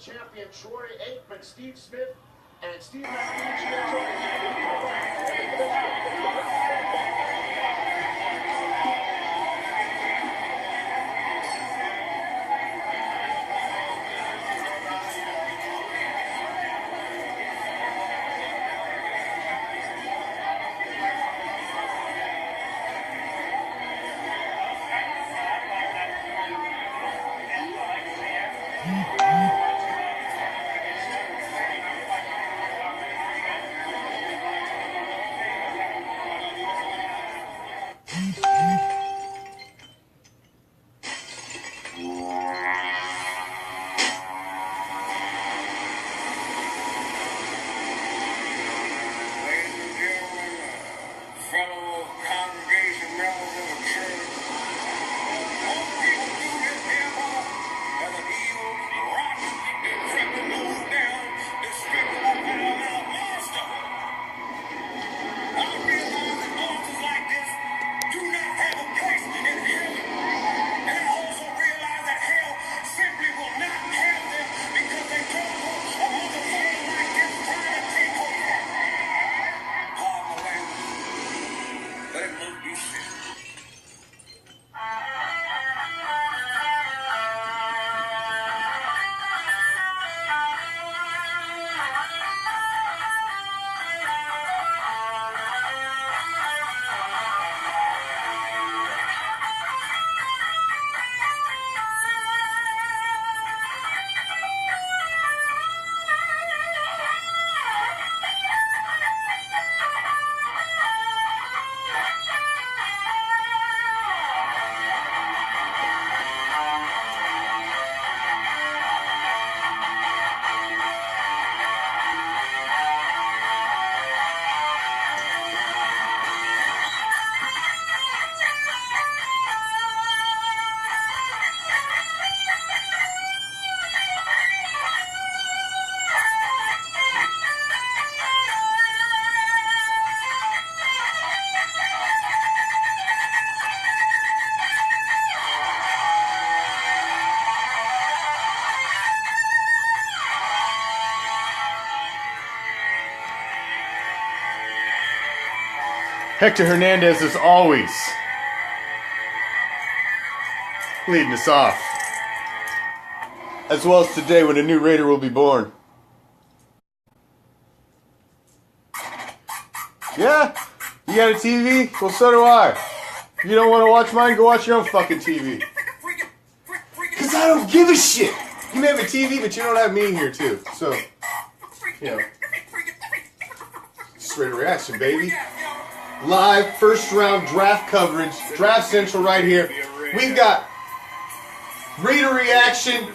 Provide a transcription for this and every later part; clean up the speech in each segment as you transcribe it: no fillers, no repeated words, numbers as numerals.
champion Troy Aikman, Steve Smith, and Steve Hector Hernandez, as always, leading us off. As well as today when a new Raider will be born. Yeah? You got a TV? Well, so do I. If you don't want to watch mine, go watch your own fucking TV. Because I don't give a shit. You may have a TV, but you don't have me here, too. So, you know. It's Raider Reaction, baby. Live first round draft coverage, Draft Central right here. We've got Raider Reaction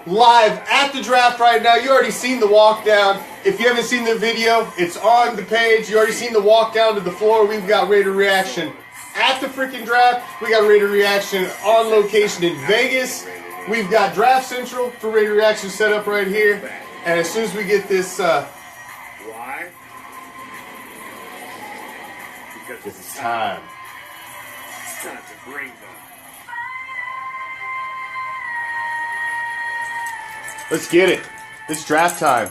live at the draft right now. You already seen the walk down. If you haven't seen the video, it's on the page. You already seen the walk down to the floor. We've got Raider Reaction at the freaking draft. We got Raider Reaction on location in Vegas. We've got Draft Central for Raider Reaction set up right here. And as soon as we get this Why? Because it's time. It's time to bring them. Let's get it. It's draft time.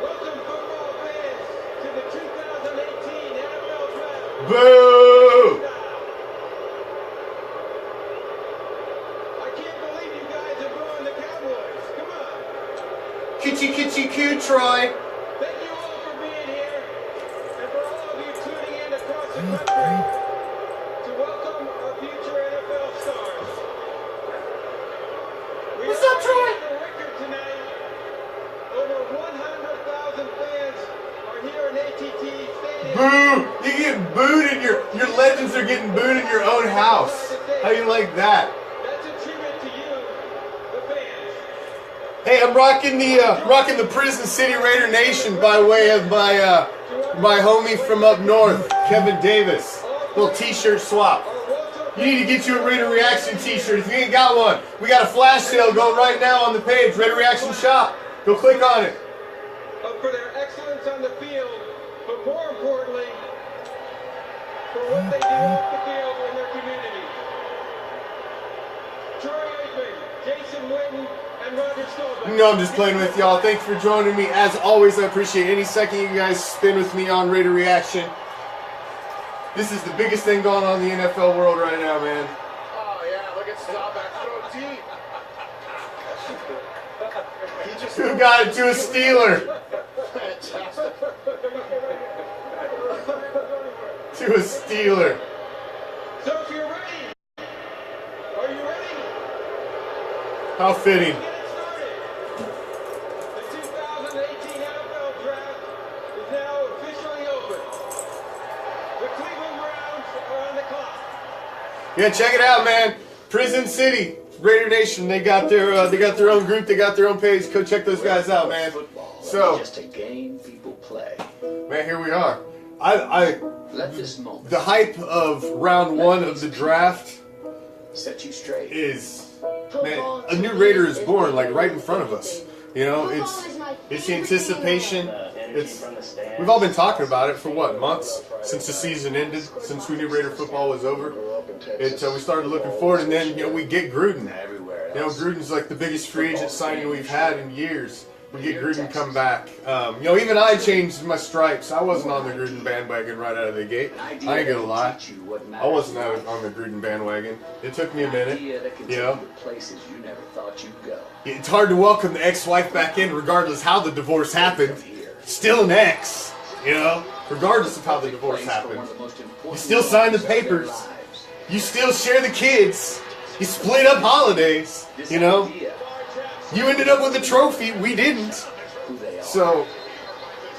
Welcome, football fans, to the 2018 NFL Draft. Boo! I can't believe you guys are booing the Cowboys. Come on. Kitchy kitchy coo, Troy. Thank you all for being here, and for all of you tuning in across the country to welcome our future NFL stars. What's up, Troy? The record tonight. Over 100,000 fans are here in ATT Stadium. Boo! You get booed in your legends are getting booed in your own house. How you like that? That's a tribute to you, the fans. Hey, I'm rocking the Prison City Raider Nation by way of my homie from up north, Kevin Davis. Little t-shirt swap. You need to get you a Raider Reaction t-shirt. If you ain't got one, we got a flash sale going right now on the page, Raider Reaction Shop. Go click on it. For their excellent excellence on the field, but more importantly, for what they do off the field in their community. Troy Aikman, Jason Witten, and Roger Staubach. You know I'm just playing with y'all. Thanks for joining me. As always, I appreciate any second you guys spend with me on Raider Reaction. This is the biggest thing going on in the NFL world right now, man. Oh, yeah, look at Staubach throw deep. He just Who got it to a Steeler? fantastic. To a Steeler. So if you're ready, are you ready? How fitting. Get it started. The 2018 NFL Draft is now officially open. The Cleveland Browns are on the clock. Yeah, check it out, man. Prison City, Raider Nation. They got their own group. They got their own page. Go check those guys out, man. So, just a game people play. man, here we are. Let this moment The hype of round one of the draft set you straight. is, man, a new Raider is born, like right in front of us. You know, it's the anticipation. We've all been talking about it for what, months since the season ended, since we knew Raider football was over. We started looking forward, and then we get Gruden. Everywhere Gruden's like the biggest free agent signing we've had in years. We get Gruden come back. Even I changed my stripes. I wasn't on the Gruden bandwagon right out of the gate. I ain't gonna lie. I wasn't on the Gruden bandwagon. It took me a minute. Places you never thought you'd go. It's hard to welcome the ex-wife back in, regardless how the divorce happened. Still an ex, regardless of how the divorce happened. You still sign the papers. You still share the kids. You split up holidays. You ended up with a trophy. We didn't. So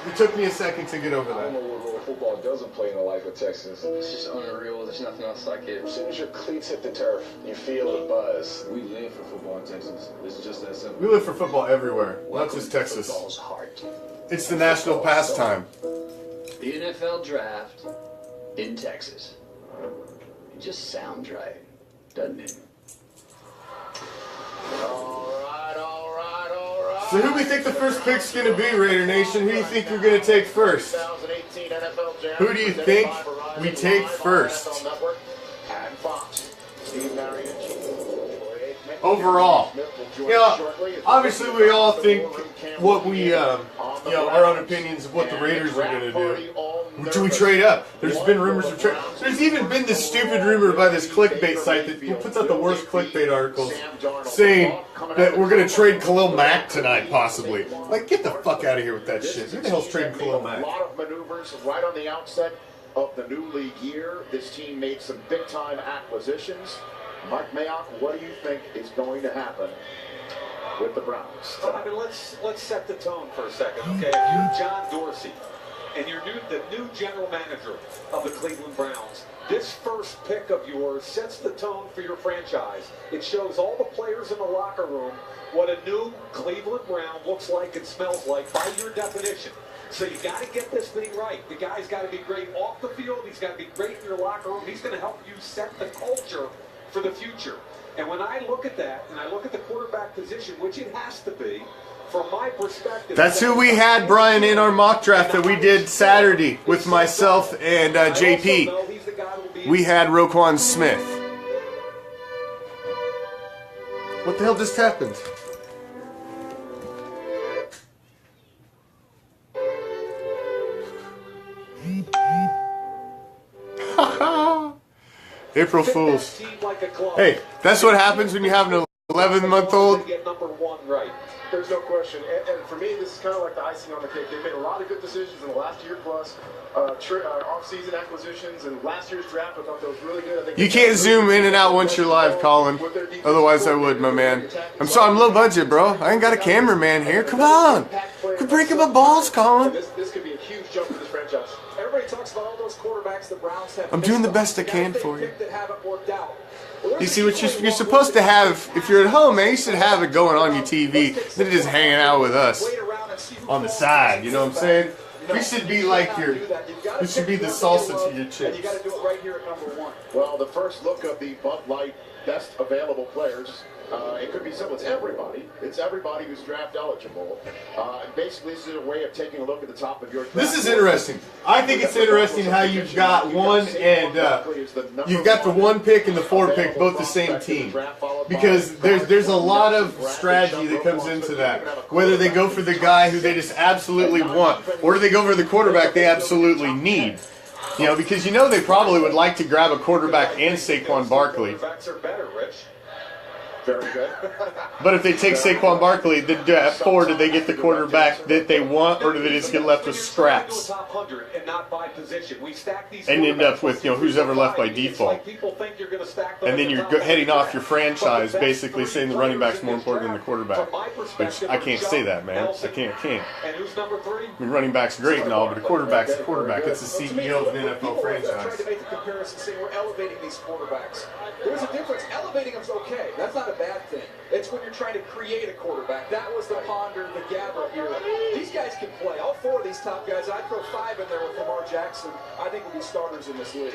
it took me a second to get over I don't that. know what football doesn't play in the life of Texans. It's just unreal. There's nothing else like it. As soon as your cleats hit the turf, you feel the buzz. We live for football in Texas. It's just that simple. We live for football everywhere, not just Texas. Football's heart. It's the national pastime. The NFL Draft in Texas. It just sounds right, doesn't it? So who do we think the first pick's going to be, Raider Nation? Who do you think you're going to take first? Who do you think we take first? Overall. Obviously we all think what we, our own opinions of what the Raiders are going to do. Do we trade up? There's been rumors of trade. There's even been this stupid rumor by this clickbait site that puts out the worst clickbait articles saying that we're going to trade Khalil Mack tonight, possibly. Like, get the fuck out of here with that shit. Who the hell's trading Khalil Mack? A lot of maneuvers right on the outset of the new league year. This team made some big-time acquisitions. Mark Mayock, what do you think is going to happen with the Browns? I mean, let's set the tone for a second, okay? If you're John Dorsey and you're the new general manager of the Cleveland Browns, this first pick of yours sets the tone for your franchise. It shows all the players in the locker room what a new Cleveland Brown looks like and smells like by your definition. So you got to get this thing right. The guy's got to be great off the field. He's got to be great in your locker room. He's going to help you set the culture for the future. And when I look at that, and I look at the quarterback position, which it has to be, from my perspective... That's who we had, Brian, in our mock draft that we did Saturday with myself and JP. We had Roquan Smith. What the hell just happened? April Fools. Hey, that's what happens when you have an 11-month-old. There's no question. And for me, this is kind of like the icing on the cake. They've made a lot of good decisions in the last year plus. Off-season acquisitions and last year's draft, I thought that was really good. I think You can't zoom in and out once you're live, Colin. Otherwise, I would, my man. I'm low budget, bro. I ain't got a cameraman here. Come on. Quit breaking my balls, Colin. This could be a huge jump for this franchise. Everybody talks about all those quarterbacks the Browns have. I'm doing the best I can for you. You see what you're supposed to have, if you're at home, man, you should have it going on your TV. Instead of just hanging out with us on the side, you know what I'm saying? We should be like we should be the salsa to your chips. Well, the first look of the Bud Light best available players. It could be simple. It's everybody. It's everybody who's draft eligible. Basically, this is a way of taking a look at the top of your draft. This is interesting. I think it's interesting how you've got one and you've got the 1 pick and the 4 pick, both the same team. Because there's a lot of strategy that comes into that. Whether they go for the guy who they just absolutely want, or do they go for the quarterback they absolutely need. You know, because you know they probably would like to grab a quarterback and Saquon Barkley. Quarterbacks are better, Rich. Very good. But if they take Saquon Barkley, then at 4, do they get the quarterback that they want, or do they just get left with scraps? And end up with, you know, who's ever left by default. And then you're heading off your franchise, basically saying the running back's more important than the quarterback. Which I can't say that, man. I can't. And who's number 3? I mean, running back's great and all, but a quarterback's a quarterback. That's the CEO of an NFL franchise. Trying to make the comparison, saying we're elevating these quarterbacks. There's a difference. Elevating them's okay. That's not a bad thing. It's when you're trying to create a quarterback. That was the Ponder, the Gabbert era. These guys can play. All 4 of these top guys, I'd throw 5 in there with Lamar Jackson. I think would be starters in this league.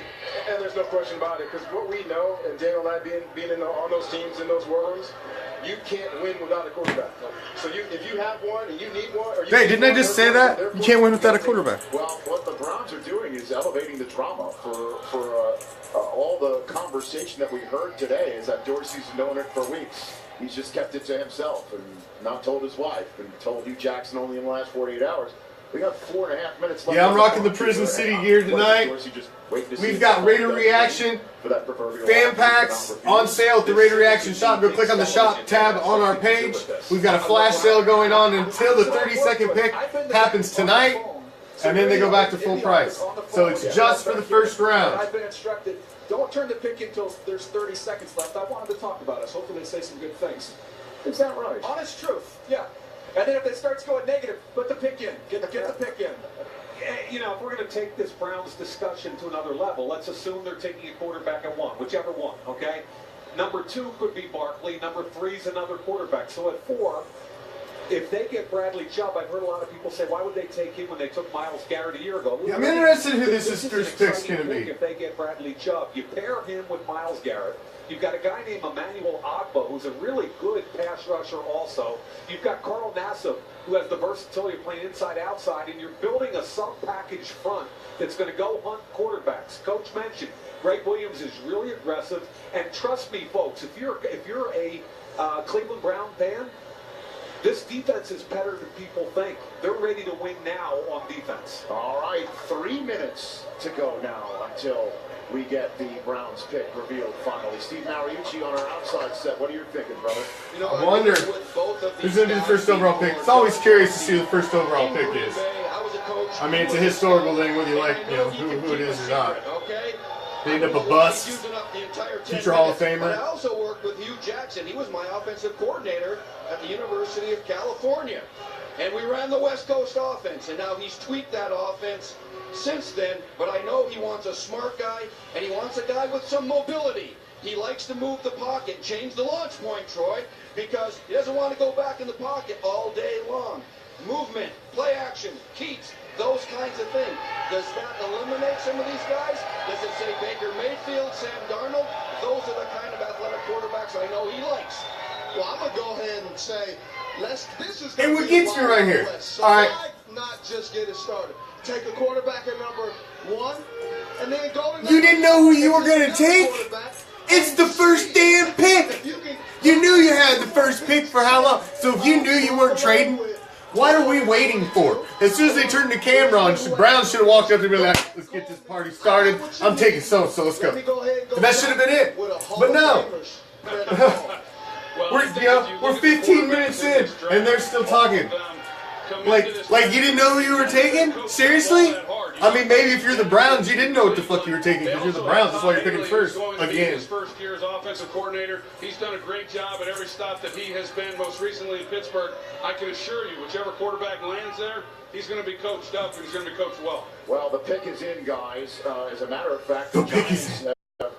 And there's no question about it, because what we know, and Daniel and I being on those teams, in those war rooms, you can't win without a quarterback. So if you have one and you need one, or you hey, didn't I just say that? You can't win without a quarterback. Well, what the Browns are doing is elevating the drama for all the conversation that we heard today is that Dorsey's known it for weeks. He's just kept it to himself and not told his wife and told Hugh Jackson only in the last 48 hours. We got 4.5 minutes left. Yeah, I'm rocking the Prison City gear tonight. We've got Raider Reaction fan packs on sale at the Raider Reaction shop. Go click on the shop tab on our page. We've got a flash sale going on until the 30-second pick happens tonight, and then they go back to full price. So it's just for the first round. I've been instructed, don't turn the pick until there's 30 seconds left. I want them to talk about us. Hopefully they say some good things. Is that right? Honest truth, yeah. And then if it starts going negative, put the pick in. Get the pick in. You know, if we're going to take this Browns discussion to another level, let's assume they're taking a quarterback at 1, whichever one, okay? Number 2 could be Barkley. Number 3 is another quarterback. So at 4, if they get Bradley Chubb, I've heard a lot of people say, why would they take him when they took Myles Garrett a year ago? Yeah, I'm interested in who this first pick's going to be. If they get Bradley Chubb, you pair him with Myles Garrett. You've got a guy named Emmanuel Ogbah, who's a really good pass rusher also. You've got Carl Nassib, who has the versatility of playing inside-outside, and you're building a sub-package front that's going to go hunt quarterbacks. Coach mentioned Greg Williams is really aggressive, and trust me, folks, if you're a Cleveland Brown fan, this defense is better than people think. They're ready to win now on defense. All right, 3 minutes to go now until we get the Browns pick revealed finally. Steve Mariucci on our outside set. What are you thinking, brother? You know, I wonder who's going to be the first overall pick. It's always curious to see who the first overall pick is. I mean, it's a historical thing, whether you like, you know, who it is or not. They end up a bust, future Hall of Famer. But I also worked with Hugh Jackson. He was my offensive coordinator at the University of California. And we ran the West Coast offense, and now he's tweaked that offense since then, but I know he wants a smart guy, and he wants a guy with some mobility. He likes to move the pocket, change the launch point, Troy, because he doesn't want to go back in the pocket all day long. Movement, play action, keeps, those kinds of things. Does that eliminate some of these guys? Does it say Baker Mayfield, Sam Darnold? Those are the kind of athletic quarterbacks I know he likes. Well, I'm going to go ahead and say, this is and what gets me right here. So all right. Not just get it started. Take a quarterback at number 1, and then go to you didn't know who you were going to take? It's the first damn pick. You knew you had the first pick for how long? So if you knew you weren't trading, what are we waiting for? As soon as they turned the camera on, Brown should have walked up and been like, let's get this party started. I'm taking so-and-so, let's go. And that should have been it. But no. We're 15 minutes in, and they're still talking. Like you didn't know who you were taking? Seriously? I mean, maybe if you're the Browns, you didn't know what the fuck you were taking because you're the Browns. That's why you're picking first again. His first year as offensive coordinator, he's done a great job at every stop that he has been. Most recently in Pittsburgh, I can assure you, whichever quarterback lands there, he's going to be coached up and he's going to be coached well. Well, the pick is in, guys. As a matter of fact, the Giants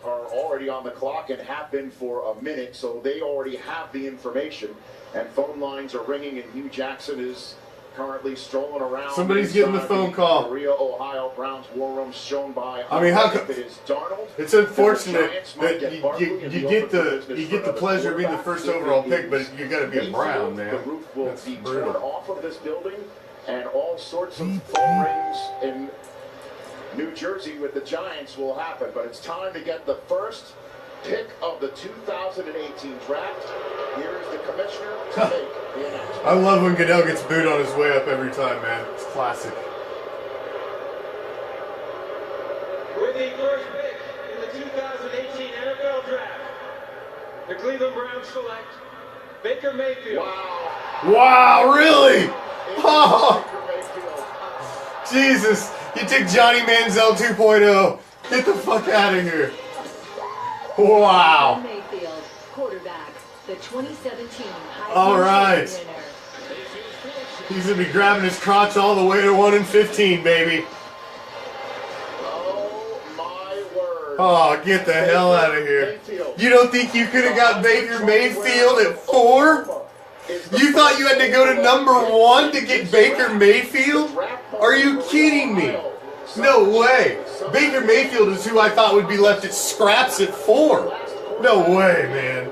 are already on the clock and have been for a minute, so they already have the information. And phone lines are ringing, and Hugh Jackson is currently strolling around. Somebody's getting the phone call. Korea, Ohio Browns war room shown by. I mean, how if it is Darnold? It's unfortunate that that you get the pleasure of being the first overall pick, but you got to be a Brown, man. The roof will That's be brutal. torn off of this building, and all sorts of phone rings in New Jersey with the Giants will happen. But it's time to get the first pick of the 2018 draft. Here is the commissioner to make the announcement. I love when Goodell gets booed on his way up every time, man. It's classic. With the first pick in the 2018 NFL Draft, the Cleveland Browns select Baker Mayfield. Wow, really? Oh, Jesus. You took Johnny Manziel 2.0. Get the fuck out of here. Wow. Mayfield, quarterback, the 2017 Heisman All right. Trophy winner. He's going to be grabbing his crotch all the way to 1-15, baby. Oh, my word. Oh, get the hell out of here. You don't think you could have got Baker Mayfield at 4? You thought you had to go to number 1 to get Baker Mayfield? Are you kidding me? No way. Baker Mayfield is who I thought would be left at scraps at 4. No way, man.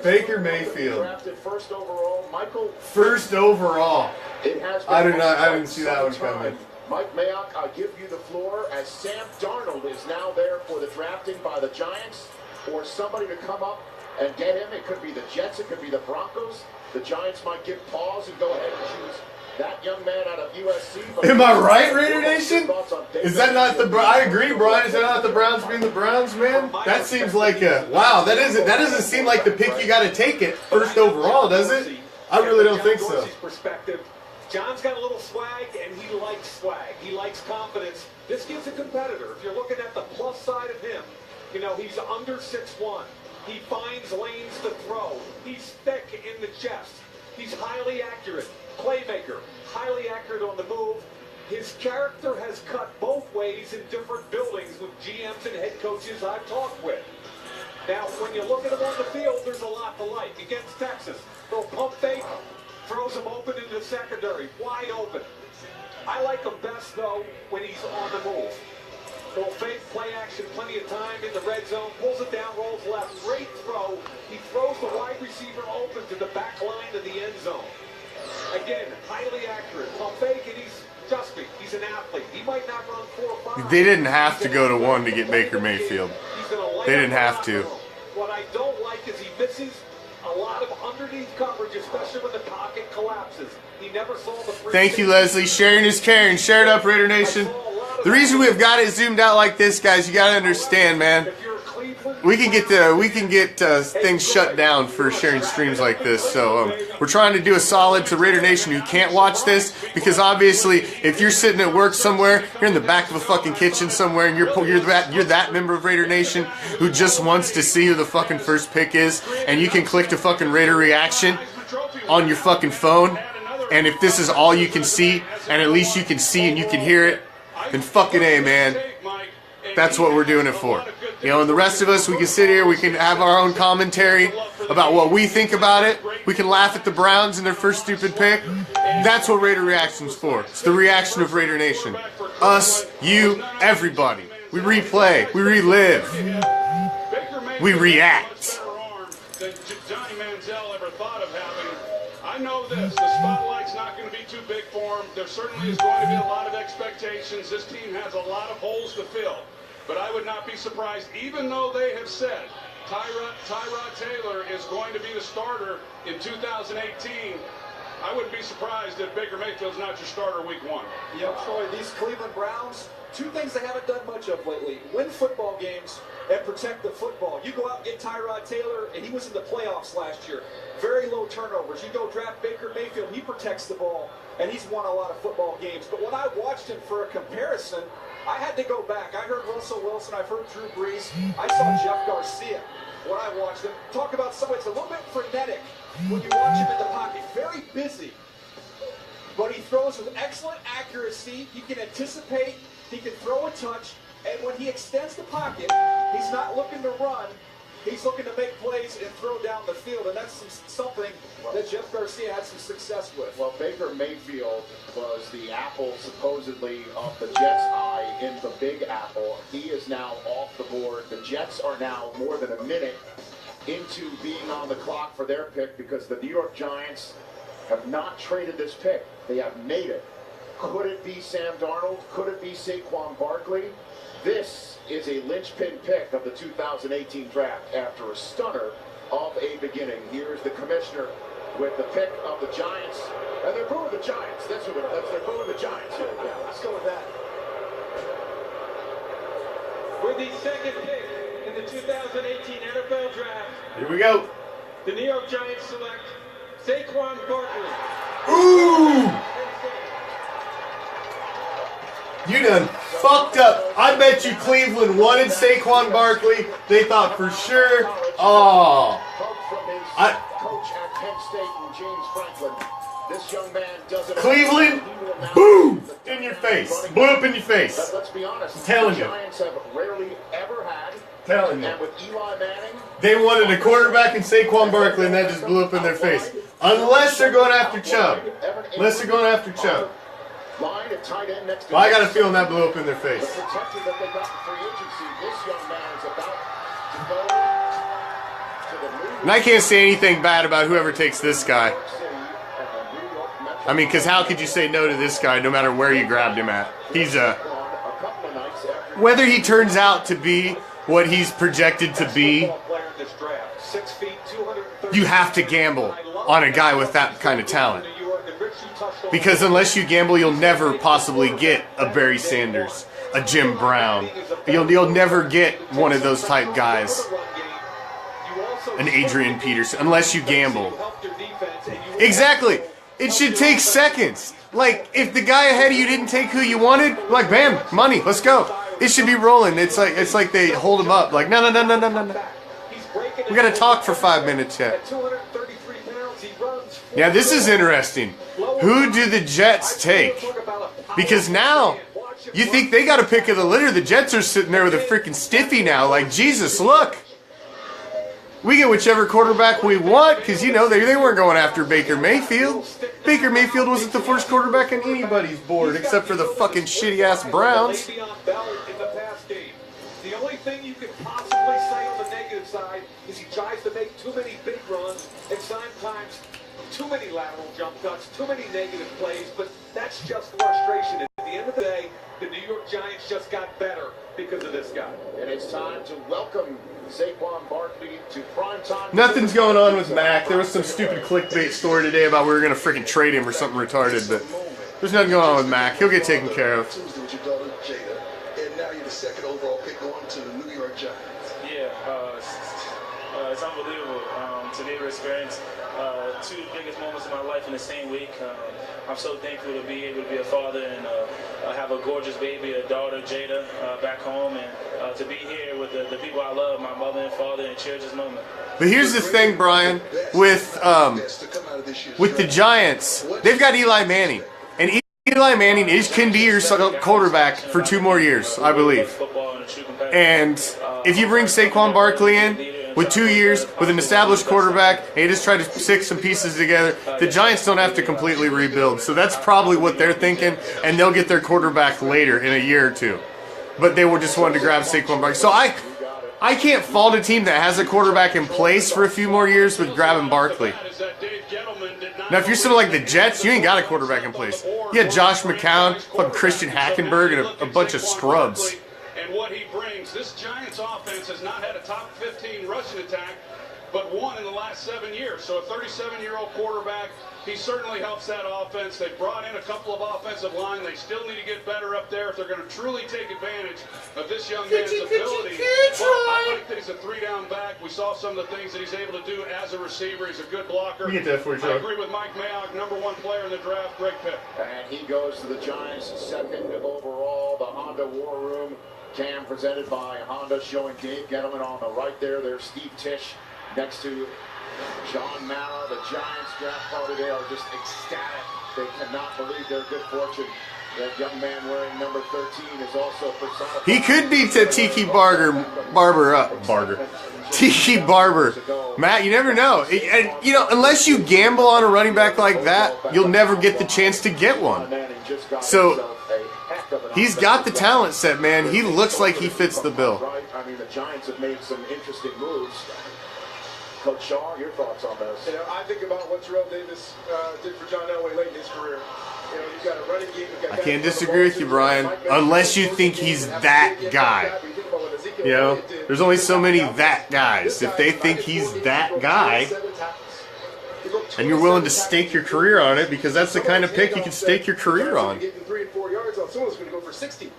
Baker Mayfield. Drafted first overall, Michael. First overall. It has been I didn't see that one some coming. time. Mike Mayock, I'll give you the floor as Sam Darnold is now there for the drafting by the Giants, or somebody to come up and get him. It could be the Jets, it could be the Broncos. The Giants might give pause and go ahead and choose that young man out of USC. Am I right, Raider Nation? Is that not the? I agree, Brian. Is that not the Browns being the Browns, man? That seems like a wow. That doesn't seem like the pick you got to take it first overall, does it? I really don't think so. Perspective. John's got a little swag, and he likes swag. He likes confidence. This gives a competitor. If you're looking at the plus side of him, you know, he's under 6'1". He finds lanes to throw. He's thick in the chest. He's highly accurate. Playmaker. Highly accurate on the move. His character has cut both ways in different buildings with GMs and head coaches I've talked with. Now, when you look at him on the field, there's a lot to like. Against Texas, they'll pump fake, throws him open into the secondary, wide open. I like him best, though, when he's on the move. He'll fake, play action, plenty of time in the red zone, pulls it down, rolls left, great throw. He throws the wide receiver open to the back line of the end zone. Again, highly accurate. Pump fake, and he's an athlete. He might not run 4 or 5. They didn't have to go to 1 to get Baker Mayfield. They didn't have to. What I don't like is he misses a lot of underneath coverage, especially when the pocket collapses. He never saw the free. Thank you, Leslie. Sharing is caring. Share it up, Raider Nation. The reason we've got it zoomed out like this, guys, you got to understand, man. We can get things shut down for sharing streams like this. So we're trying to do a solid to Raider Nation who can't watch this, because obviously if you're sitting at work somewhere, you're in the back of a fucking kitchen somewhere, and you're that member of Raider Nation who just wants to see who the fucking first pick is, and you can click to fucking Raider Reaction on your fucking phone, and if this is all you can see, and at least you can see and you can hear it, then fucking A, man. That's what we're doing it for. You know, and the rest of us, we can sit here, we can have our own commentary about what we think about it. We can laugh at the Browns and their first stupid pick. That's what Raider Reaction's for. It's the reaction of Raider Nation. Us, you, everybody. We replay, we relive, we react. That Johnny Manziel ever thought of having. I know this, the spotlight's not going to be too big for him. There certainly is going to be a lot of expectations. This team has a lot of holes to fill. But I would not be surprised, even though they have said Tyrod Taylor is going to be the starter in 2018. I wouldn't be surprised if Baker Mayfield's not your starter week 1. Yeah, Troy, these Cleveland Browns, 2 things they haven't done much of lately. Win football games and protect the football. You go out and get Tyrod Taylor, and he was in the playoffs last year. Very low turnovers. You go draft Baker Mayfield, he protects the ball, and he's won a lot of football games. But when I watched him for a comparison, I had to go back. I heard Russell Wilson. I've heard Drew Brees. I saw Jeff Garcia when I watched him. Talk about somebody that's a little bit frenetic when you watch him in the pocket. Very busy. But he throws with excellent accuracy. He can anticipate. He can throw a touch. And when he extends the pocket, he's not looking to run. He's looking to make plays and throw down the field, and that's something that Jeff Garcia had some success with. Well, Baker Mayfield was the apple, supposedly, of the Jets' eye in the Big Apple. He is now off the board. The Jets are now more than a minute into being on the clock for their pick because the New York Giants have not traded this pick. They have made it. Could it be Sam Darnold? Could it be Saquon Barkley? This is a linchpin pick of the 2018 draft after a stunner of a beginning. Here's the commissioner with the pick of the Giants. And they're booing the Giants. They're booing the Giants here. Yeah, let's go with that. With the second pick in the 2018 NFL Draft, Here we go. the New York Giants select Saquon Barkley. Ooh! You done fucked up. I bet you Cleveland wanted Saquon Barkley. They thought for sure. Oh. Coach at Penn State and James Franklin. This young man doesn't. Cleveland, boom! In your face. Blew up in your face. Let's be honest. I'm telling you. The Giants have rarely ever had. Telling you. And with Eli Manning, They wanted a quarterback in Saquon Barkley, and that just blew up in their face. Unless they're going after Chubb. Unless they're going after Chubb. line at tight end next to. Well, I got a feeling that blew up in their face. The protector that they got in free agency. This young man is about to go to the new. And I can't say anything bad about whoever takes this guy. I mean, because how could you say no to this guy no matter where you grabbed him at? He's whether he turns out to be what he's projected to be, you have to gamble on a guy with that kind of talent. Because unless you gamble, you'll never possibly get a Barry Sanders, a Jim Brown. You'll never get one of those type guys, an Adrian Peterson, unless you gamble. Exactly. It should take seconds. Like, if the guy ahead of you didn't take who you wanted, like, bam, money, let's go. It should be rolling. It's like they hold him up. Like, no. We got to talk for 5 minutes yet. Yeah, this is interesting. Who do the Jets take? Because now, you think they got a pick of the litter. The Jets are sitting there with a freaking stiffy now. Like, Jesus, look. We get whichever quarterback we want because, you know, they weren't going after Baker Mayfield. Baker Mayfield wasn't the first quarterback on anybody's board except for the fucking shitty-ass Browns. The only thing you could possibly say on the negative side is he tries to make too many big runs and sometimes too many lateral jump cuts, too many negative plays, but that's just frustration. At the end of the day, the New York Giants just got better because of this guy. And it's time to welcome Saquon Barkley to primetime. Nothing's going on with Mac. There was some stupid clickbait story today about we were going to freaking trade him or something retarded, but there's nothing going on with Mac. He'll get taken care of. With your daughter Jada, and now you're the second overall pick going to the New York Giants. Yeah, it's unbelievable. To be able to experience two biggest moments of my life in the same week. I'm so thankful to be able to be a father and have a gorgeous baby, a daughter, Jada, back home, and to be here with the people I love, my mother and father, and cherish this moment. But here's the thing, Brian, with the Giants, they've got Eli Manning, and Eli Manning can be your quarterback for 2 more years, I believe. And if you bring Saquon Barkley in with 2 years, with an established quarterback, and you just try to stick some pieces together, the Giants don't have to completely rebuild. So that's probably what they're thinking, and they'll get their quarterback later in a year or 2. But they were just wanting to grab Saquon Barkley. So I can't fault a team that has a quarterback in place for a few more years with grabbing Barkley. Now, if you're something like the Jets, you ain't got a quarterback in place. You had Josh McCown, fucking Christian Hackenberg, and a bunch of scrubs. And what he brings, this Giants offense has not had a top 15 rushing attack, but one in the last 7 years. So a 37-year-old quarterback, he certainly helps that offense. They brought in a couple of offensive line. They still need to get better up there if they're going to truly take advantage of this young man's ability. I like that he's a 3-down back. We saw some of the things that he's able to do as a receiver. He's a good blocker. Get that for you, I agree with Mike Mayock, #1 player in the draft. Great pick. And he goes to the Giants, 2nd overall, the Honda War Room. Cam presented by Honda, showing Dave Gettleman on the right there. There's Steve Tisch next to John Mara. The Giants draft party, they are just ecstatic. They cannot believe their good fortune. That young man wearing number 13 is also personified. He could be Tiki Barber. Tiki Barber. Matt, you never know. And, you know, unless you gamble on a running back like that, you'll never get the chance to get one. So, he's got the talent set, man. He looks like he fits the bill. I mean, the Giants have made some interesting moves. Coach Shaw, your thoughts on this? You know, I think about what Terrell Davis did for John Elway late in his career. You know, you've got a running game. I can't disagree with you, Brian, unless you think he's that guy. You know, there's only so many that guys. If they think he's that guy, and you're willing to stake your career on it, because that's the kind of pick you can stake your career on. Getting 3 and 4 yards on someone's going to go for 60.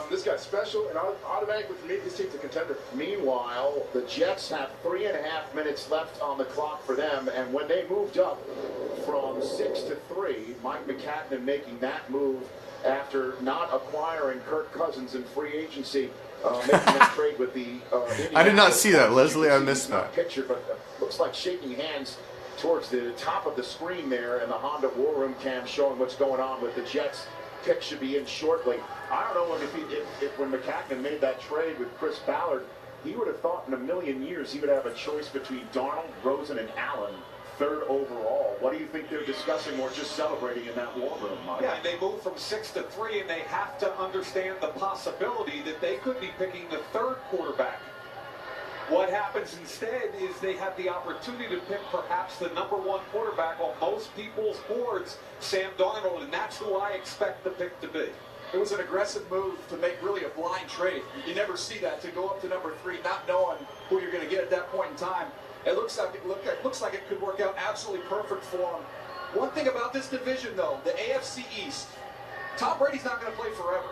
This guy's special, and automatically for me, this team's a contender. Meanwhile, the Jets have 3.5 minutes left on the clock for them, and when they moved up from 6 to 3, Mike McCagnon making that move after not acquiring Kirk Cousins in free agency, making that trade with the I did not see that, Leslie. I missed that. Picture, but looks like shaking hands towards the top of the screen there, and the Honda War Room cam showing what's going on with the Jets. Pick should be in shortly. I don't know if when McCagnon made that trade with Chris Ballard, he would have thought in a million years he would have a choice between Darnold, Rosen, and Allen, third overall. What do you think they're discussing or just celebrating in that war room, Mike? Yeah, they moved from 6 to 3, and they have to understand the possibility that they could be picking the third quarterback. What happens instead is they have the opportunity to pick perhaps the #1 quarterback on most people's boards, Sam Darnold, and that's who I expect the pick to be. It was an aggressive move to make really a blind trade. You never see that, to go up to number 3, not knowing who you're going to get at that point in time. It looks like it could work out absolutely perfect for him. One thing about this division, though, the AFC East, Tom Brady's not going to play forever.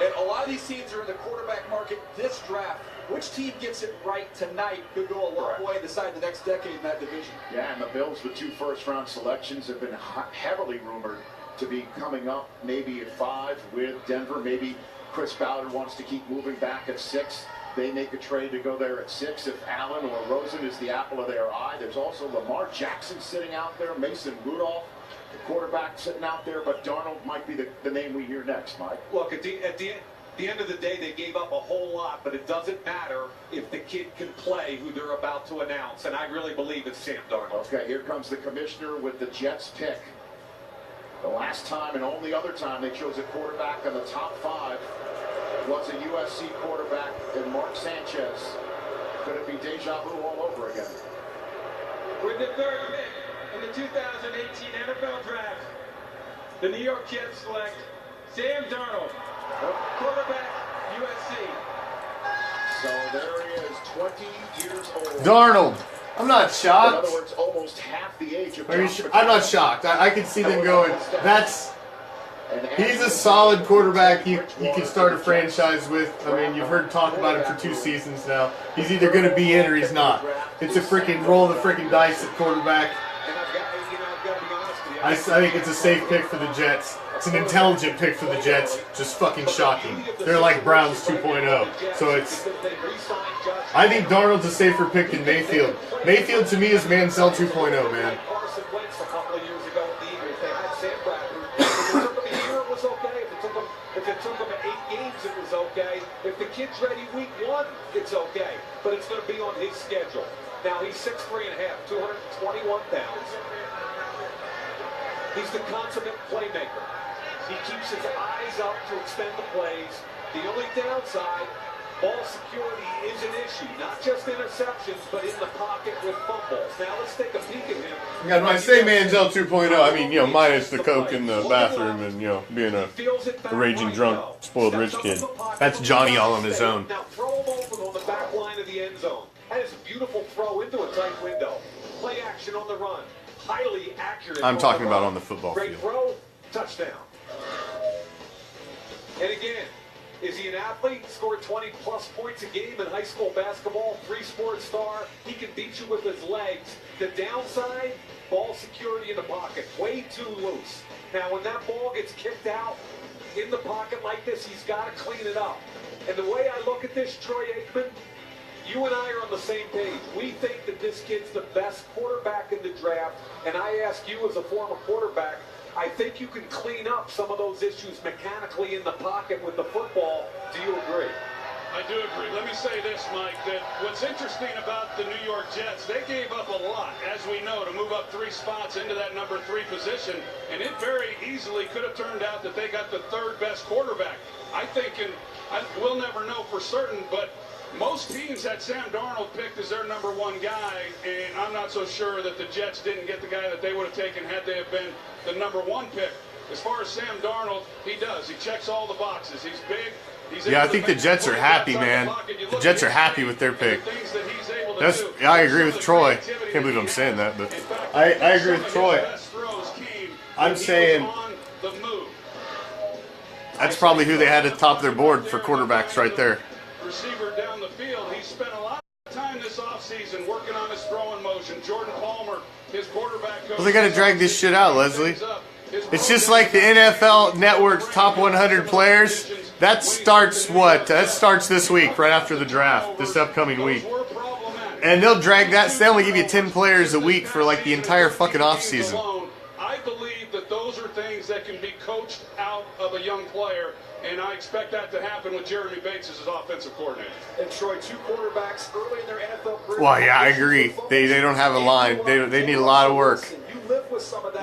And a lot of these teams are in the quarterback market this draft. Which team gets it right tonight could go a long way to decide the next decade in that division. Yeah, and the Bills with 2 first-round selections have been heavily rumored to be coming up maybe at 5 with Denver. Maybe Chris Ballard wants to keep moving back at 6. They make a trade to go there at 6 if Allen or Rosen is the apple of their eye. There's also Lamar Jackson sitting out there, Mason Rudolph, the quarterback sitting out there, but Darnold might be the name we hear next, Mike. Look, at the end of the day, they gave up a whole lot, but it doesn't matter if the kid can play who they're about to announce, and I really believe it's Sam Darnold. Okay, here comes the commissioner with the Jets pick. The last time and only other time they chose a quarterback in the top 5 was a USC quarterback in Mark Sanchez. Could it be deja vu all over again? With the 3rd pick in the 2018 NFL Draft, the New York Jets select Sam Darnold, quarterback, USC. So there he is, 20 years old. Darnold. I'm not shocked. In other words, almost half the age of I'm not shocked. I can see them going, he's a solid quarterback you can start a franchise with. I mean, you've heard talk about him for 2 seasons now. He's either going to be in or he's not. It's a freaking roll the freaking dice at quarterback. I think it's a safe pick for the Jets. It's an intelligent pick for the Jets. Just fucking shocking. They're like Browns 2.0. So I think Darnold's a safer pick than Mayfield. Mayfield to me is Manziel 2.0, man. Carson Wentz a couple of years ago with the Eagles. They had Sam Bradford. If it took them a year, it was okay. If it took them 8 games, it was okay. If the kid's ready week 1, it's okay. But it's going to be on his schedule. Now, he's 6'3.5", 221 pounds. He's the consummate playmaker. He keeps his eyes up to extend the plays. The only downside, ball security is an issue. Not just interceptions, but in the pocket with fumbles. Now let's take a peek at him. Yeah, when I say Manziel 2.0, I mean, minus the coke in the bathroom and, being a raging drunk, spoiled rich kid. That's Johnny all on his own. Now throw him open on the back line of the end zone. That is a beautiful throw into a tight window. Play action on the run. Highly accurate. I'm talking about on the football field. Great throw, touchdown. And again, is he an athlete? Scored 20-plus points a game in high school basketball, 3-sport star. He can beat you with his legs. The downside, ball security in the pocket, way too loose. Now, when that ball gets kicked out in the pocket like this, he's got to clean it up. And the way I look at this, Troy Aikman, you and I are on the same page. We think that this kid's the best quarterback in the draft, and I ask you as a former quarterback, I think you can clean up some of those issues mechanically in the pocket with the football. Do you agree? I do agree. Let me say this, Mike, that what's interesting about the New York Jets, they gave up a lot, as we know, to move up 3 spots into that number 3 position, and it very easily could have turned out that they got the 3rd best quarterback. I think, and we'll never know for certain, but most teams had Sam Darnold picked as their number 1 guy, and I'm not so sure that the Jets didn't get the guy that they would have taken had they have been the number 1 pick. As far as Sam Darnold, he does. He checks all the boxes. He's big. Yeah, I think the Jets are happy, man. The Jets are happy with their pick. Yeah, I agree with Troy. Can't believe I'm saying that, but I agree with Troy. I'm saying that's probably who they had at the top of their board for quarterbacks right there. Receiver down the field. He spent a lot of time this offseason working on his throwing motion. Jordan Palmer, his quarterback coach. Well, they got to drag this shit out, Leslie. It's just like the NFL Network's top 100 players. That starts what? That starts this week, right after the draft, this upcoming week. And they'll drag that. So they only give you 10 players a week for like the entire fucking offseason. I believe that those are things that can be coached out of a young player, and I expect that to happen with Jeremy Bates as his offensive coordinator. And Troy, 2 quarterbacks early in their NFL career. Well, yeah, I agree. They don't have a line. They need a lot of work.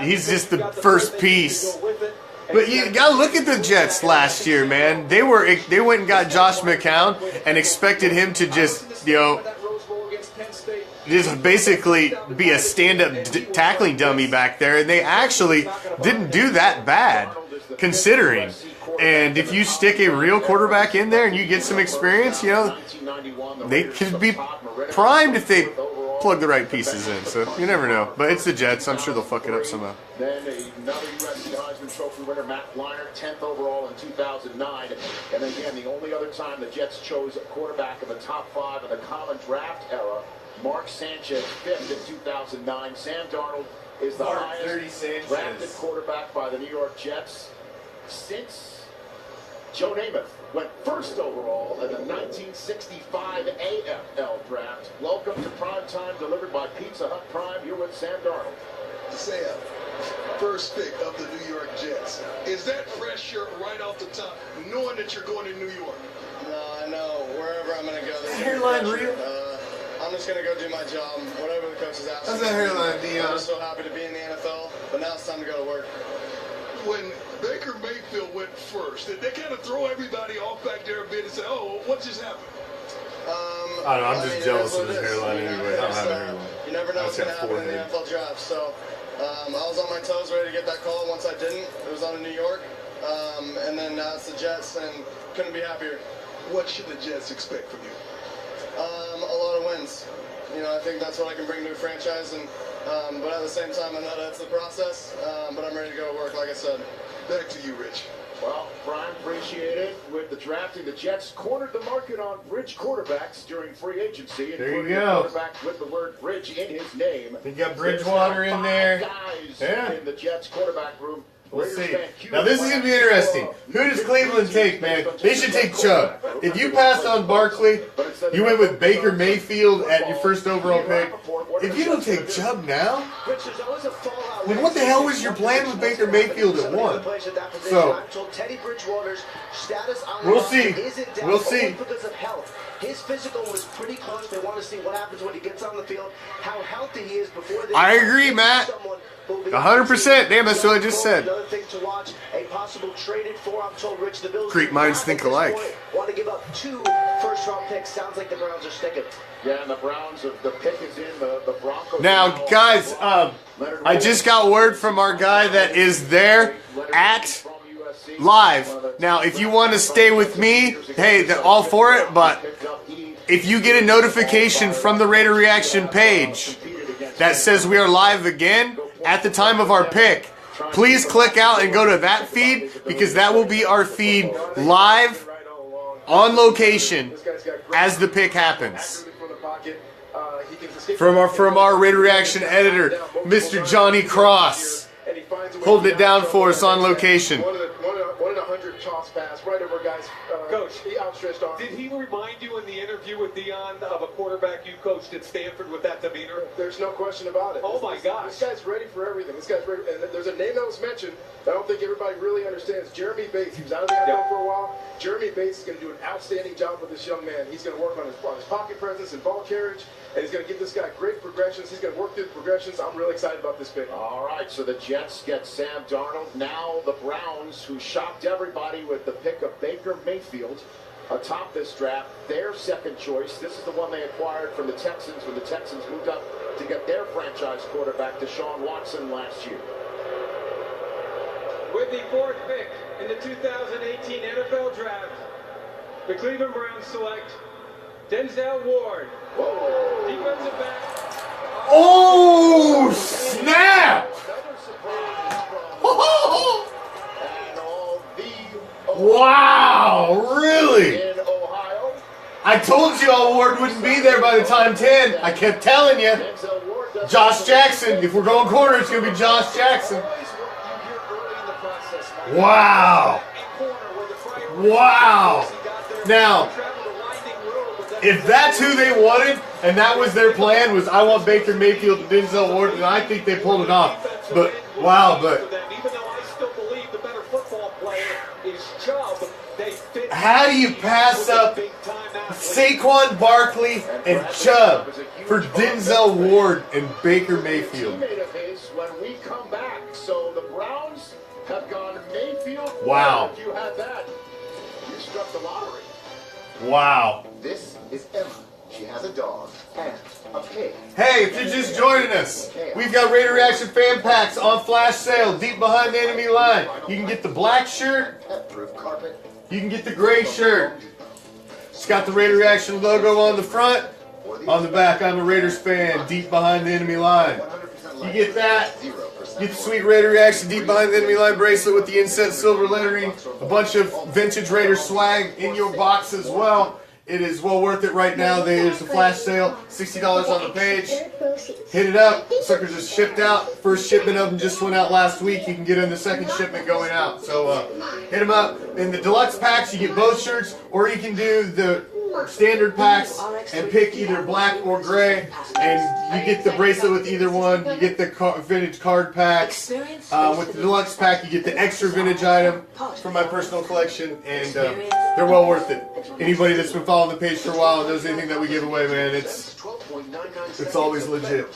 He's just the first piece. But you gotta look at the Jets last year, man. They went and got Josh McCown and expected him to just, just basically be a stand-up tackling dummy back there, and they actually didn't do that bad, considering. And if you stick a real quarterback in there and you get some experience, they could be primed if they plug the right pieces in. So you never know. But it's the Jets. I'm sure they'll fuck it up somehow. Then another USC Heisman Trophy winner, Matt Leinart, 10th overall in 2009. And again, the only other time the Jets chose a quarterback in the top 5 in the common draft era. Mark Sanchez, 5th in 2009. Sam Darnold is the highest drafted quarterback by the New York Jets since Joe Namath went 1st overall in the 1965 AFL draft. Welcome to Prime Time, delivered by Pizza Hut Prime. You're with Sam Darnold. Sam, first pick of the New York Jets. Is that pressure right off the top, knowing that you're going to New York? No, I know. Wherever I'm going to go, there's hairline real? I'm just going to go do my job, whatever the coach is asking. How's that hairline, Dion? I'm just so happy to be in the NFL, but now it's time to go to work. When Baker Mayfield went first, did they kind of throw everybody off back there a bit and say, oh, what just happened? I don't know, I'm just jealous of his hairline anyway. I don't have a hairline. You never know what's going to happen in the NFL draft. So I was on my toes ready to get that call. Once I didn't, it was on in New York. And then now it's the Jets, and couldn't be happier. What should the Jets expect from you? A lot of wins. I think that's what I can bring to a franchise, and but at the same time, I know that's the process. But I'm ready to go to work, like I said. Back to you, Rich. Well, Prime, appreciate it. With the drafting, the Jets cornered the market on bridge quarterbacks during free agency. There you go. Quarterback with the word bridge in his name. You got Bridgewater in there. Guys in the Jets quarterback room. We'll see. Now this is going to be interesting. Who does Cleveland take, man? They should take Chubb. If you passed on Barkley, you went with Baker Mayfield at your 1st overall pick. If you don't take Chubb now, then what the hell was your plan with Baker Mayfield at 1? So, we'll see. We'll see. His physical was pretty close. They want to see what happens when he gets on the field, how healthy he is before they... I agree, Matt. 100%. Damn, that's what I just said. Another thing to watch, a possible traded for. I'm told Rich, the Bills... Greek minds think alike. Want to give up 2 first-round picks. Sounds like the Browns are sticking. Yeah, and the Browns, the pick is in the Broncos. Now, guys, I just got word from our guy that is there at live. Now, if you want to stay with me, hey, they're all for it, but if you get a notification from the Raider Reaction page that says we are live again at the time of our pick, please click out and go to that feed, because that will be our feed live on location as the pick happens. From our Raider Reaction editor, Mr. Johnny Cross, holding it down for us on location. One of 1 in 100 toss pass right over a guy's Coach, outstretched arm. did he remind you in the interview with Dion of a quarterback you coached at Stanford with that demeanor? There's no question about it. Oh my gosh. This guy's ready for everything. This guy's ready. And there's a name that was mentioned that I don't think everybody really understands. Jeremy Bates. He was out of the NFL for a while. Jeremy Bates is going to do an outstanding job with this young man. He's going to work on his pocket presence and ball carriage, and he's going to give this guy great progressions. He's going to work through the progressions. I'm really excited about this pick. All right, so the Jets get Sam Darnold. Now the Browns, who shocked everybody with the pick of Baker Mayfield atop this draft, their second choice. This is the one they acquired from the Texans when the Texans moved up to get their franchise quarterback, Deshaun Watson, last year. With the fourth pick in the 2018 NFL Draft, the Cleveland Browns select Denzel Ward, defensive back. Oh, snap! Wow, really? I told you Ward wouldn't be there by the time 10. I kept telling you. Josh Jackson. If we're going corner, it's going to be Josh Jackson. Wow. Wow. Now, if that's who they wanted, and that was their plan, was I want Baker Mayfield and Denzel Ward, and I think they pulled it off. But, wow, but how do you pass up Saquon Barkley and Chubb for Denzel Ward and Baker Mayfield? When we come back, so the Browns have gone Mayfield. Wow. If you had that, you struck the lottery. Wow. This is Emma. She has a dog and a pig. Hey, if you're just joining us, we've got Raider Reaction fan packs on flash sale deep behind the enemy line. You can get the black shirt. Pet-proof carpet. You can get the gray shirt. It's got the Raider Reaction logo on the front. On the back, I'm a Raiders fan, deep behind the enemy line. You get that. Get the sweet Raider Reaction deep behind the enemy line bracelet with the inset silver lettering. A bunch of vintage Raider swag in your box as well. It is well worth it right now. There's a flash sale, $60 on the page. Hit it up. Suckers are shipped out. First shipment of them just went out last week. You can get in the second shipment going out. So hit them up. In the deluxe packs, you get both shirts, or you can do the standard packs and pick either black or gray, and you get the bracelet with either one. You get the vintage card packs. With the deluxe pack, you get the extra vintage item from my personal collection, and they're well worth it. Anybody that's been following the page for a while knows anything that we give away, man, it's always legit.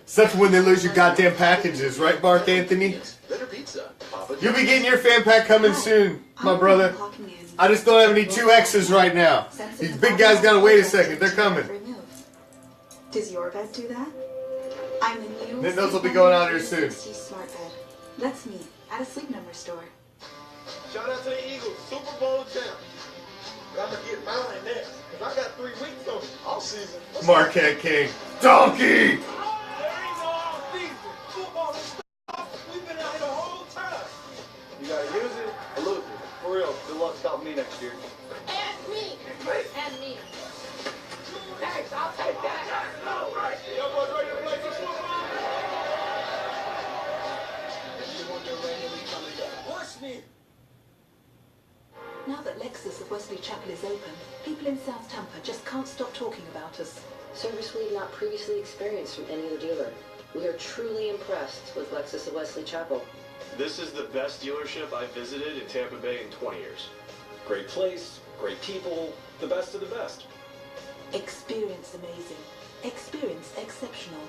Except for when they lose your goddamn packages, right, Mark Anthony? You'll be getting your fan pack coming soon, my brother. I just don't have any 2X's right now. These big guys gotta wait a second. They're coming. Does your bed do that? I'm the new Then those will be going out here soon. smart bed. That's me at a Sleep Number store. Shout out to the Eagles, Super Bowl champ. I'm gonna get mine next, because I got 3 weeks on off season. Marquette King. Donkey! You gotta use it or lose it. For real, good luck stopping me next year. And me. And me. Thanks, I'll take that. Y'all boys ready to play some football? Watch me. Now that Lexus of Wesley Chapel is open, people in South Tampa just can't stop talking about us. Service we had not previously experienced from any other dealer. We are truly impressed with Lexus of Wesley Chapel. This is the best dealership I've visited in Tampa Bay in 20 years. Great place, great people, the best of the best. Experience amazing. Experience exceptional.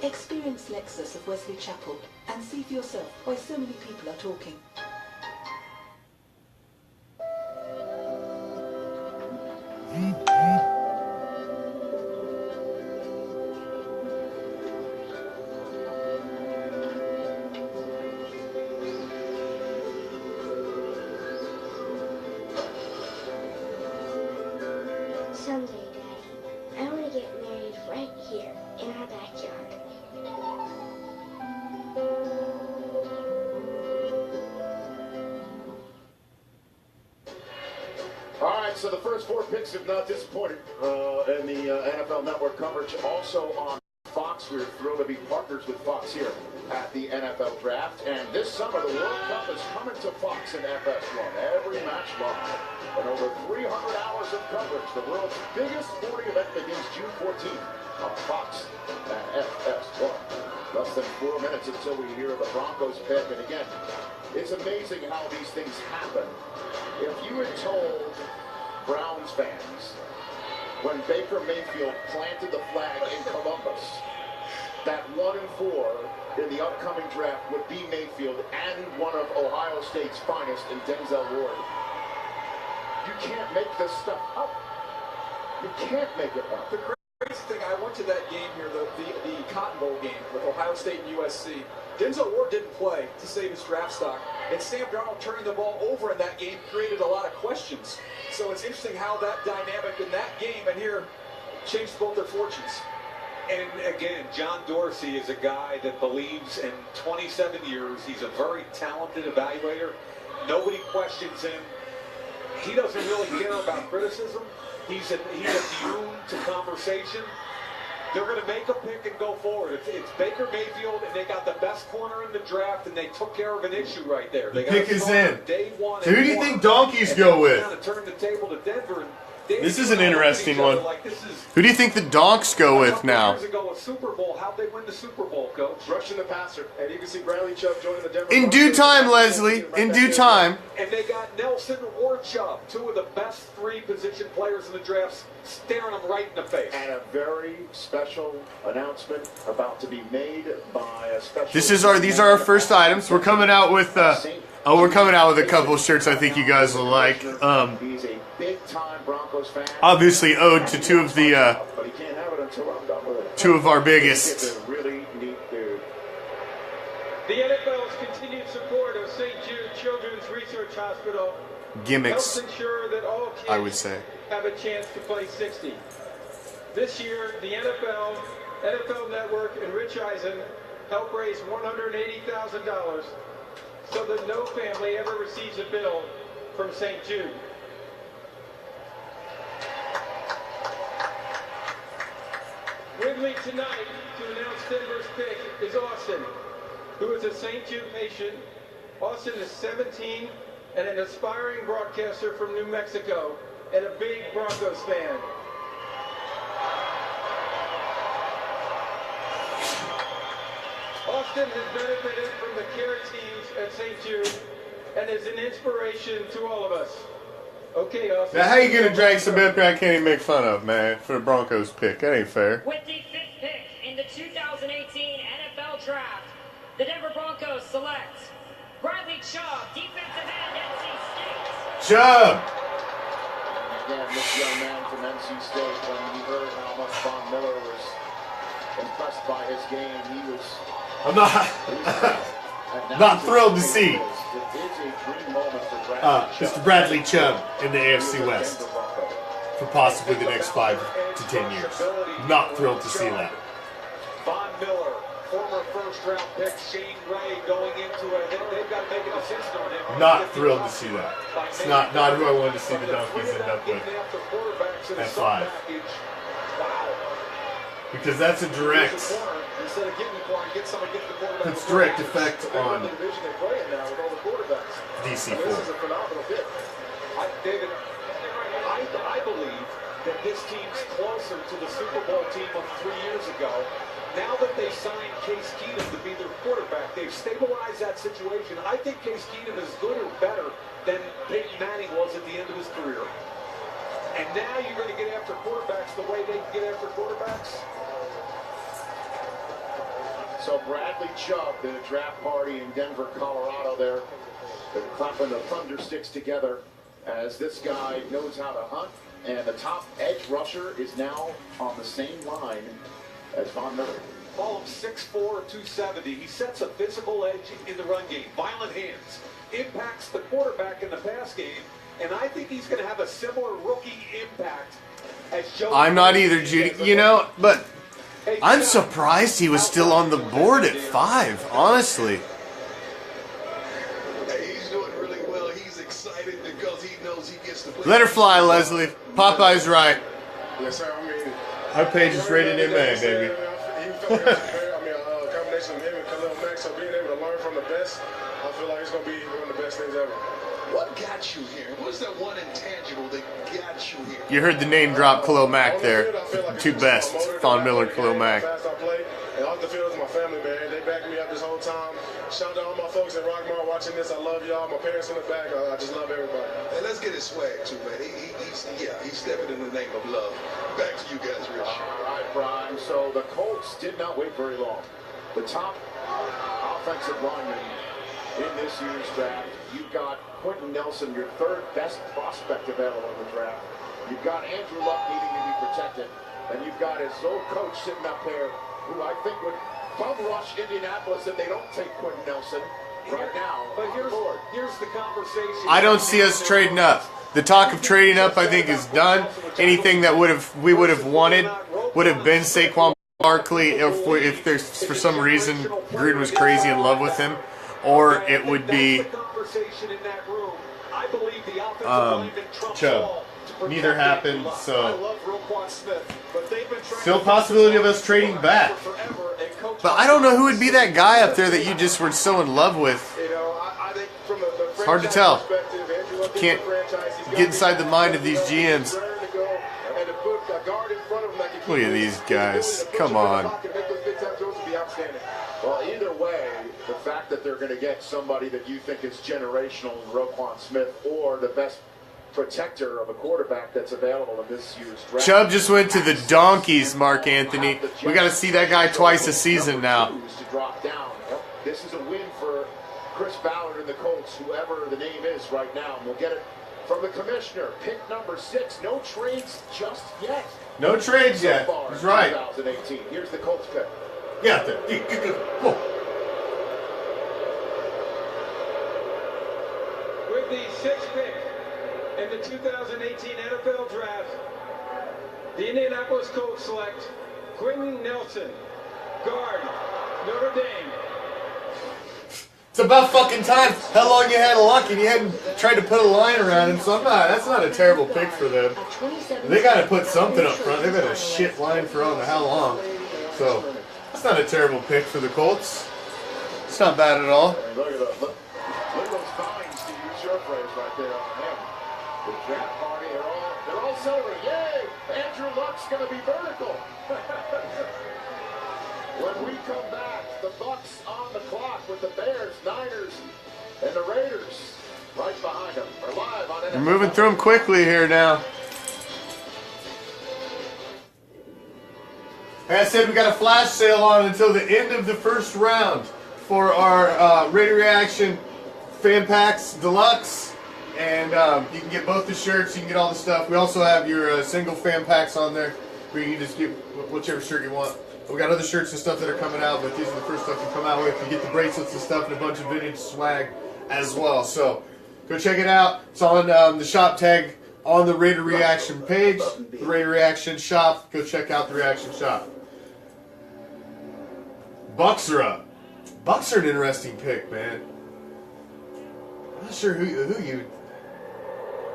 Experience Lexus of Wesley Chapel and see for yourself why so many people are talking. Someday, Daddy, I want to get married right here in our backyard. All right, so the first 4 picks have not disappointed in the NFL Network coverage. Also on Fox Fox. We're thrilled to be partners with Fox here at the NFL Draft. And this summer, the World Cup is coming to Fox in FS1. Every match live. And over 300 hours of coverage. The world's biggest sporting event begins June 14th on Fox and FS1. Less than 4 minutes until we hear the Broncos pick. And again, it's amazing how these things happen. If you had told Browns fans when Baker Mayfield planted the flag in Columbus that 1 and 4 in the upcoming draft would be Mayfield and one of Ohio State's finest in Denzel Ward, you can't make this stuff up. You can't make it up. The crazy thing, I went to that game here, the Cotton Bowl game with Ohio State and USC. Denzel Ward didn't play to save his draft stock, and Sam Darnold turning the ball over in that game created a lot of questions. So it's interesting how that dynamic in that game and here changed both their fortunes. And again, John Dorsey is a guy that believes in 27 years. He's a very talented evaluator. Nobody questions him. He doesn't really care about criticism. He's immune to conversation. They're going to make a pick and go forward. It's Baker Mayfield, and they got the best corner in the draft, and they took care of an issue right there. The They pick got is in. Day one. So who do you think donkeys go with? Turn the table to Denver. And This is an interesting one. Who do you think the donks go with now? Years ago, a Super Bowl. How'd they win the Super Bowl, Coach? Rushing the passer, and you can see Bradley Chubb joining the Denver. In due time, Leslie. In due time. And they got Nelson or Chubb, two of the best 3 position players in the drafts, staring them right in the face. And a very special announcement about to be made by a special. These are our first items. We're coming out with we're coming out with a couple of shirts I think you guys will like. He's a big-time Broncos fan. Obviously owed to two of But he can't have it until I'm done with it. two of our biggest It's a really neat dude. The NFL's continued support of St. Jude Children's Research Hospital gimmicks, helps ensure that all kids I would say. have a chance to play 60. This year, the NFL, NFL Network, and Rich Eisen help raise $180,000 so that no family ever receives a bill from St. Jude. With me tonight to announce Denver's pick is Austin, who is a St. Jude patient. Austin is 17 and an aspiring broadcaster from New Mexico and a big Broncos fan. Austin has benefited from the care teams at St. Jude and is an inspiration to all of us. Okay, Austin. Now how you gonna drag some milk I can't even make fun of, man, for the Broncos pick? That ain't fair. With the 5th pick in the 2018 NFL Draft, the Denver Broncos select Bradley Chubb, defensive end, NC State. Chubb! Again, this young man from NC State, when he heard how much Von Miller was impressed by his game, he was... I'm not thrilled to see It is a dream moment for Bradley Chubb. Mr. Bradley Chubb in the AFC West for possibly the next 5 to 10 years. Not thrilled to see that. Von Miller, former first-round pick Shane Ray going into it. They've got to make a decision on him. Not thrilled to see that. It's not who I wanted to see the Donkeys end up with at 5. Because that's a direct, it's direct effect on DC4. David, I believe that this team's closer to the Super Bowl team of 3 years ago. Now that they signed Case Keenum to be their quarterback, they've stabilized that situation. I think Case Keenum is good or better than Peyton Manning was at the end of his career. And now you're going to get after quarterbacks the way they get after quarterbacks. So Bradley Chubb did a draft party in Denver, Colorado there. They're clapping the thunder sticks together as this guy knows how to hunt. And the top edge rusher is now on the same line as Von Miller. Call him 6'4", 270. He sets a physical edge in the run game. Violent hands. Impacts the quarterback in the pass game. And I think he's going to have a similar rookie impact as Joe. I'm not either, Judy. You know, but I'm surprised he was still on the board at 5, honestly. He's doing really well. He's excited because he knows he gets to play. Let her fly, Leslie. Popeye's right. Yes, sir. I mean, Our page is rated MA, baby. He combination of him and Khalil Mack, so being able to learn from the best, I feel like it's going to be one of the best things ever. What got you here? What's that one intangible that got you here? You heard the name drop, Khalil Mack there. Two best, Von Miller, Khalil Mack. And off the field is my family, man. They backed me up this whole time. Shout out to all my folks at Rockmart watching this. I love y'all. My parents in the back. I just love everybody. And let's get his swag too, man. He's stepping in the name of love. Back to you guys, Rich. All right, Brian. So the Colts did not wait very long. The top offensive lineman in this year's draft. You've got Quentin Nelson, your third best prospect available in the draft. You've got Andrew Luck needing to be protected. And you've got his old coach sitting up there, who I think would bum rush Indianapolis if they don't take Quentin Nelson right now. But here's the conversation. I don't see us trading up. The talk of trading up, I think, is done. Anything that we would have wanted would have been Saquon Barkley if there's for some reason Gruden was crazy in love with him, or it would be Chubb. Neither happened, so still possibility of us trading back. But I don't know who would be that guy up there that you just were so in love with. It's hard to tell. You can't get inside the mind of these GMs. Look at these guys. Come on. Well, either way, the fact that they're going to get somebody that you think is generational in Roquan Smith or the best protector of a quarterback that's available in this year's draft. Chubb just went to the donkeys, Mark Anthony. We got to see that guy twice a season now. To drop down. This is a win for Chris Ballard and the Colts, whoever the name is right now. And we'll get it from the commissioner. Pick number 6. No trades just yet. No trades yet. That's right. 2018. Here's the Colts pick. Yeah, there. With the 6th pick in the 2018 NFL Draft, the Indianapolis Colts select Quentin Nelson, guard, Notre Dame. It's about fucking time. How long you had luck and you hadn't tried to put a line around him, so that's not a terrible pick for them. They got to put something up front. They've had a shit line for I don't know how long. So, that's not a terrible pick for the Colts. It's not bad at all. Look at those vines, to use your phrase right there on him. The draft party, they're all celebrating. Yay! Andrew Luck's going to be vertical. When we come back, the Bucks on the clock with the Bears, Niners, and the Raiders right behind them. We're live on NFL. We're moving through them quickly here now. Like I said, we got a flash sale on until the end of the first round for our Raider Reaction Fan Packs Deluxe. And you can get both the shirts, you can get all the stuff. We also have your single fan packs on there where you can just get whichever shirt you want. We got other shirts and stuff that are coming out, but these are the first stuff you come out with. You get the bracelets and stuff and a bunch of vintage swag as well. So go check it out. It's on the shop tag on the Raider Reaction page, the Raider Reaction shop. Go check out the Reaction shop. Bucks are up. Bucks are an interesting pick, man. I'm not sure who you.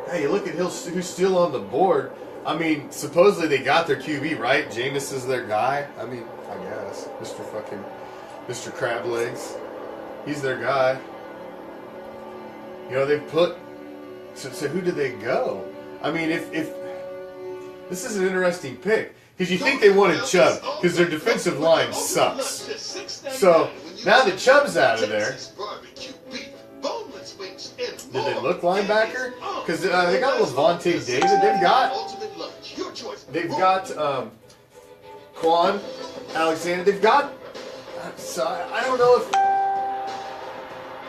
Hey, you look at who's still on the board. I mean, supposedly they got their QB, right? Jameis is their guy. I mean, I guess Mr. Crab Legs. He's their guy. You know, they've put. So who did they go? I mean, if this is an interesting pick. Because you think they wanted Chubb, because their defensive line sucks. So, now that Chubb's out of there, did they look linebacker? Because they got Levante David. They've got Quan Alexander. They've got... So I don't know if...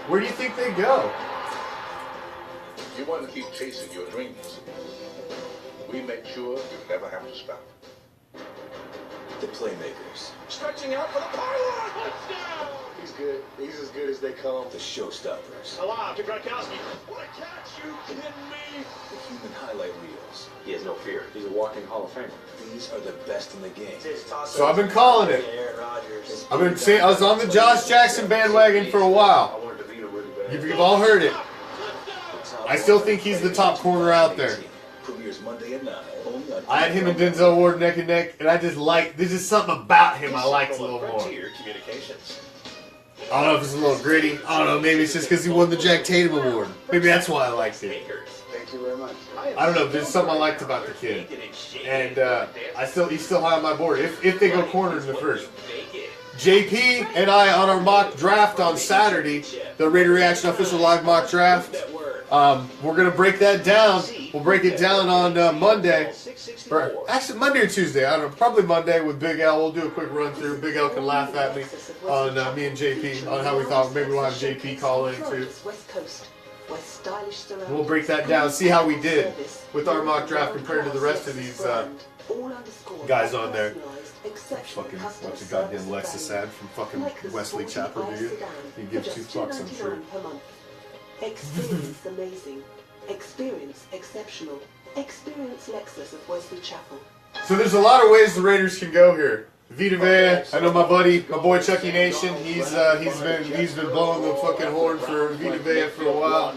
Where do you think they go? You want to keep chasing your dreams. We make sure you never have to stop. The playmakers. Stretching out for the pylon. Touchdown. He's good. He's as good as they come. The showstoppers. Alive to Gronkowski. What a catch, you kidding me? The human highlight reels. He has no fear. He's a walking Hall of Famer. These are the best in the game. So I've been calling it. I've been saying I was on the Josh Jackson bandwagon for a while. You've all heard it. I still think he's the top corner out there. Premieres Monday at 9. Only I had him and Denzel Ward neck and neck, and I just like, there's just something about him I liked a little more. I don't know if it's a little gritty. I don't know, maybe it's just because he won the Jack Tatum Award. Maybe that's why I liked it. Thank you very much. I don't know, there's something I liked about the kid. And he's still high on my board, if they go corner in the first. JP and I on our mock draft on Saturday, the Raider Reaction official live mock draft. We're going to break that down. We'll break it down on Monday. Or actually, Monday or Tuesday. I don't know. Probably Monday with Big L. We'll do a quick run through. Big L can laugh at me on me and JP on how we thought maybe we'll have JP call in too. We'll break that down. See how we did with our mock draft compared to the rest of these guys on there. Fucking bunch of goddamn Lexus ad from fucking Wesley Chapel, do you? You give 2 fucks, I'm sure. Experience amazing. Experience exceptional. Experience Lexus of Wesley Chapel. So there's a lot of ways the Raiders can go here. Vita Vea, I know my boy Chucky Nation. He's been blowing the fucking horn for Vita Vea for a while.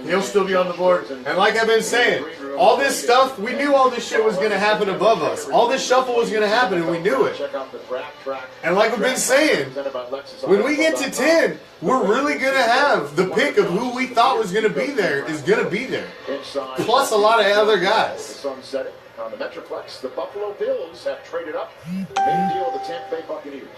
He'll still be on the board. And like I've been saying, all this stuff, we knew all this shit was gonna happen above us. All this shuffle was gonna happen, and we knew it. And like we've been saying, when we get to 10, we're really gonna have the pick of who we thought was gonna be there is gonna be there. Plus a lot of other guys. On the Metroplex, the Buffalo Bills have traded up, made a deal with the Tampa Bay Buccaneers.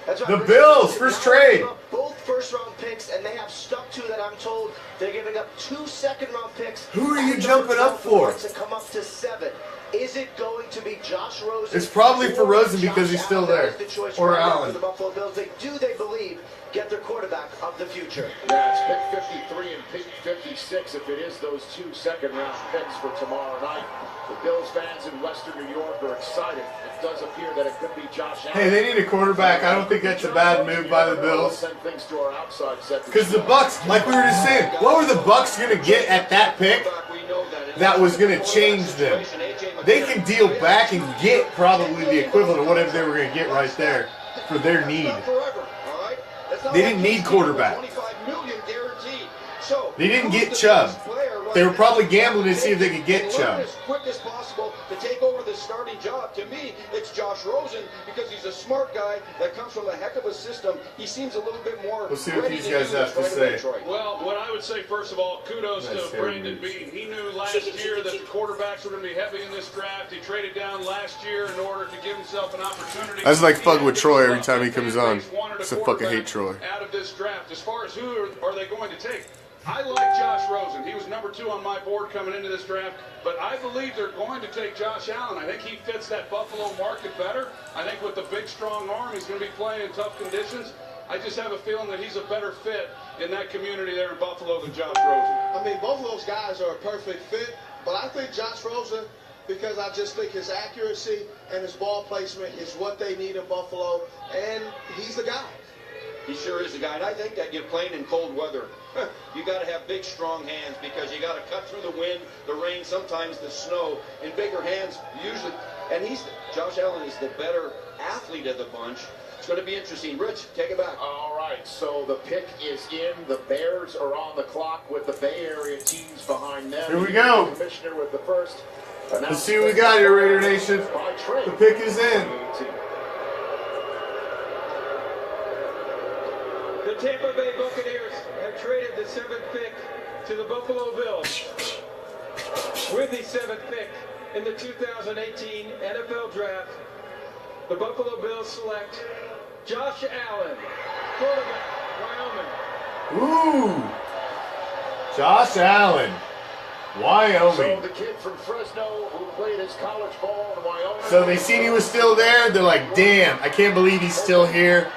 That's right. The Bills, first trade. Both first-round picks, and they have stuck to that. I'm told they're giving up 2 second-round picks. Who are you jumping up for? To come up to 7. Is it going to be Josh Rosen? It's probably for Rosen because he's still there, or Allen. The Buffalo Bills, they believe, get their quarterback of the future. Yeah, it's pick 53 and pick 56 if it is those 2 second-round picks for tomorrow night. The Bills fans in Western New York are excited. It does appear that it could be Josh Allen. Hey, they need a quarterback. I don't think that's a bad move by the Bills. Because the Bucks, like we were just saying, what were the Bucks going to get at that pick that was going to change them? They can deal back and get probably the equivalent of whatever they were going to get right there for their need. They didn't need quarterback. They didn't get Chubb. They were probably gambling to see if they could get Chubb. As quick as possible to take over the starting job. To me, it's Josh Rosen because he's a smart guy that comes from a heck of a system. He seems a little bit more. We'll see what these guys have to say. Well, what I would say, first of all, kudos to Brandon Beane. He knew last year that the quarterbacks were going to be heavy in this draft. He traded down last year in order to give himself an opportunity. I just like fucking with Troy every time he comes on. I fucking hate Troy. Out of this draft, as far as who are they going to take? I like Josh Rosen. He was number 2 on my board coming into this draft, but I believe they're going to take Josh Allen. I think he fits that Buffalo market better. I think with the big, strong arm, he's going to be playing in tough conditions. I just have a feeling that he's a better fit in that community there in Buffalo than Josh Rosen. I mean, both of those guys are a perfect fit, but I think Josh Rosen, because I just think his accuracy and his ball placement is what they need in Buffalo, and he's the guy. He sure is the guy, and I think that you're playing in cold weather. You got to have big, strong hands because you got to cut through the wind, the rain, sometimes the snow. In bigger hands, usually. And Josh Allen is the better athlete of the bunch. It's going to be interesting. Rich, take it back. All right, so the pick is in. The Bears are on the clock with the Bay Area teams behind them. Here we go. The commissioner with the first. Let's see what we got here, Raider Nation. The pick is in. The Tampa Bay Buccaneers have traded the 7th pick to the Buffalo Bills. With the 7th pick in the 2018 NFL Draft, the Buffalo Bills select Josh Allen, quarterback, Wyoming. Ooh! Josh Allen, Wyoming. So the kid from Fresno who played his college ball in Wyoming. So they seen he was still there. They're like, damn, I can't believe he's still here.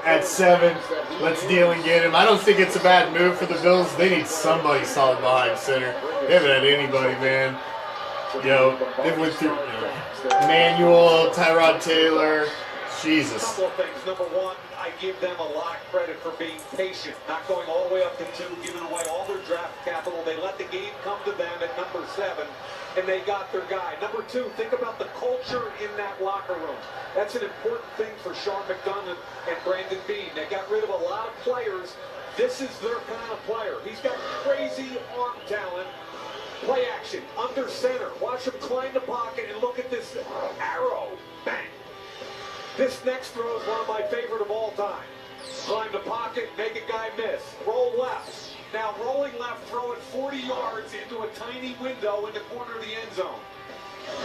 At 7, let's deal and get him. I don't think it's a bad move for the Bills. They need somebody solid behind center. They haven't had anybody, man. They went through Manuel, Tyrod Taylor. Jesus. A couple of things. Number one, I give them a lot of credit for being patient, not going all the way up to 2, giving away all their draft capital. They let the game come to them at number 7, and they got their guy. Number 2, think about the culture in that locker room. That's an important thing for Sean McDonough and Brandon Beane. They got rid of a lot of players. This is their kind of player. He's got crazy arm talent, play action, under center. Watch him climb the pocket and look at this arrow. Bang. This next throw is one of my favorite of all time. Climb the pocket, make a guy miss. Roll left. Now rolling left, throw it 40 yards into a tiny window in the corner of the end zone.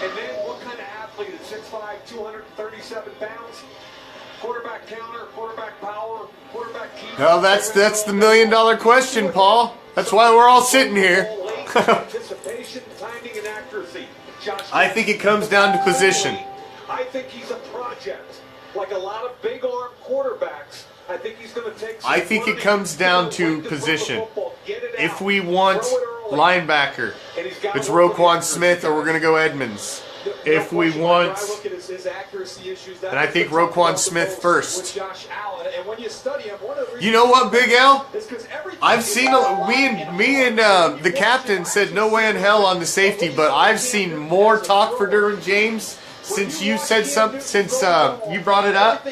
And then what kind of athlete is 6'5", 237 pounds? Quarterback counter, quarterback power, quarterback keeper. Well, that's the $1 million question, Paul. That's why we're all sitting here. Anticipation, timing, and accuracy. I think it comes down to position. I think he's a project. Like a lot of big arm quarterbacks, I think he's going to take. I think it comes down to position. If we want linebacker, it's Roquan Smith or we're going to go Edmonds. If we want, and I think Roquan Smith first. You know what, Big L? I've seen me and the captain said no way in hell on the safety, but I've seen more talk for Derwin James since you said something, since you brought it up,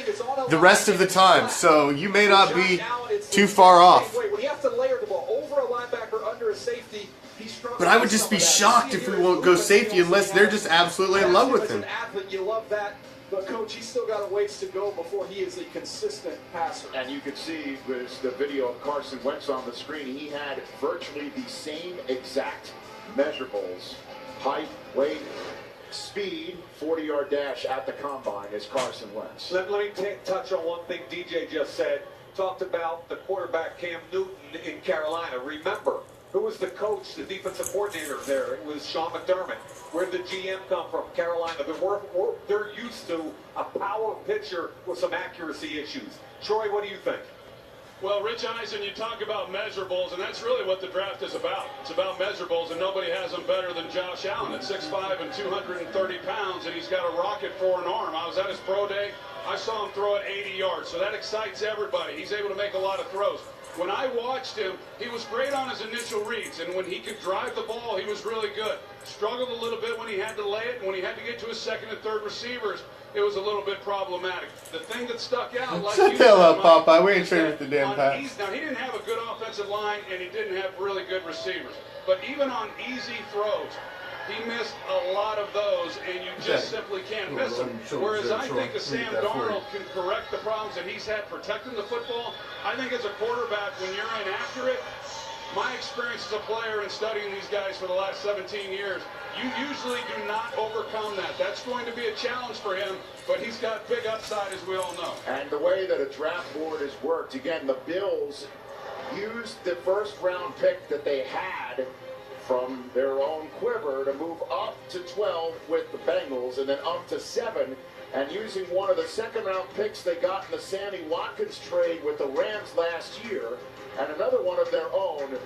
the rest of the time. So you may not be too far off. But I would just be shocked if we won't go safety unless they're just absolutely in love with him. You love that. But, Coach, he's still got a ways to go before he is a consistent passer. And you can see with the video of Carson Wentz on the screen, he had virtually the same exact measurables, height, weight, speed, 40-yard dash at the combine as Carson Wentz. Let me touch on one thing DJ just said. Talked about the quarterback Cam Newton in Carolina. Remember, who was the coach, the defensive coordinator there? It was Sean McDermott. Where did the GM come from? Carolina. They're used to a power pitcher with some accuracy issues. Troy, what do you think? Well, Rich Eisen, you talk about measurables, and that's really what the draft is about. It's about measurables, and nobody has them better than Josh Allen at 6'5" and 230 pounds, and he's got a rocket for an arm. I was at his pro day. I saw him throw it 80 yards, so that excites everybody. He's able to make a lot of throws. When I watched him, he was great on his initial reads, and when he could drive the ball, he was really good. Struggled a little bit when he had to lay it, and when he had to get to his second and third receivers, it was a little bit problematic. The thing that stuck out, like shut the hell up, Popeye. We ain't trading with the damn pass. Now, he didn't have a good offensive line, and he didn't have really good receivers. But even on easy throws, he missed a lot of those, and you just simply can't miss them. Whereas I think that Sam Darnold can correct the problems that he's had protecting the football. I think as a quarterback, when you're inaccurate, my experience as a player and studying these guys for the last 17 years, you usually do not overcome that. That's going to be a challenge for him, but he's got big upside, as we all know. And the way that a draft board has worked, again, the Bills used the first-round pick that they had from their own quiver to move up to 12 with the Bengals and then up to 7, and using one of the second-round picks they got in the Sammy Watkins trade with the Rams last year and another one of their own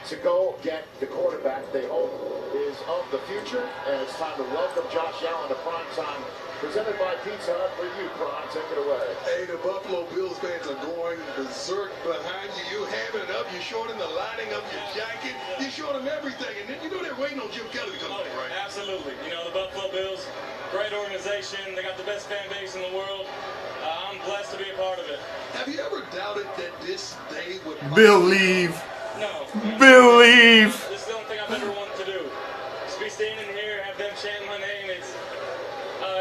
to go get the quarterback they hope is of the future. And it's time to welcome Josh Allen to primetime, presented by Pizza Hut. For you, Kron, take it away. Hey, the Buffalo Bills fans are going berserk behind you. You having it up. You're showing them the lining of your jacket. You're showing them everything. And then you know they're waiting on Jim Kelly to come back, right? Absolutely. You know, the Buffalo Bills, great organization. They got the best fan base in the world. I'm blessed to be a part of it. Have you ever doubted that this day would... Believe. No. Believe. This is the only thing I've ever wanted to do. Just be standing here, have them chant my name.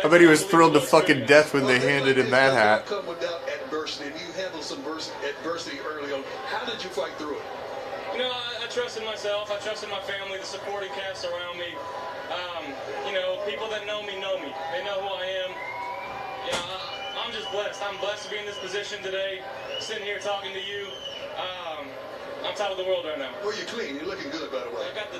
I bet he was thrilled to fucking death when they handed him that hat. Come without adversity, and you handled some adversity early on. How did you fight through it? You know, I trusted myself. I trusted my family, the supporting cast around me. You know, people that know me know me. They know who I am. You know, I'm just blessed. I'm blessed to be in this position today, sitting here talking to you. I'm top of the world right now. Well, you're clean. You're looking good, by the way. I've got the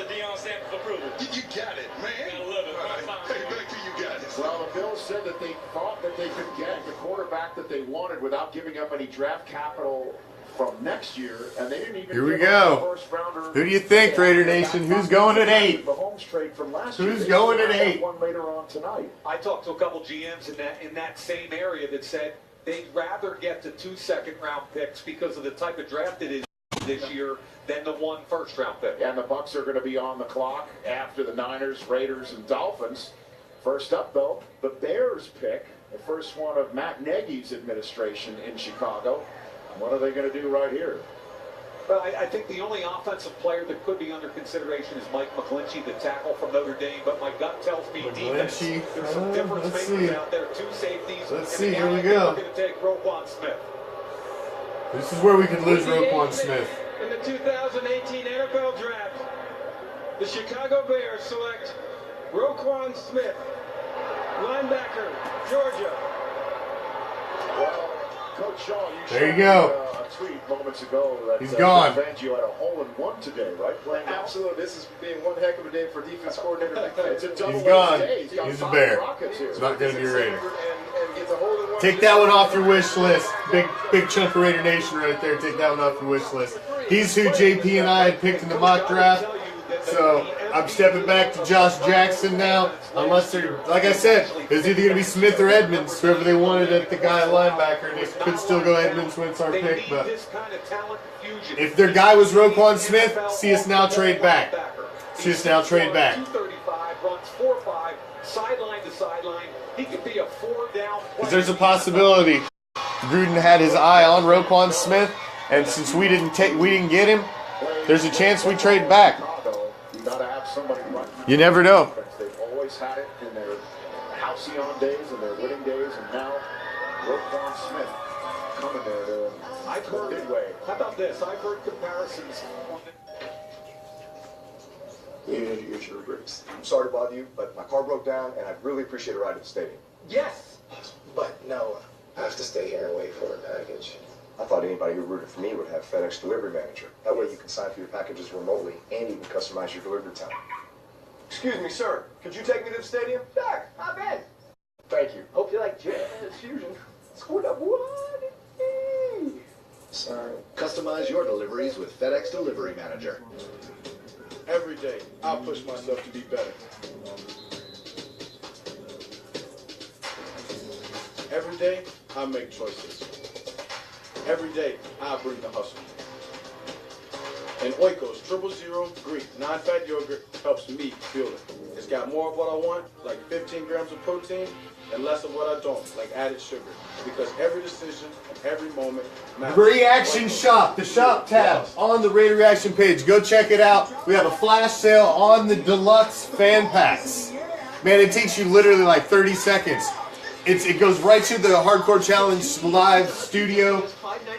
Dion stamp of approval. You got it, man. Gotta love it. Right. Hey, back to you guys. Well, the Bills said that they thought that they could get the quarterback that they wanted without giving up any draft capital from next year, and they didn't even. Here we go. Who do you think, Raider Nation? Who's going at 8? Mahomes trade from last Who's year. going at 8? One later on tonight. I talked to a couple GMs in that same area that said they'd rather get the 2 second-round picks because of the type of draft it is this year than the 1 first-round pick. And the Bucs are going to be on the clock after the Niners, Raiders, and Dolphins. First up, though, the Bears pick, the first one of Matt Nagy's administration in Chicago. What are they going to do right here? Well, I think the only offensive player that could be under consideration is Mike McGlinchey, the tackle from Notre Dame, but my gut tells me defense. There's some difference makers out there, 2 safeties. Let's see, here we go. We're going to take Roquan Smith. This is where we could lose Roquan Smith. In the 2018 NFL Draft, the Chicago Bears select Roquan Smith, linebacker, Georgia. Well, Coach Shaw, there you go. A tweet moments ago that he's gone. Fangio had a hole-in-one today, right? Playing Absolutely. This is being one heck of a day for defense coordinator. It's a double He's gone. day. He's a Bear. He's not going to be a Raider. And gets a hole-in-one. Take that one off your wish list. Big chunk of Raider Nation right there. Take that one off your wish list. He's who JP and I had picked in the mock draft. So I'm stepping back to Josh Jackson now. Unless they're, like I said, it's either going to be Smith or Edmonds, whoever they wanted at the guy linebacker. They could still go Edmonds when it's our pick, but if their guy was Roquan Smith, see us now trade back. See us now trade back. 235, runs 4.5, sideline to sideline. He could be a 4-down player. Because there's a possibility Gruden had his eye on Roquan Smith, and since we didn't get him, there's a chance we trade back. You never know. They've always had it in their halcyon days and their winning days, and now Roquan Smith coming there to midway. How about this? I've heard comparisons. It's your Briggs. I'm sorry to bother you, but my car broke down, and I'd really appreciate a ride to the stadium. Yes. But no, I have to stay here and wait for a package. I thought anybody who rooted for me would have FedEx Delivery Manager. That way you can sign for your packages remotely and even customize your delivery time. Excuse me, sir. Could you take me to the stadium? Sure, hop in. Thank you. Hope you like jazz fusion. Scored up what? Sorry. Customize your deliveries with FedEx Delivery Manager. Every day, I'll push myself to be better. Every day, I make choices. Every day, I bring the hustle. And Oikos 000 Greek non-fat yogurt helps me feel it. It's got more of what I want, like 15 grams of protein, and less of what I don't, like added sugar. Because every decision and every moment matters. ReACTION Shop, the shop tab on the Raider Reaction page. Go check it out. We have a flash sale on the deluxe fan packs. Man, it takes you literally like 30 seconds. It goes right to the Hardcore Challenge live studio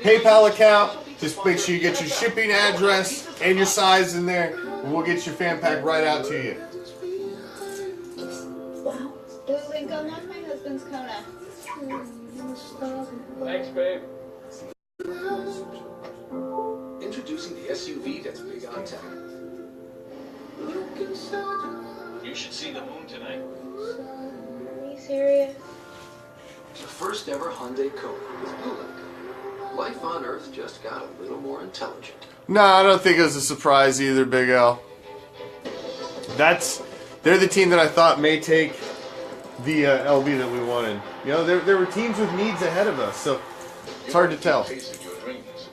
PayPal account. Just make sure you get your shipping address and your size in there, and we'll get your fan pack right out to you. Wow. Blue Lincoln, that's my husband's Kona. Thanks, babe. Introducing the SUV that's big on tech. You should see the moon tonight. Are you serious? The first ever Hyundai Kona with Blue Link. Life on Earth just got a little more intelligent. No, I don't think it was a surprise either, Big L. They're the team that I thought may take the LB that we wanted. You know, there were teams with needs ahead of us, so it's hard to tell. Chasing your dreams.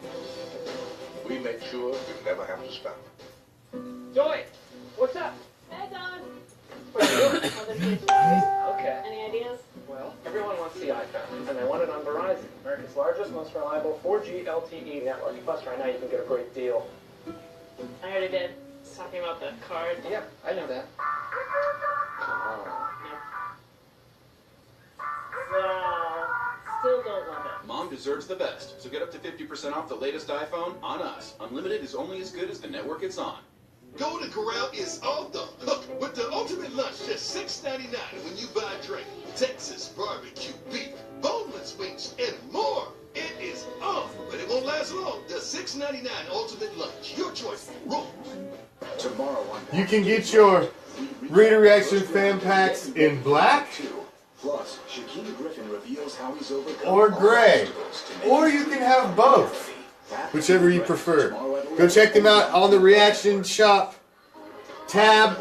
We make sure you never have to stop. Joy, what's up? Hey, Don. Okay. Any ideas? Well, everyone wants the iPhone, and they want it on Verizon, America's largest, most reliable 4G LTE network. Plus, right now you can get a great deal. I already did. Talking about the card. Yeah, I know that. Wow. Still don't love it. Mom deserves the best, so get up to 50% off the latest iPhone on us. Unlimited is only as good as the network it's on. Golden Corral is off the hook with the ultimate lunch, just $6.99 when you buy a drink. Texas barbecue beef, boneless wings, and more. It is off, but it won't last long. The $6.99 ultimate lunch. Your choice. Roll. Tomorrow on You can get your Raider Reaction fan packs in black Plus, Shaquille Griffin reveals how he's overcome or gray, or you can have both, whichever you prefer. Go check them out on the ReACTION Shop tab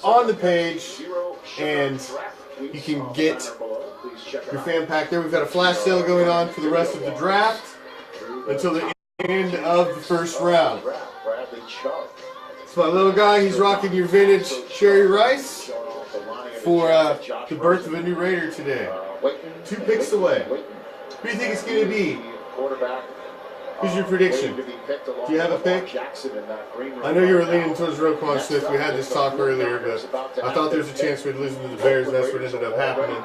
on the page, and you can get your fan pack there. We've got a flash sale going on for the rest of the draft until the end of the first round. It's my little guy. He's rocking your vintage Cherry Rice for the birth of a new Raider today. 2 picks away. Who do you think it's going to be? Who's your prediction? Do you have a pick? I know you were leaning towards Roquan Smith. We had this talk earlier, but I thought there was a chance we'd lose to the Bears, and that's what ended up happening.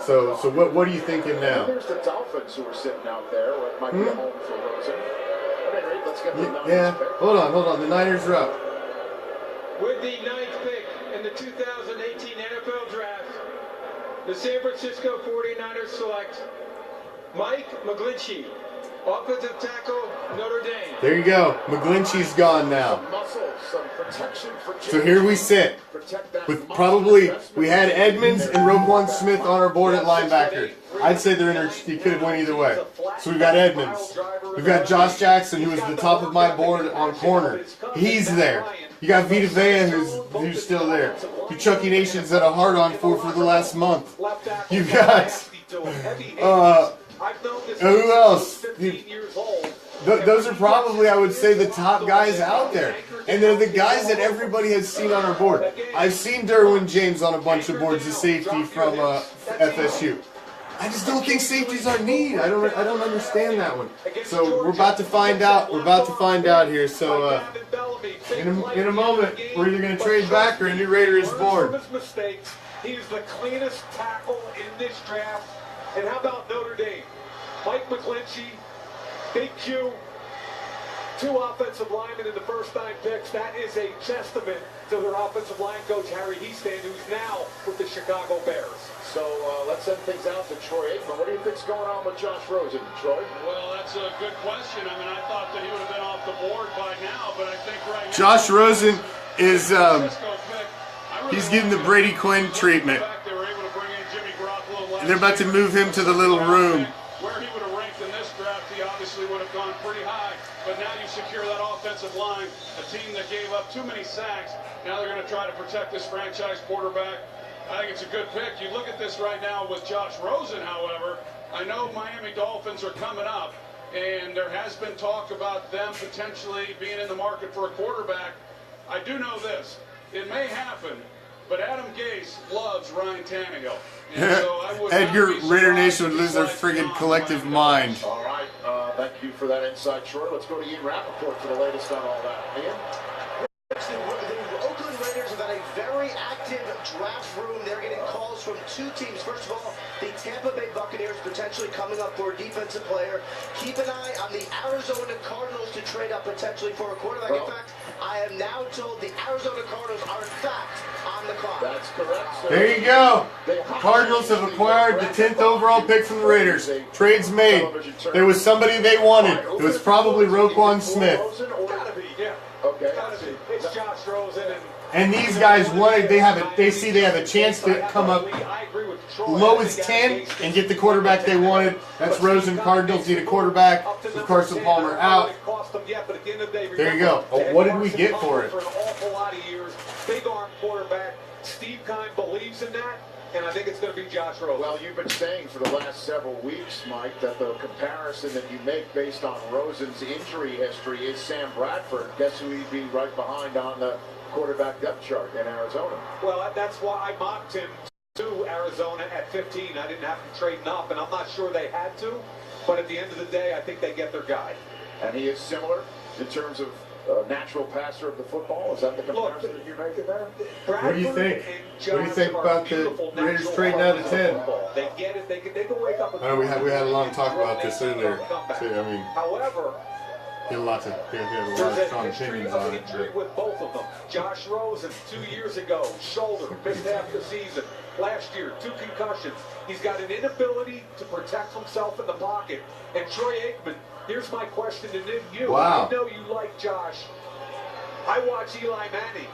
So what are you thinking now? There's the Dolphins who are sitting out there. It might be a home for Rosen. At any rate, let's get the Niners Yeah, pick. hold on. The Niners are up. With the 9th pick in the 2018 NFL Draft, the San Francisco 49ers select Mike McGlinchey, offensive tackle, Notre Dame. There you go. McGlinchey's gone now. Some protection for So here we sit with we had Edmonds and Roquan Smith on our board at linebacker. I'd say he could have went either way. So we've got Edmonds. We've got Josh Jackson, who is the top of my board on corner. He's there. You got Vita Vea, who's still there. You Chucky Nation's had a hard on for the last month. You got who else? Those are probably, I would say, the top guys out there. And they're the guys that everybody has seen on our board. I've seen Derwin James on a bunch of boards, the safety from FSU. I just don't think safeties are need. I don't understand that one. So we're about to find out. We're about to find out here. So in a moment, we're either going to trade back or a new Raider is born. He's the cleanest tackle in this draft. And how about Notre Dame? Mike McGlinchey, Big Q, 2 offensive linemen in the first 9 picks. That is a testament to their offensive line coach, Harry Heastand, who's now with the Chicago Bears. So let's send things out to Troy Aikman. What do you think's going on with Josh Rosen, Troy? Well, that's a good question. I mean, I thought that he would have been off the board by now, but I think right now... Josh Rosen is, he's getting the Brady Quinn treatment. They're about to move him to the little room. Where he would have ranked in this draft, he obviously would have gone pretty high. But now you secure that offensive line, a team that gave up too many sacks. Now they're going to try to protect this franchise quarterback. I think it's a good pick. You look at this right now with Josh Rosen, however. I know Miami Dolphins are coming up, and there has been talk about them potentially being in the market for a quarterback. I do know this. It may happen, but Adam Gase loves Ryan Tannehill. So Edgar, Raider Nation would lose their friggin' collective mind. All right, thank you for that insight, Troy. Let's go to Ian Rappaport for the latest on all that. Ian? The Oakland Raiders have had a very active draft room. They're getting calls from 2 teams. First of all, the Tampa Bay Buccaneers potentially coming up for a defensive player. Keep an eye on the Arizona Cardinals to trade up potentially for a quarterback. In fact, I am now told the Arizona Cardinals are in fact on the clock. That's correct, sir. There you go. The Cardinals have acquired the 10th overall pick from the Raiders. Trades made. There was somebody they wanted. It was probably Roquan Smith. Gotta be, yeah. Okay. Gotta be. It's Josh Rosen And these guys wanted. They see they have a chance to come up low as 10 and get the quarterback they wanted. That's Rosen. Cardinals need a quarterback with Carson Palmer out. There you go. Oh, what did we get for it? For an awful lot of years, big arm quarterback. Steve Keim believes in that, and I think it's going to be Josh Rosen. Well, you've been saying for the last several weeks, Mike, that the comparison that you make based on Rosen's injury history is Sam Bradford. Guess who he'd be right behind on the quarterback depth chart in Arizona? Well, that's why I mocked him to Arizona at 15. I didn't have to trade him up, and I'm not sure they had to. But at the end of the day, I think they get their guy. And he is similar in terms of natural passer of the football. Is that the comparison that you're making there? What do you think? What do you think about the Raiders trading out of 10? They get it. They can wake up. I know we had a long talk about this earlier. So, I mean, however, he had a lot of strong opinions on it. Injury with both of them. Josh Rosen 2 years ago, shoulder, missed half the season. Last year, 2 concussions. He's got an inability to protect himself in the pocket. And Troy Aikman, here's my question to you. Wow. I know you like Josh. I watch Eli Manning.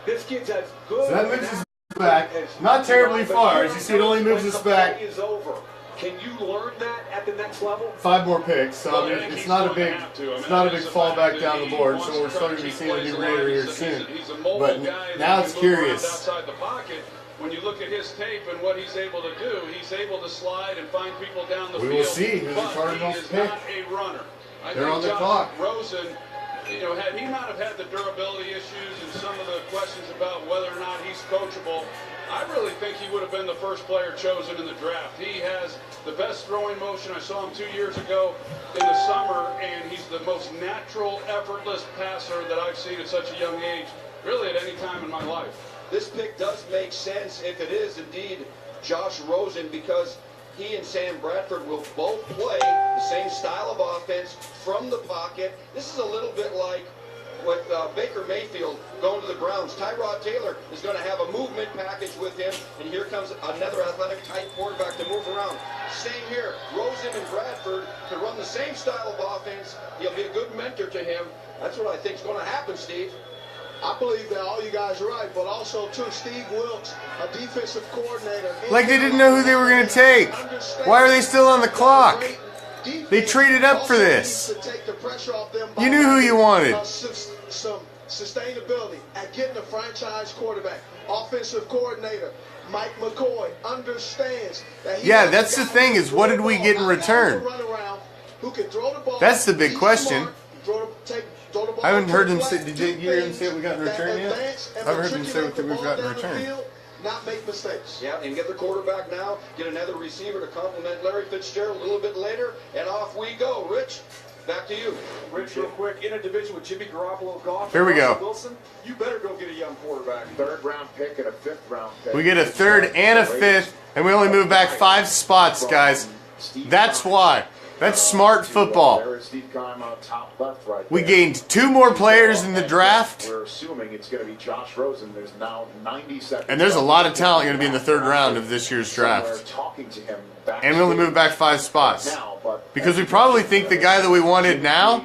This kid's as good. So that moves us back, not terribly far. As you see, it only moves us back. Is over. Can you learn that at the next level? 5 more picks, so I mean, it's not a big fallback down the board. So we're starting to be seeing a new Raider here soon. But now it's curious. Outside the pocket. When you look at his tape and what he's able to do, he's able to slide and find people down the field. We will see who the Cardinals pick. Not a runner. They're on the clock. Rosen, had he not have had the durability issues and some of the questions about whether or not he's coachable, I really think he would have been the first player chosen in the draft. He has the best throwing motion. I saw him 2 years ago in the summer, and he's the the most natural, effortless passer that I've seen at such a young age, really at any time in my life. This pick does make sense if it is indeed Josh Rosen, because he and Sam Bradford will both play the same style of offense from the pocket. This is a little bit like with Baker Mayfield going to the Browns. Tyrod Taylor is going to have a movement package with him, and here comes another athletic type quarterback to move around. Same here. Rosen and Bradford can run the same style of offense. He'll be a good mentor to him. That's what I think is going to happen, Steve. I believe that all you guys are right, but also, too, Steve Wilkes, a defensive coordinator. Like they didn't know who they were going to take. Why are they still on the clock? They traded up for this. You knew who you wanted. Some sustainability at getting a franchise quarterback. Offensive coordinator Mike McCoy understands that. Yeah, that's the thing, is what did we get in return? That's the big question. I haven't heard him say. Did you hear him say what we got in return yet? I haven't heard him say what we've got in return. Not make mistakes. Yeah, and get the quarterback now. Get another receiver to complement Larry Fitzgerald a little bit later, and off we go. Rich, back to you. Rich, real quick, in a division with Jimmy Garoppolo, Goff, here we go. Wilson, you better go get a young quarterback. 3rd round pick and a 5th round pick. We get a 3rd and a 5th, and we only move back 5 spots, guys. That's why. That's smart football. We gained 2 more players in the draft. We're assuming it's going to be Josh Rosen. There's now 90 seconds. And there's a lot of talent going to be in the 3rd round of this year's draft. And we only move back 5 spots. Because we probably think the guy that we wanted now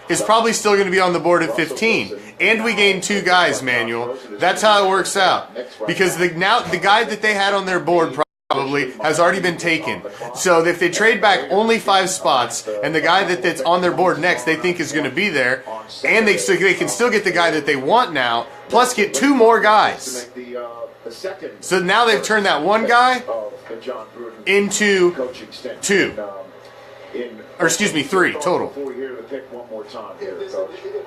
is probably still going to be on the board at 15. And we gained 2 guys, Manuel. That's how it works out. Because the guy that they had on their board probably has already been taken. So if they trade back only 5 spots, and the guy that's on their board next they think is going to be there, and they can still get the guy that they want now, plus get 2 more guys. So now they've turned that 1 guy into 2. Or excuse me, 3 total. If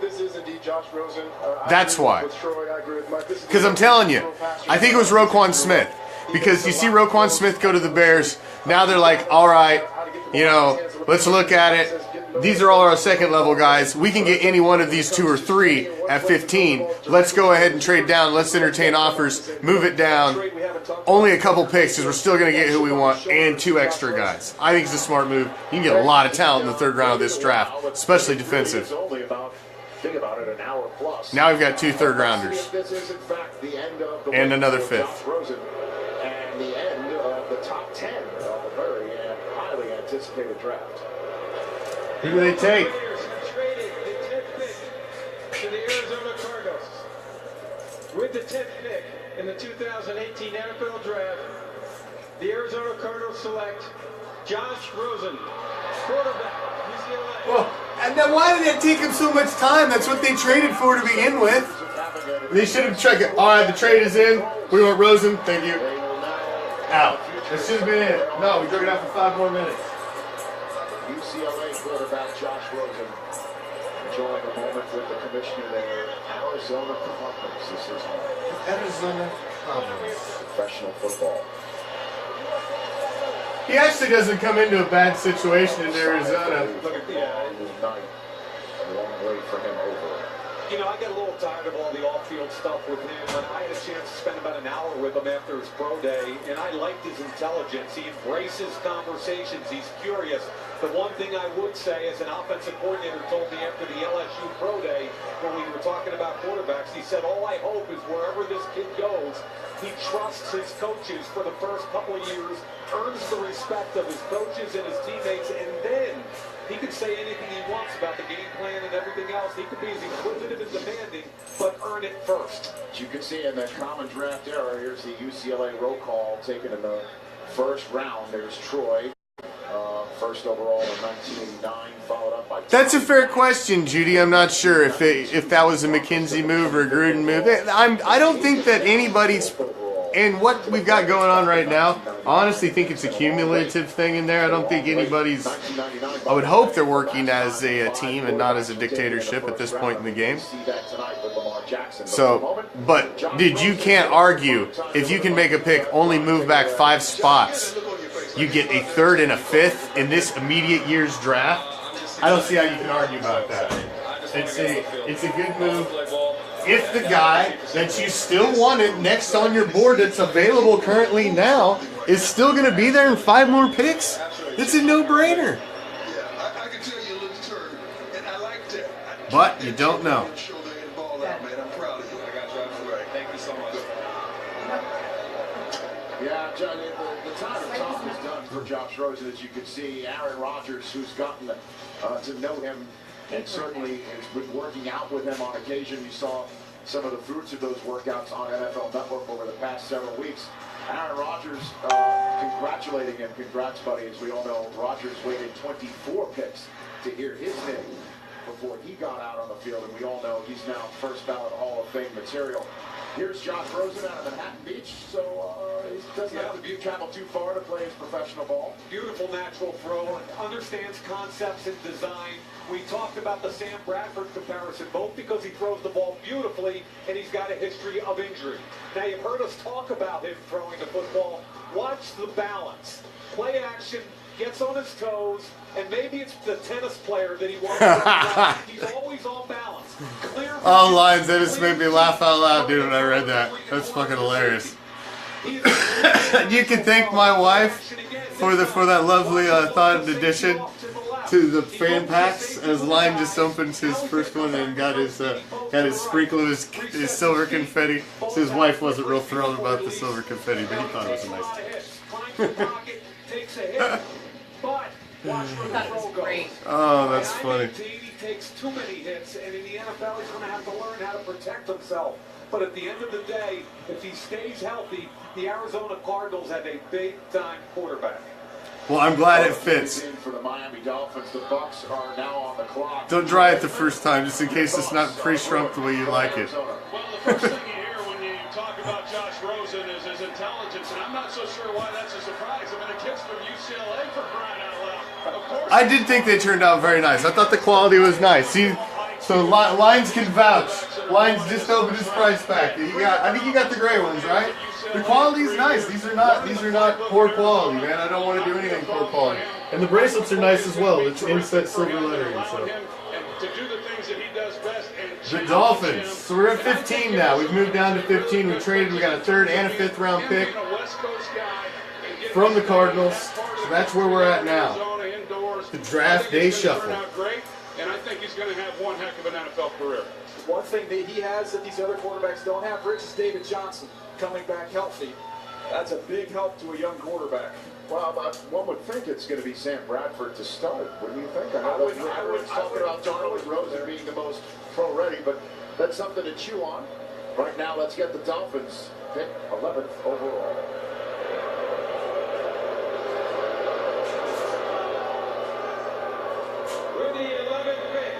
this is indeed Josh Rosen, that's why. Because I'm telling you, I think it was Roquan Smith. Because you see Roquan Smith go to the Bears, now they're like, all right, you know, let's look at it. These are all our 2nd level guys. We can get any one of these 2 or 3 at 15. Let's go ahead and trade down. Let's entertain offers. Move it down. Only a couple picks because we're still going to get who we want and 2 extra guys. I think it's a smart move. You can get a lot of talent in the 3rd round of this draft, especially defensive. Now we've got 2 3rd rounders. And another 5th. And the end of the top 10 of a very highly anticipated draft. Who do they take? Traded the 10th pick to the Arizona Cardinals. With the 10th pick in the 2018 NFL Draft, the Arizona Cardinals select Josh Rosen, quarterback, UCLA. Well, and then why did it take them so much time? That's what they traded for to begin with. They should have checked it. All right, the trade is in. We want Rosen. Thank you. Out. That should have been it. No, we drug it out for 5 more minutes. UCLA quarterback Josh Rosen enjoying a moment with the commissioner there. Arizona Cardinals. This is Arizona Cardinals. Professional football. He actually doesn't come into a bad situation in Arizona. Look at the night. A long way for him over. You know, I get a little tired of all the off-field stuff with him, and I had a chance to spend about an hour with him after his pro day, and I liked his intelligence. He embraces conversations. He's curious. The one thing I would say, as an offensive coordinator told me after the LSU pro day, when we were talking about quarterbacks, he said, all I hope is wherever this kid goes, he trusts his coaches for the first couple of years, earns the respect of his coaches and his teammates, and then he could say anything he wants about the game plan and everything else. He could be as inquisitive and demanding, but earn it first. As you can see in that common draft era, here's the UCLA roll call taken in the 1st round. There's Troy, 1st overall in 1989, followed up by... That's a fair question, Judy. I'm not sure if that was a McKenzie move or a Gruden move. I don't think that anybody's... And what we've got going on right now, I honestly think it's a cumulative thing in there. I don't think anybody's... I would hope they're working as a team and not as a dictatorship at this point in the game. So, but you can't argue, if you can make a pick, only move back 5 spots, you get a 3rd and a 5th in this immediate year's draft. I don't see how you can argue about that. It's a good move. If the guy that you still wanted next on your board that's available currently now is still going to be there in 5 more picks, it's a no-brainer. I can tell you a little turn, and I like that. But you don't know. I'm proud of you. I got you. Absolutely. Thank you so much. Yeah, John, the time of talk is done for Josh Rosen. As you can see, Aaron Rodgers, who's gotten to know him and certainly has been working out with him on occasion. You saw some of the fruits of those workouts on NFL Network over the past several weeks. Aaron Rodgers congratulating him. Congrats, buddy. As we all know, Rodgers waited 24 picks to hear his name before he got out on the field, and we all know he's now first ballot Hall of Fame material. Here's Josh Rosen out of Manhattan Beach, so he doesn't have to travel too far to play his professional ball. Beautiful natural throw, understands concepts and design. We talked about the Sam Bradford comparison, both because he throws the ball beautifully and he's got a history of injury. Now, you've heard us talk about him throwing the football. Watch the balance. Play action, gets on his toes, and maybe it's the tennis player that he wants to be. He's always on balance. Clear lines, that just made me laugh out loud, dude, when I read that. That's fucking hilarious. You can thank my wife for that lovely thought addition to the fan packs, as Line just opens his first one and got his sprinkle of his silver confetti. So his wife wasn't real thrilled about the silver confetti, but he thought it was nice. Oh, that's funny. He takes too many hits, and in the NFL, he's going to have to learn how to protect himself. But at the end of the day, if he stays healthy, the Arizona Cardinals have a big-time quarterback. Well, I'm glad it fits. For the Miami Dolphins, the Bucs are now on the clock. Don't dry it the first time, just in case it's not pre-shrunk the way you like it. Well, the first thing you hear when you talk about Josh Rosen is his intelligence, and I'm not so sure why that's a surprise. I mean, the kid's from UCLA, for crying out loud. Of course. I did think they turned out very nice. I thought the quality was nice. See, so Lines can vouch. Lines just opened his price pack. I think you got the gray ones, right? The quality's nice. These are not poor quality, man. I don't want to do anything poor quality. And the bracelets are nice as well. It's inset silver lettering. So. The Dolphins. So we're at 15 now. We've moved down to 15. We traded. We got a 3rd and a 5th round pick from the Cardinals. So that's where we're at now. The draft day shuffle. And I think he's going to have one heck of an NFL career. One thing that he has that these other quarterbacks don't have, Rich, is David Johnson coming back healthy. That's a big help to a young quarterback. Well, one would think it's going to be Sam Bradford to start. Wouldn't you think? I know everyone's talking about Darnold Rosen being the most pro-ready, but that's something to chew on. Right now, let's get the Dolphins pick 11th overall. With the 11th pick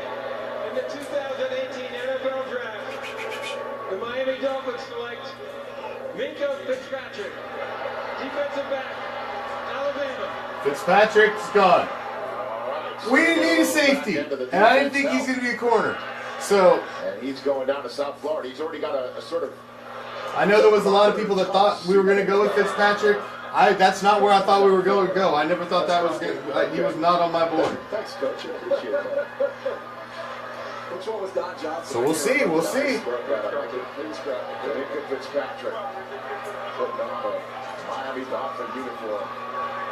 in the 2018 NFL Draft, the Miami Dolphins select Minka Fitzpatrick, defensive back, Alabama. Fitzpatrick's gone. We didn't need a safety, and I didn't think he's going to be a corner. So, and he's going down to South Florida. He's already got a sort of... I know there was a lot of people that thought we were going to go with Fitzpatrick. That's not where I thought we were going to go. I never thought that was going to... He was not on my board. Thanks, Coach. I appreciate that. Which one was Don Johnson? So we'll see. We'll see. Minka Fitzpatrick putting on a Miami Dolphin uniform.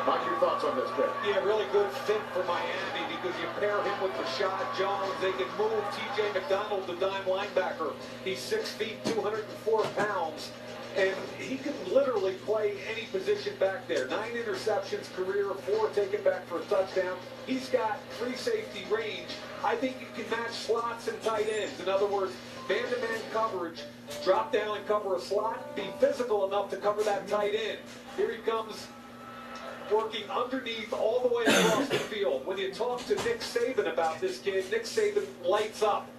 Mike, your thoughts on this pick? Yeah, really good fit for Miami because you pair him with Rashad Jones. They can move T.J. McDonald, the dime linebacker. He's 6 feet, 204 pounds. And he can literally play any position back there. 9 interceptions career, 4 taken back for a touchdown. He's got free safety range. I think you can match slots and tight ends. In other words, man-to-man coverage, drop down and cover a slot, be physical enough to cover that tight end. Here he comes, working underneath all the way across the field. When you talk to Nick Saban about this kid, Nick Saban lights up.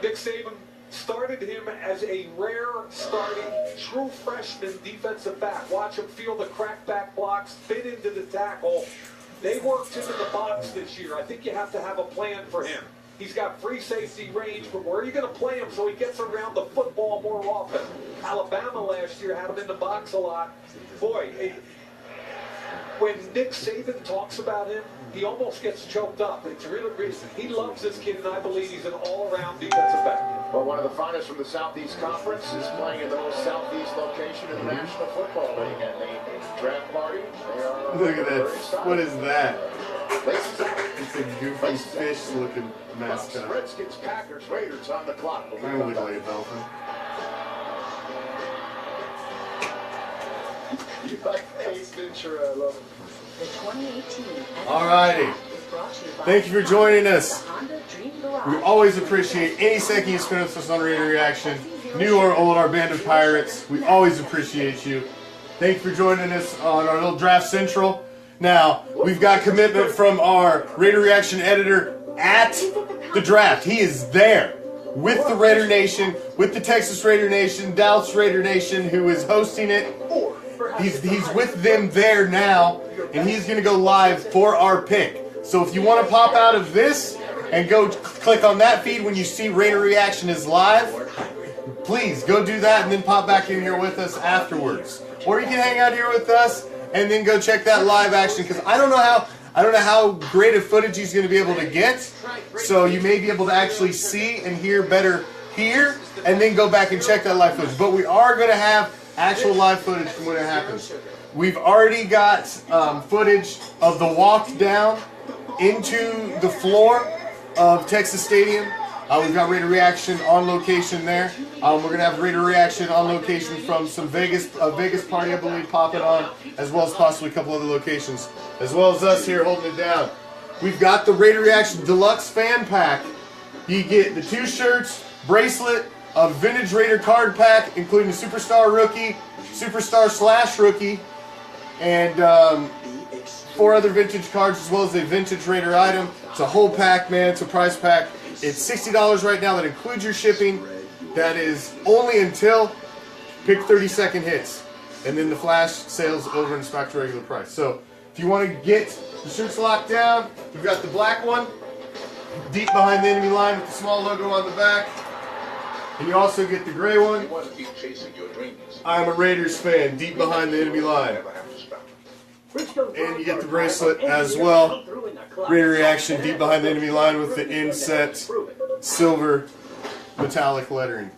Nick Saban started him as a rare starting true freshman defensive back. Watch him feel the crackback blocks, fit into the tackle. They worked him in the box this year. I think you have to have a plan for him. He's got free safety range, but where are you going to play him so he gets around the football more often? Alabama last year had him in the box a lot. Boy, when Nick Saban talks about him, he almost gets choked up. It's really, he loves this kid, and I believe he's an all-around defensive back. Well, one of the finest from the Southeast Conference is playing in the most southeast location in the National Football League, and the draft party, they are Look at that. What is that? Laces up. It's a goofy fish-looking mascot. Redskins, Packers, Raiders on the clock. I don't look like a dolphin. You like Ace Ventura, I love it. The 2018 Alrighty. Thank you for joining us. We always appreciate any second you spend with us on Raider Reaction. New or old, our band of pirates. We always appreciate you. Thank you for joining us on our little Draft Central. Now, we've got commitment from our Raider Reaction editor at the draft. He is there with the Raider Nation, with the Texas Raider Nation, Dallas Raider Nation, who is hosting it. He's with them there now, and he's going to go live for our pick. So if you want to pop out of this and go click on that feed when you see Raider Reaction is live, please go do that and then pop back in here with us afterwards. Or you can hang out here with us and then go check that live action, because I don't know how great of footage he's going to be able to get. So you may be able to actually see and hear better here, and then go back and check that live footage. But we are going to have actual live footage from when it happens. We've already got footage of the walk down into the floor of Texas Stadium. We've got Raider Reaction on location there. We're going to have Raider Reaction on location from some Vegas party, I believe, popping on, as well as possibly a couple other locations, as well as us here holding it down. We've got the Raider Reaction Deluxe Fan Pack. You get the 2 shirts, bracelet, a vintage Raider card pack, including the Superstar Rookie, Superstar / Rookie, and 4 other vintage cards, as well as a vintage Raider item. It's a whole pack, man. It's a prize pack. It's $60 right now. That includes your shipping. That is only until pick 30-second hits. And then the flash sale's over and it's back to regular price. So if you want to get the shirts locked down, we've got the black one, deep behind the enemy line with the small logo on the back. And you also get the gray one. You want to keep chasing your dreams. I'm a Raiders fan, deep behind the enemy line. And you get the bracelet as well. Raider Reaction, deep behind the enemy line with the inset silver metallic lettering,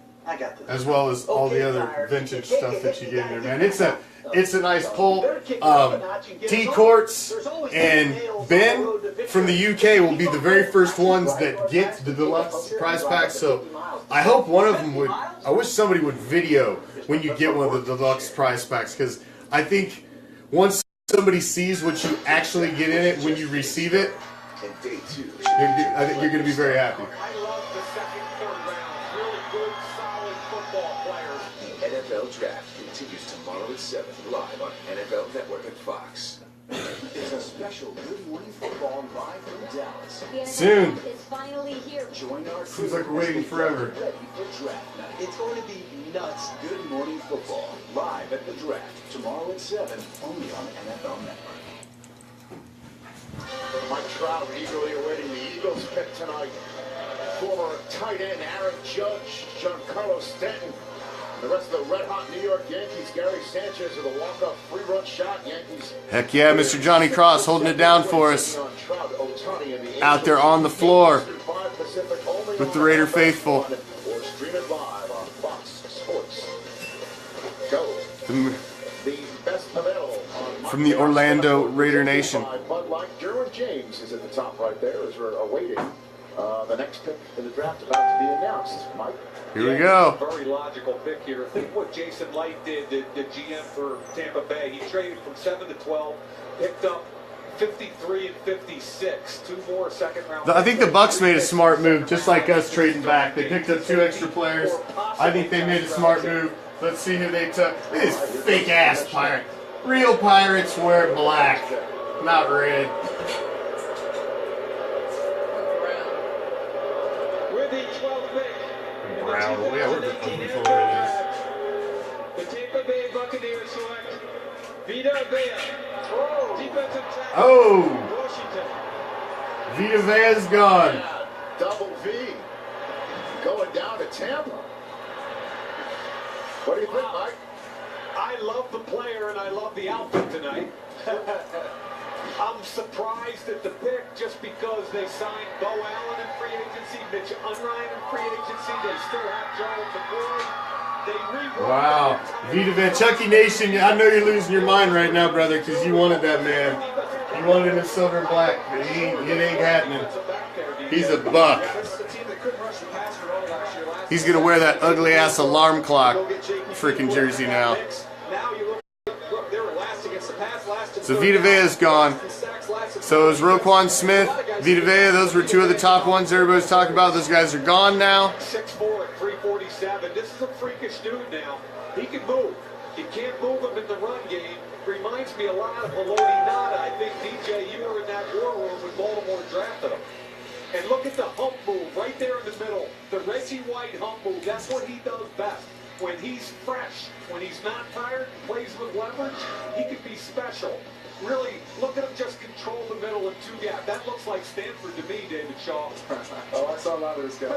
as well as all the other vintage stuff that you get in there, man. It's a nice pull. T Courts and Ben from the UK will be the very first ones that get the deluxe prize pack. So I hope one of them would. I wish somebody would video when you get one of the deluxe prize packs, because I think once somebody sees what you actually get in it when you receive it, I think you're going to be very happy. I love the second, third rounds. Really good, solid football players. The NFL Draft continues tomorrow at 7, live on NFL Network and Fox. It's a special Good Morning Football live from Dallas. Soon. Is finally here. Join our Seems like we're waiting forever. Ready for draft night. It's going to be nuts. Good Morning Football live at the draft tomorrow at 7, only on NFL Network. Mike Trout eagerly awaiting the Eagles pick tonight. Former tight end Aaron Judge, Giancarlo Stanton, and the rest of the red-hot New York Yankees. Gary Sanchez with a walk-off free-run shot. Yankees. Heck yeah, Mr. Johnny Cross holding it down for us. Out there on the floor with the Raider faithful. Or stream it live on Fox Sports. Go. The best available on From the Orlando Raider Nation. Bud Light. Derwin James is at the top right there as we're awaiting the next pick in the draft about to be announced. Mike? Here we go. Very logical pick here. Think what Jason Light did, the GM for Tampa Bay. He traded from 7 to 12, picked up 53 and 56, 2 more second-round. I think the Bucks made a smart move, just like us trading back. They picked up 2 extra players. I think they made a smart move. Let's see who they took. Look at this fake-ass pirate. Real pirates wear black, not red. With the 12th pick. Brown. Yeah, we're just looking for The Tampa Bay Buccaneers select Vita Vea, defensive tackle. Oh! Washington. Vita Vea's gone. Yeah, double V going down to Tampa. What do you think, Mike? I love the player and I love the outfit tonight. I'm surprised at the pick just because they signed Bo Allen in free agency, Mitch Unrein in free agency. They still have Charles McCoy. Wow. Vita Van Chucky Nation, I know you're losing your mind right now, brother, because you wanted that man. You wanted him in silver and black, but it ain't happening. He's a buck. He's going to wear that ugly-ass alarm clock freaking jersey now. So Vita Vea is gone. So is Roquan Smith, Vita Vea. Those were two of the top ones everybody's talking about. Those guys are gone now. 6'4" at 347. This is a freakish dude now. He can move. You can't move him in the run game. Reminds me a lot of Haloti Ngata. I think, DJ, you were in that war room when Baltimore drafted him. And look at the hump move right there in the middle. The Reggie White hump move. That's what he does best. When he's fresh, when he's not tired, plays with leverage, he can be special. Really, look at him just control the middle and two gap. That looks like Stanford to me, David Shaw. Oh, I saw a lot of this guy.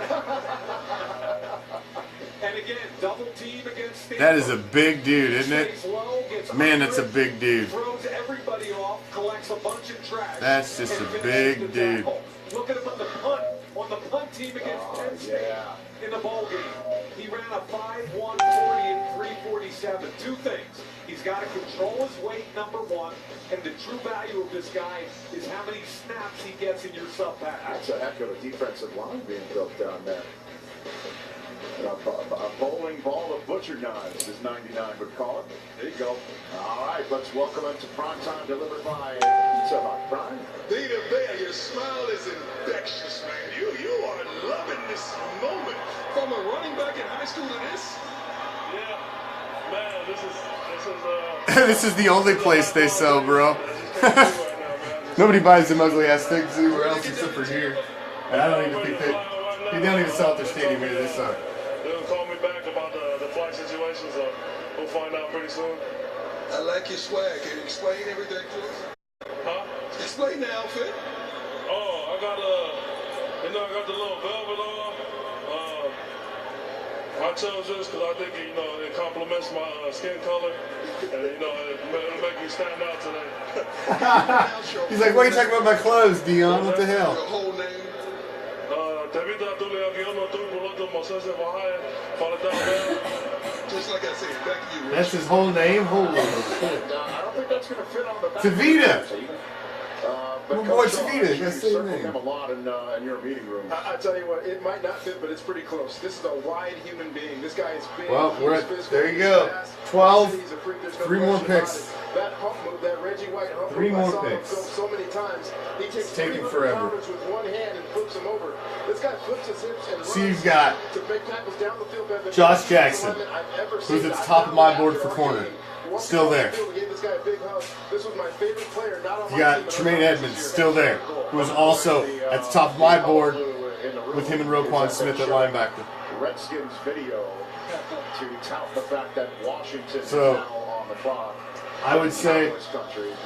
And again, double team against Stanford. That is a big dude, isn't it? Man, that's a big dude. Throws everybody off, collects a bunch of trash. That's just a big dude. Look at him on the punt team against Penn State in the bowl game. He ran a 5.140 and 347. Two things. He's got to control his weight, number one, and the true value of this guy is how many snaps he gets in your sub package. That's a heck of a defensive line being built down there. A bowling ball of butcher knives, as 99 would call it. There you go. All right, let's welcome him to Prime Time, delivered by Pizza Hut. Prime. Vita Vea, your smile is infectious, man. You are loving this moment. From a running back in high school to this? Yeah, man, this is This is the only place they sell, bro. Nobody buys them ugly ass things anywhere else except for here. And I don't even think they don't even sell at their stadium here. They suck. They'll call me back about the flight situation, so we'll find out pretty soon. I like your swag. Can you explain everything to us? Huh? Explain the outfit. Oh, I got the little velvet on. I chose this because I think it complements my skin color, and it'll make me stand out today. He's like, "Why are you talking about my clothes, Dion? What the hell?" Your whole name. Just like I said, back to you. That's his whole name. Holy shit! I don't think that's going to fit on the back. Tavita. But boy, Coach Shaw, Tavita, you that's the circled name. him a lot in your meeting room. I tell you what, it might not fit, but it's pretty close. This is a wide human being. This guy is big. Well, he's physical, there you he's go. fast. 12. He's a freak. There's no 3 more question about picks. it. That hump move, that Reggie White hump 3 move, more I saw him picks. film so many times. He takes It's taking 300 forever. pounders with one hand and flips him over. This guy flips his hips and So runs you've got to make tackles down the field. Josh Jackson, who's at the top of my board for corner. Still there. This guy a big hug. This was my favorite player, not on You got Tremaine Edmonds, still there, who is also at the top of my board with him and Roquan Smith at linebacker. Redskins video to tout the fact that Washington is So, now on the clock. I would say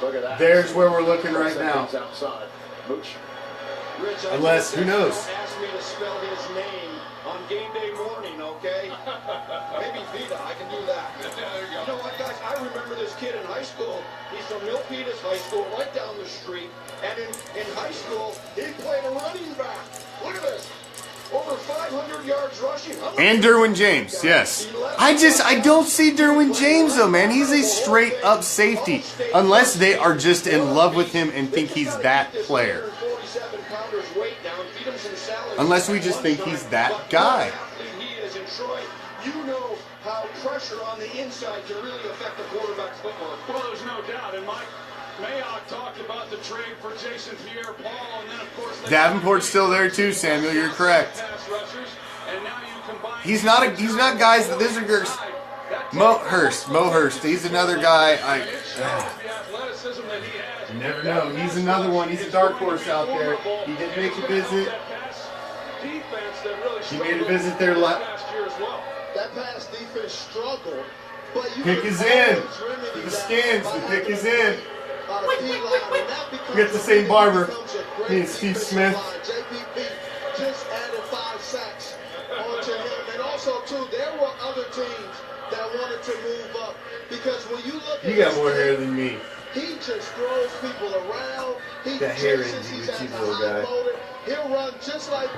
Look at that. there's where we're looking right now. Outside. Mooch. Rich, Unless, who knows? Ask me to spell his name on game day morning, okay? Maybe Vita, I can do that. You know what, guys? I remember this kid in high school. He's from Milpitas High School, right down the street. And in high school, he played a running back. Look at this. Over 500 yards rushing. And Derwin James, yes. I don't see Derwin James though, man. He's a straight up safety. Unless they are just in love with him and think he's that player. Unless we just think he's that guy. He is in Troy. You know how pressure on the inside can really affect the quarterback's footwork. Well, there's no doubt. And Mike Mayock talked about the trade for Jason Pierre-Paul, and then of course Davenport's still there too, Samuel. You're correct. pass rushers, and now you combine. He's not guys that this are Mo Hurst. He's another guy. You never know. He's another one. He's a dark horse out there. He did make a visit. He made a visit there last year as well. That pass defense struggled, but you Pick is in. The skins. The pick is in. We got the same barber. Me and Steve Smith. JPP just added 5 sacks onto him. And also, too, there were other teams that wanted to move up. Because when you look at You got his more game, hair than me. he just throws people around. He That hair chases. in you, He's at the little high guy. motor. He'll run just like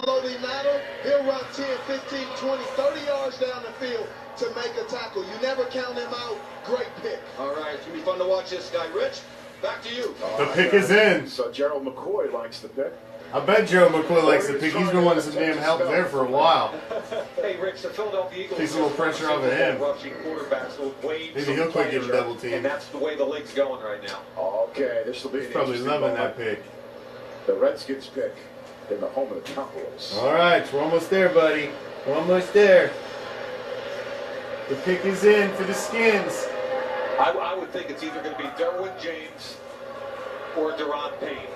Lodi Nato. He'll run 10, 15, 20, 30 yards down the field to make a tackle. You never count him out. Great pick. All right, it's going to be fun to watch this guy. Rich, back to you. The pick is in. So Gerald McCoy likes the pick. I bet Joe McCoy likes the pick. He's been wanting some damn help there for a while. Hey, Rich, the Philadelphia Eagles Takes a little pressure off of him. rushing quarterbacks will wave Maybe some he'll quit getting pressure, double teamed. and that's the way the league's going right now. Okay, this will be He's an probably interesting loving moment. that pick. The Redskins pick in the home of the Cowboys. All right, we're almost there, buddy. We're almost there. The pick is in for the Skins. I would think it's either going to be Derwin James or Deron Payne.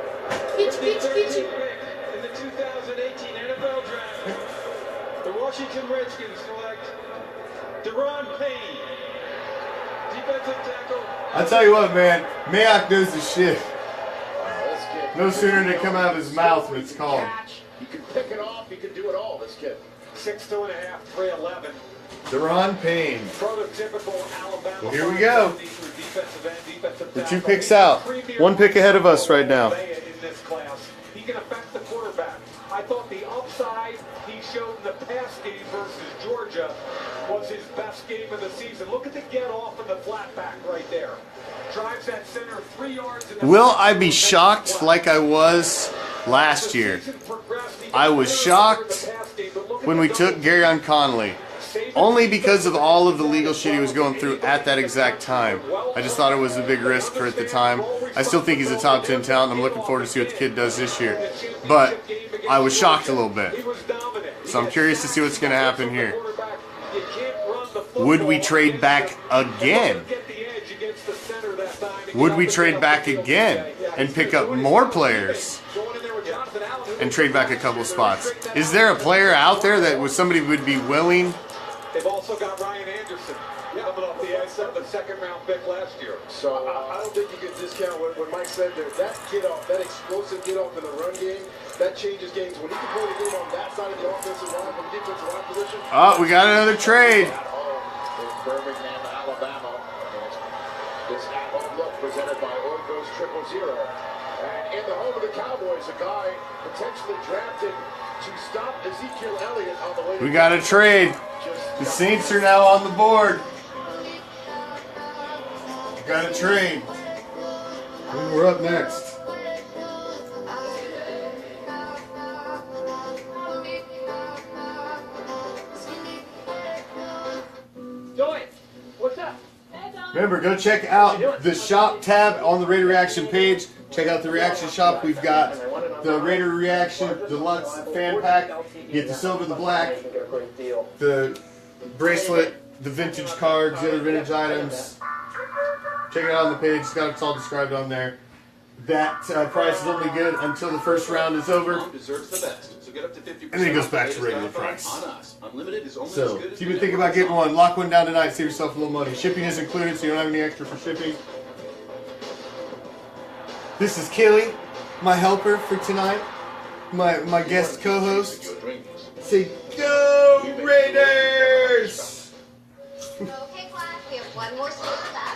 Pitch. In the 2018 NFL Draft, the Washington Redskins select Deron Payne, defensive tackle. I tell you what, man, Mayock knows the shit. No sooner did it come out of his mouth when it's called. He can pick it off. He can do it all, this kid. 6'2.5", 311. Deron Payne. Prototypical Alabama. Well, here we go. Defensive end, defensive We're 2 tackle. picks out. 1 pick ahead of us right now. In this class, he can affect the quarterback. I thought the upside he showed in the pass game versus Georgia was his best game of the season. Look at the get off of the flat back right there. Drives that center 3 yards. In the Will I be shocked like I was last year? I was shocked when we took Garyon Conley. Only because of all of the legal shit he was going through at that exact time. I just thought it was a big risk for at the time. I still think he's a top 10 talent. I'm looking forward to see what the kid does this year. But I was shocked a little bit. So I'm curious to see what's going to happen here. Would we trade back again? Would we trade back again and pick up more players and trade back a couple spots? Is there a player out there that somebody would be willing? They've also got Ryan Anderson coming off the ice of the second-round pick last year. So I don't think you can discount what Mike said there. That get off, that explosive get off in the run game, that changes games. When you can play the game on that side of the offensive line, from the defensive line position. Oh, we got another trade. In Birmingham, Alabama. This at-home look presented by Orgos 000. And in the home of the Cowboys, a guy potentially drafted to stop Ezekiel Elliott on the way. We got a trade. The Saints are now on the board. Got a trade. And we're up next. Joy, what's up? Remember, go check out the shop tab on the Raider Reaction page. Check out the reaction shop. We've got the Raider Reaction Deluxe fan pack. You get the silver, the black, the bracelet, the vintage cards, the other vintage items. Check it out on the page. It's all described on there. That price is only good until the first round is over. Deserves the best, so get up to 50% And then it goes off back the to latest regular iPhone price. On us. Unlimited is only as So, good as if you've been the thinking about getting one, lock one down tonight. Save yourself a little money. Shipping is included, so you don't have any extra for shipping. This is Kelly, my helper for tonight. My guest co-host. Say, go Raiders! Okay, class, we have one more sport left.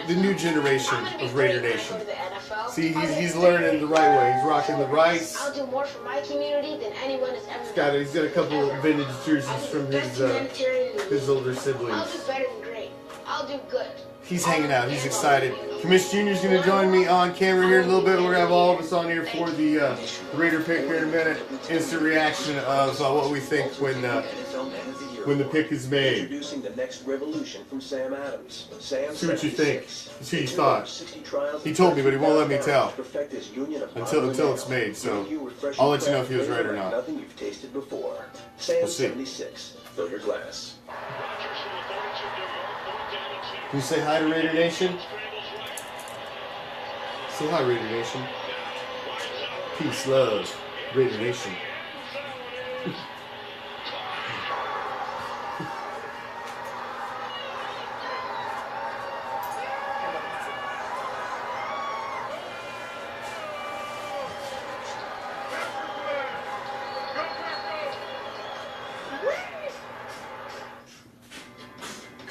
The new generation of Raider Nation. See, he's learning the right way. He's rocking the rice. I'll do more for my community than anyone has ever done. He's got a couple of vintage jerseys from his older I'll siblings. do better than great. I'll do good. He's hanging out. He's excited. Commish Jr. is going to join me on camera here in a little bit. We're going to have all of us on here for the Raider pick here in a minute. Instant reaction of what we think when the pick is made. Introducing the next revolution from Sam Adams. Sam See what you think. See what you thought. 60 trials He told me, but he won't let me tell perfect his union of until it's made. So I'll let you know if he was right or not. Nothing you've tasted before. Sam We'll see. 76. Fill your glass. Can you say hi to Raider Nation? Say hi, Raider Nation. Peace, love, Raider Nation.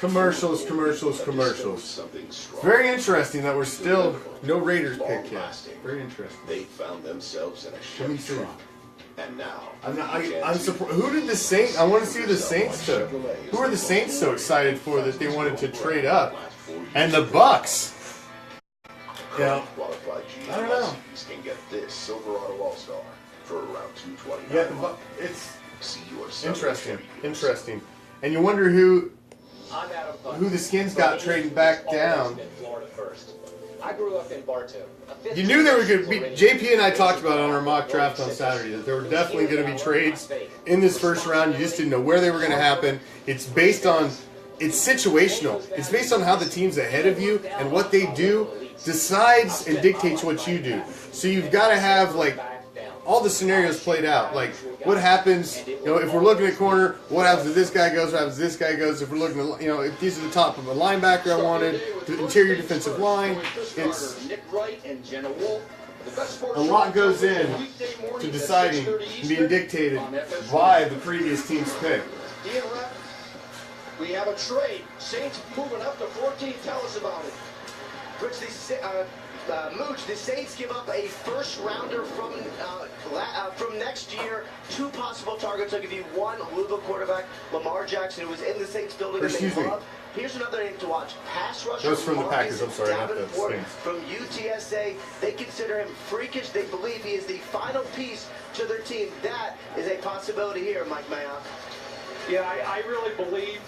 Commercials, commercials, commercials. Very interesting that we're still no Raiders pick yet. Very interesting. They found themselves in a Let me Chevy see. truck. And now, I'm surprised. Who did the Saints? I want to see who the Saints took. Who are the Saints so excited for that they wanted to trade up? And the Bucks. Yeah. qualified I don't know. GMs can get this Silverado All-Star for around $229. Yeah, it's See yourself interesting. Interesting. And you wonder who the Skins got trading back down. I grew up in Bartow. You knew there were going to be. JP and I talked about it on our mock draft on Saturday that there were definitely going to be trades in this first round. You just didn't know where they were going to happen. It's based on. It's situational. It's based on how the teams ahead of you and what they do decides and dictates what you do. So you've got to have like all the scenarios played out. Like what happens, if we're looking at corner, what happens if this guy goes, what happens if this guy goes, if we're looking at, if these are the top of a linebacker I wanted, the interior defensive line, it's a lot goes in to deciding and being dictated by the previous team's pick. We have a trade. Saints moving up to 14. Tell us about it. Rich, Mooch, the Saints give up a first-rounder from next year, 2 possible targets. I'll give you one, Louisville quarterback Lamar Jackson, who was in the Saints building. Excuse me. Here's another name to watch. Pass rusher. Those from the Packers, I'm sorry, not the Davenport Saints. from UTSA. They consider him freakish. They believe he is the final piece to their team. That is a possibility here, Mike Mayock. Yeah, I really believe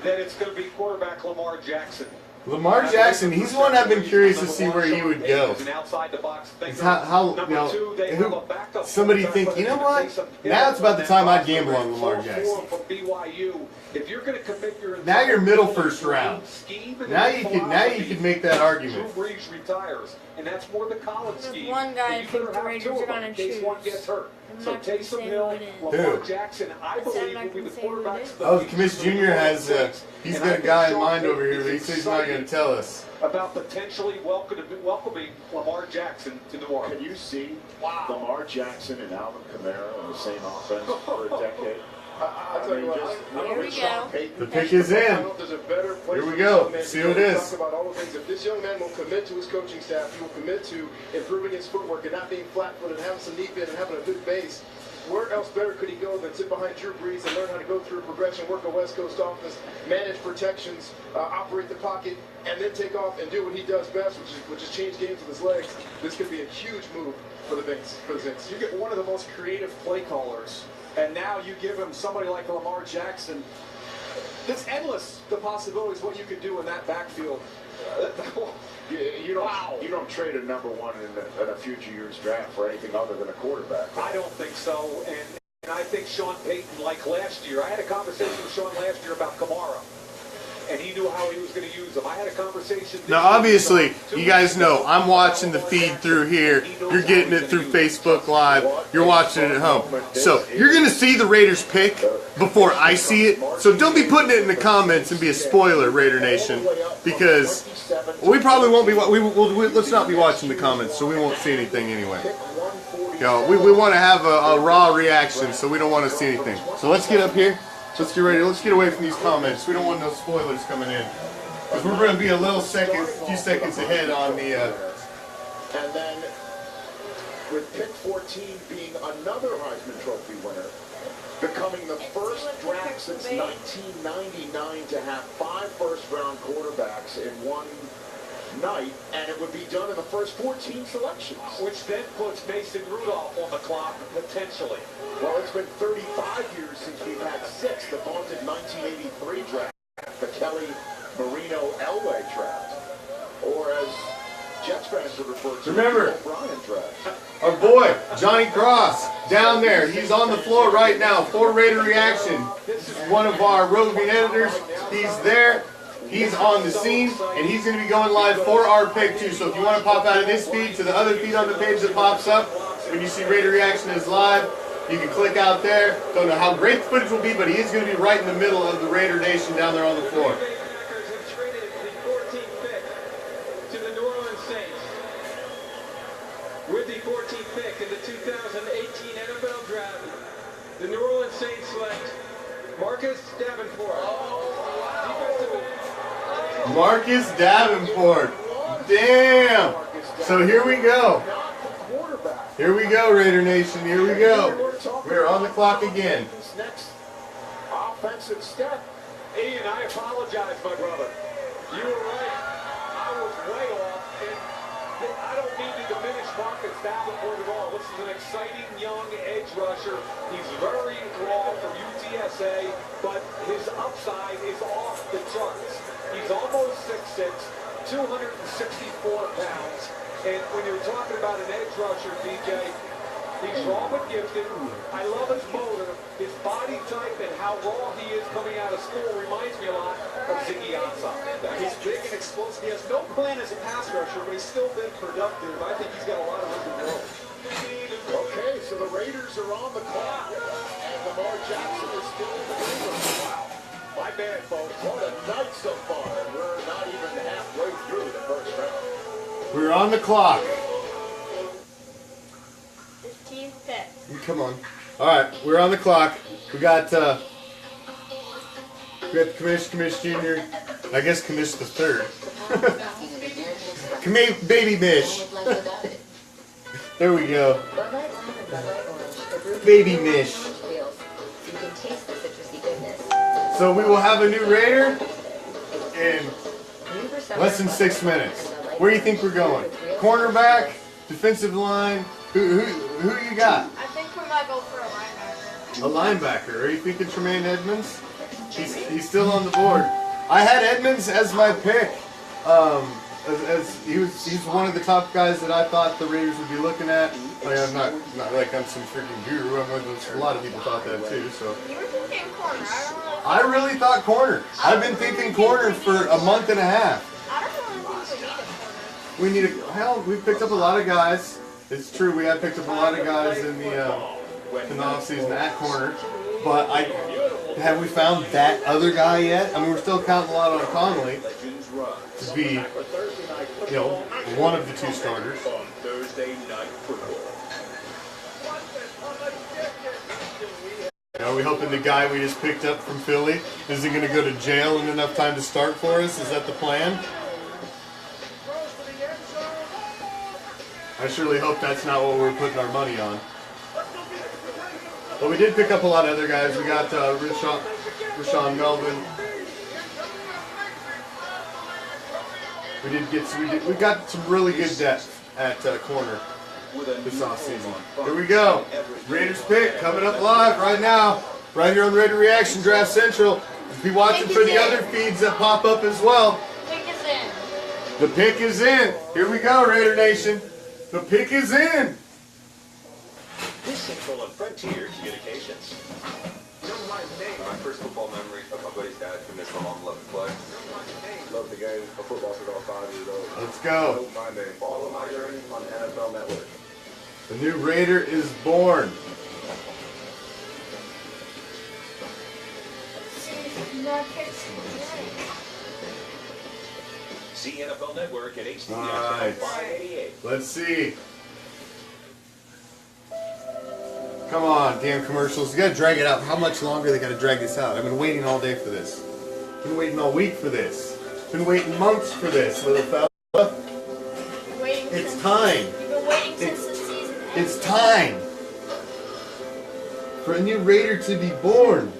that it's going to be quarterback Lamar Jackson. Lamar Jackson, he's the one I've been curious to see where he would go. It's somebody think, you know what? Now it's about the time I'd gamble on Lamar Jackson. If you're going to commit your Now you're middle first round. Now you could make that argument. Drew Brees retires, and that's more the college scheme. One guy I think the Raiders are going to choose. One gets hurt. So Taysom Hill, Who? Lamar Jackson, I believe will be the quarterbacks. Oh, Commish Jr. has, he's got a guy in mind over here that he says he's not going to tell us. About potentially welcoming Lamar Jackson to New Orleans. Can you see Lamar Jackson and Alvin Kamara in the same offense for a decade? I'll tell you what, Here we go. The pick is in. Here we go. See who it is. Talk about all the things. If this young man will commit to his coaching staff, he will commit to improving his footwork and not being flat-footed, having some knee bend and having a good base. Where else better could he go than sit behind Drew Brees and learn how to go through a progression, work a West Coast offense, manage protections, operate the pocket, and then take off and do what he does best, which is change games with his legs. This could be a huge move for the Saints. You get one of the most creative play callers, and now you give him somebody like Lamar Jackson. It's endless, the possibilities, what you could do in that backfield. You don't trade a number 1 in a future year's draft for anything other than a quarterback. I don't think so, and I think Sean Payton, like last year, I had a conversation with Sean last year about Kamara, and he knew how he was going to use him. I had a conversation. Now, obviously, you guys know, I'm watching the feed through here. You're getting it through Facebook Live. You're watching it at home. So, you're going to see the Raiders pick before I see it. So, don't be putting it in the comments and be a spoiler, Raider Nation, because we probably won't be. Let's not be watching the comments, so we won't see anything anyway. We want to have a raw reaction, so we don't want to see anything. So, let's get up here. Let's get ready. Let's get away from these comments. We don't want no spoilers coming in, because we're going to be a few seconds ahead on the. And then, with pick 14 being another Heisman Trophy winner, becoming the first draft since 1999 to have 5 first-round quarterbacks in one night, and it would be done in the first 14 selections. Which then puts Mason Rudolph on the clock, potentially. Well, it's been 35 years since we've had 6. The vaunted 1983 draft, the Kelly Marino Elway draft, or as Jets fans would refer to, Remember, the O'Brien draft. Our boy, Johnny Cross, down there. He's on the floor right now for Raider Reaction. One of our roving editors. He's there. He's on the scene, and he's going to be going live for our pick, too. So if you want to pop out of this feed to the other feed on the page that pops up, when you see Raider Reaction is live, you can click out there. Don't know how great the footage will be, but he is going to be right in the middle of the Raider Nation down there on the floor. With the 14th pick in the 2018 NFL Draft, the New Orleans Saints select Marcus Davenport, defensive Marcus Davenport. Damn. So here we go. Here we go, Raider Nation. Here we go. We're on the clock again. Next offensive step. Ian, I apologize, my brother. You were right. I was way off. And I don't mean to diminish Marcus Davenport at all. This is an exciting young edge rusher. He's very raw from UTSA, but his upside is off the charts. He's almost 6'6", 264 pounds. And when you're talking about an edge rusher, DJ, he's raw but gifted. I love his motor, his body type, and how raw he is coming out of school reminds me a lot of Ziggy Ansah. He's big and explosive. He has no plan as a pass rusher, but he's still been productive. I think he's got a lot of room to grow. Okay, so the Raiders are on the clock, and Lamar Jackson is still in the game. Wow. My bad, folks. What a night so far. We're not even halfway through the first round. We're on the clock. 15 picks. Come on. All right, we're on the clock. We got Commish Jr. I guess Commish the third. Baby Mish. There we go. Baby Mish. So we will have a new Raider in less than 6 minutes. Where do you think we're going? Cornerback, defensive line. Who you got? I think we might go for a linebacker. A linebacker. Are you thinking Tremaine Edmonds? He's still on the board. I had Edmonds as my pick. As he's one of the top guys that I thought the Raiders would be looking at. Like, I'm not like I'm some freaking guru. A lot of people thought that too. So You were thinking corner. I really thought corner. I've been thinking corner for a month and a half. I don't really think we need a corner. We picked up a lot of guys. It's true, we have picked up a lot of guys in the offseason at corner. But have we found that other guy yet? I mean, we're still counting a lot on Conley to be, one of the two starters. On Thursday Night Football. Are we hoping the guy we just picked up from Philly isn't going to go to jail in enough time to start for us? Is that the plan? I surely hope that's not what we're putting our money on. But we did pick up a lot of other guys. We got Rashawn Melvin. We got some really good depth at corner this offseason. Here we go. Raiders pick coming up live right now, right here on Raider Reaction Draft Central. Be watching for the other feeds that pop up as well. Pick is in. The pick is in. Here we go, Raider Nation. The pick is in. This is full of Frontier Communications. My first football memory of my buddy's dad convinced my mom loved to play. Love the game of football since I was 5 years old. Let's go. My name. Follow my journey on NFL Network. The new Raider is born. See NFL Network at HD Alright. 588. Let's see. Come on, damn commercials. You gotta drag it out. How much longer they gotta drag this out? I've been waiting all day for this. Been waiting all week for this. Been waiting months for this, little fella. It's time. You've been waiting since the season ended. It's time for a new Raider to be born.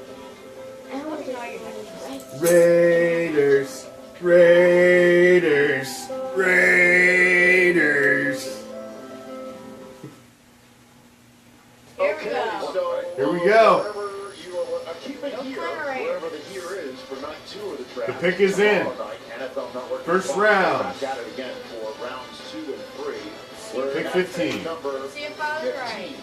Raiders, Raiders, Raiders. Here we go. Keep it here, wherever the here is for night 2 of the draft. The pick is in. First round. I've got it again for rounds 2 and 3. We're Pick at 15. number See if I was right.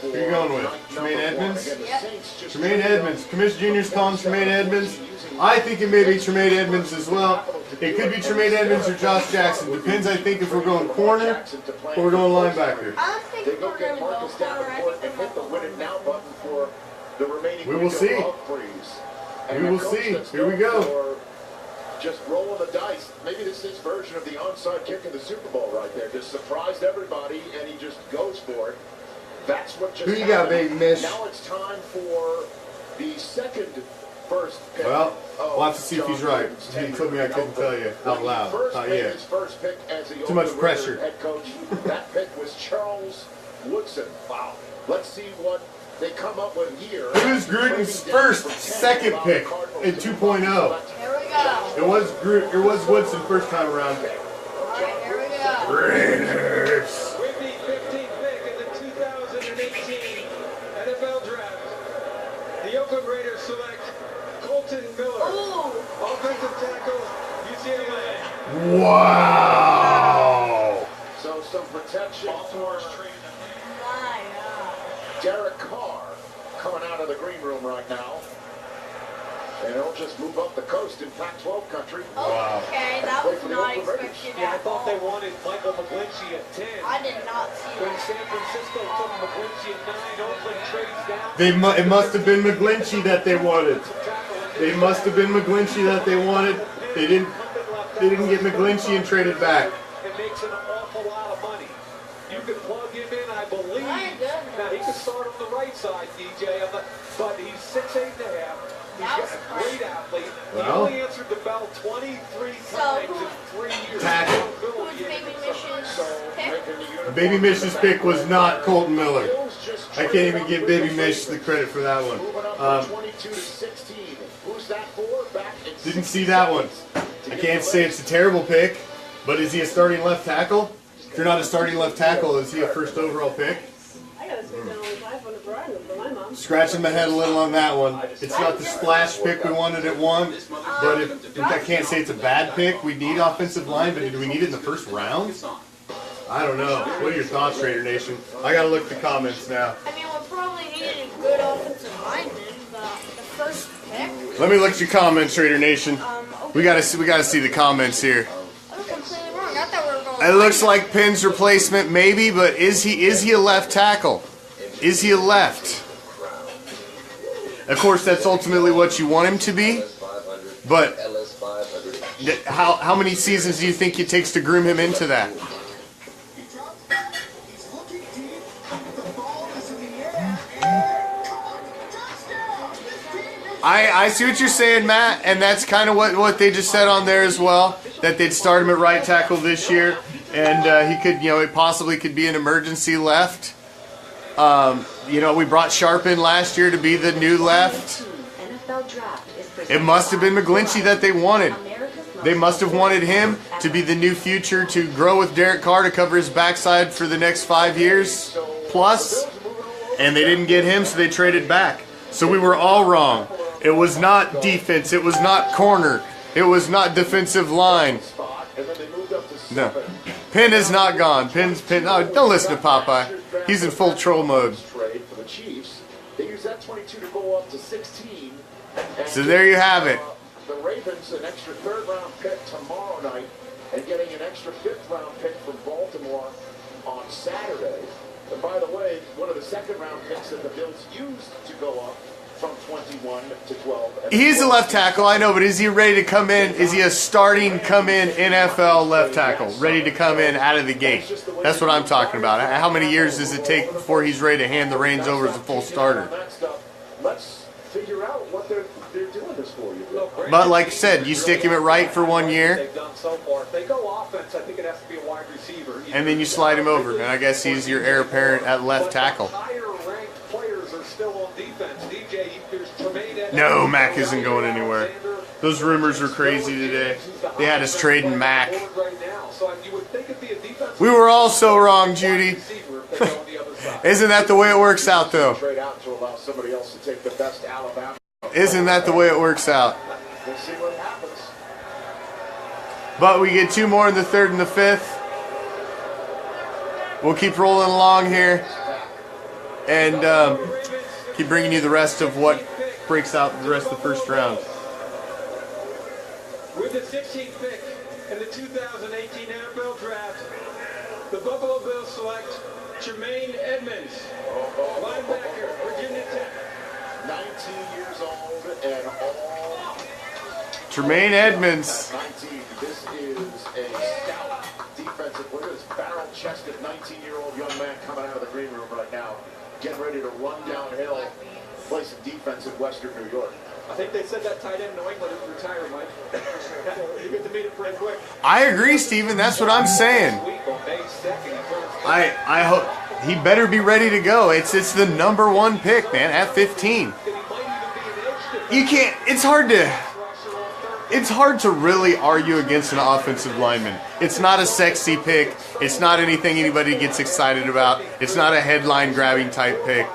Who are you going with? Tremaine Edmonds? Yep. Tremaine Edmonds. Commish Jr.'s calling Tremaine Edmonds. I think it may be Tremaine Edmonds as well. It could be Tremaine Edmonds or Josh Jackson. Depends, I think, if we're going corner or we're going linebacker. I don't think They we're go going get to go Marcus corner. I Davenport think and we're hit the going win it now button for the remaining We will see. window of freeze. And We a will coach see. that's Here we known go. for just rolling the dice. Maybe this is his version of the onside kick in the Super Bowl right there. Just surprised everybody, and he just goes for it. That's what just Who you got, happened. baby Mish? Now it's time for the second first pick. Well, we'll have to see if he's right. He told me I couldn't tell you out loud. Not yet. His first pick as the Too much Oakland pressure. Raiders head coach. That pick was Charles Woodson. Wow. Let's see what they come up with here. It was Gruden's second pick in 2.0. Here we go. It was Woodson first time around. All right, here we go. Raiders. With the 15th pick in the 2018 NFL Draft, the Oakland Raiders select Colton Miller, offensive tackle, UCLA. Wow. So some protection. Baltimore's trade. Derek Carr coming out of the green room right now. And he'll just move up the coast in Pac-12 country. Wow. Okay, that was not expected Yeah, I at thought all. they wanted Michael McGlinchey at 10. I did not see When that. San Francisco took McGlinchey at 9, Oakland trades down. It must have been McGlinchey that they wanted. They must have been McGlinchey that they wanted. They didn't get McGlinchey and traded back. It makes an awful lot of money. You could plug him in, I believe. Now, he could start on the right side, DJ, but he's 6'8.5". He's got a great athlete. He Well. only answered the bell 23 times in 3 years. Tackle. Who's Baby Mission's pick? Baby Mish's pick was not Colton Miller. I can't even give Baby Mish the credit for that one. 22 to 16. Who's that for? Back in Didn't see that one. I can't say it's a terrible pick, but is he a starting left tackle? If you're not a starting left tackle, is he a first overall pick? I gotta sit down with 500 Brian for my mom. Scratching my head a little on that one. It's not the splash pick we wanted at 1, but if I can't say it's a bad pick. We need offensive line, but do we need it in the first round? I don't know. What are your thoughts, Raider Nation? I gotta look at the comments now. I mean, we probably needed a good offensive lineman, but the first pick. Let me look at your comments, Raider Nation. We gotta see the comments here. I was completely wrong. I thought we were going. It looks like Pinn's replacement, maybe, but is he a left tackle? Is he a left? Of course, that's ultimately what you want him to be. But how many seasons do you think it takes to groom him into that? I see what you're saying, Matt, and that's kind of what they just said on there as well, that they'd start him at right tackle this year, and he could, it possibly could be an emergency left. We brought Sharp in last year to be the new left. It must have been McGlinchey that they wanted. They must have wanted him to be the new future, to grow with Derek Carr to cover his backside for the next 5 years plus, and they didn't get him, so they traded back. So we were all wrong. It was not defense. It was not corner. It was not defensive line. No. Penn is not gone. Penn. No, don't listen to Popeye. He's in full troll mode. For the Chiefs, they use that 22 to go up to 16. So there you have it. The Ravens an extra third-round pick tomorrow night, and getting an extra fifth-round pick from Baltimore on Saturday. And by the way, one of the second-round picks that the Bills used to go up from 21 to 12. He's a left tackle, I know, but is he ready to come in? Is he a starting come-in NFL left tackle, ready to come in out of the gate? That's what I'm talking about. How many years does it take before he's ready to hand the reins over as a full starter? Let's figure out what they're doing this for you. But like I said, you stick him at right for 1 year, They've done so far. If they go offense, I think it has to be a wide receiver. and then you slide him over. And I guess he's your heir apparent at left tackle. Higher-ranked players are still on defense. DJ, there's Tremaine Edmonds. No, Mac isn't going anywhere. Those rumors were crazy today. They had us trading Mac. Right now, so you would think it'd be a defensive. We were all so wrong, Judy. Isn't that the way it works out, though? Trade out to allow somebody else to take the best Alabama. Isn't that the way it works out? We'll see what happens. But we get 2 more in the 3rd and the 5th. We'll keep rolling along here and keep bringing you the rest of what breaks out the rest of the first round. With the 16th pick in the 2018 NFL Draft, the Buffalo Bills select Tremaine Edmonds, linebacker, Virginia Tech. 19 years old and all. Tremaine Edmonds. 19. This is a stout defensive player. This barrel-chested 19-year-old young man coming out of the green room right now, getting ready to run downhill, play some defense in Western New York. I think they said that tight end in New England is retired, Mike. You get to meet it pretty quick. I agree, Steven. That's what I'm saying. I hope he better be ready to go. It's the #1 pick, man, at 15. You can't. It's hard to really argue against an offensive lineman. It's not a sexy pick. It's not anything anybody gets excited about. It's not a headline grabbing type pick.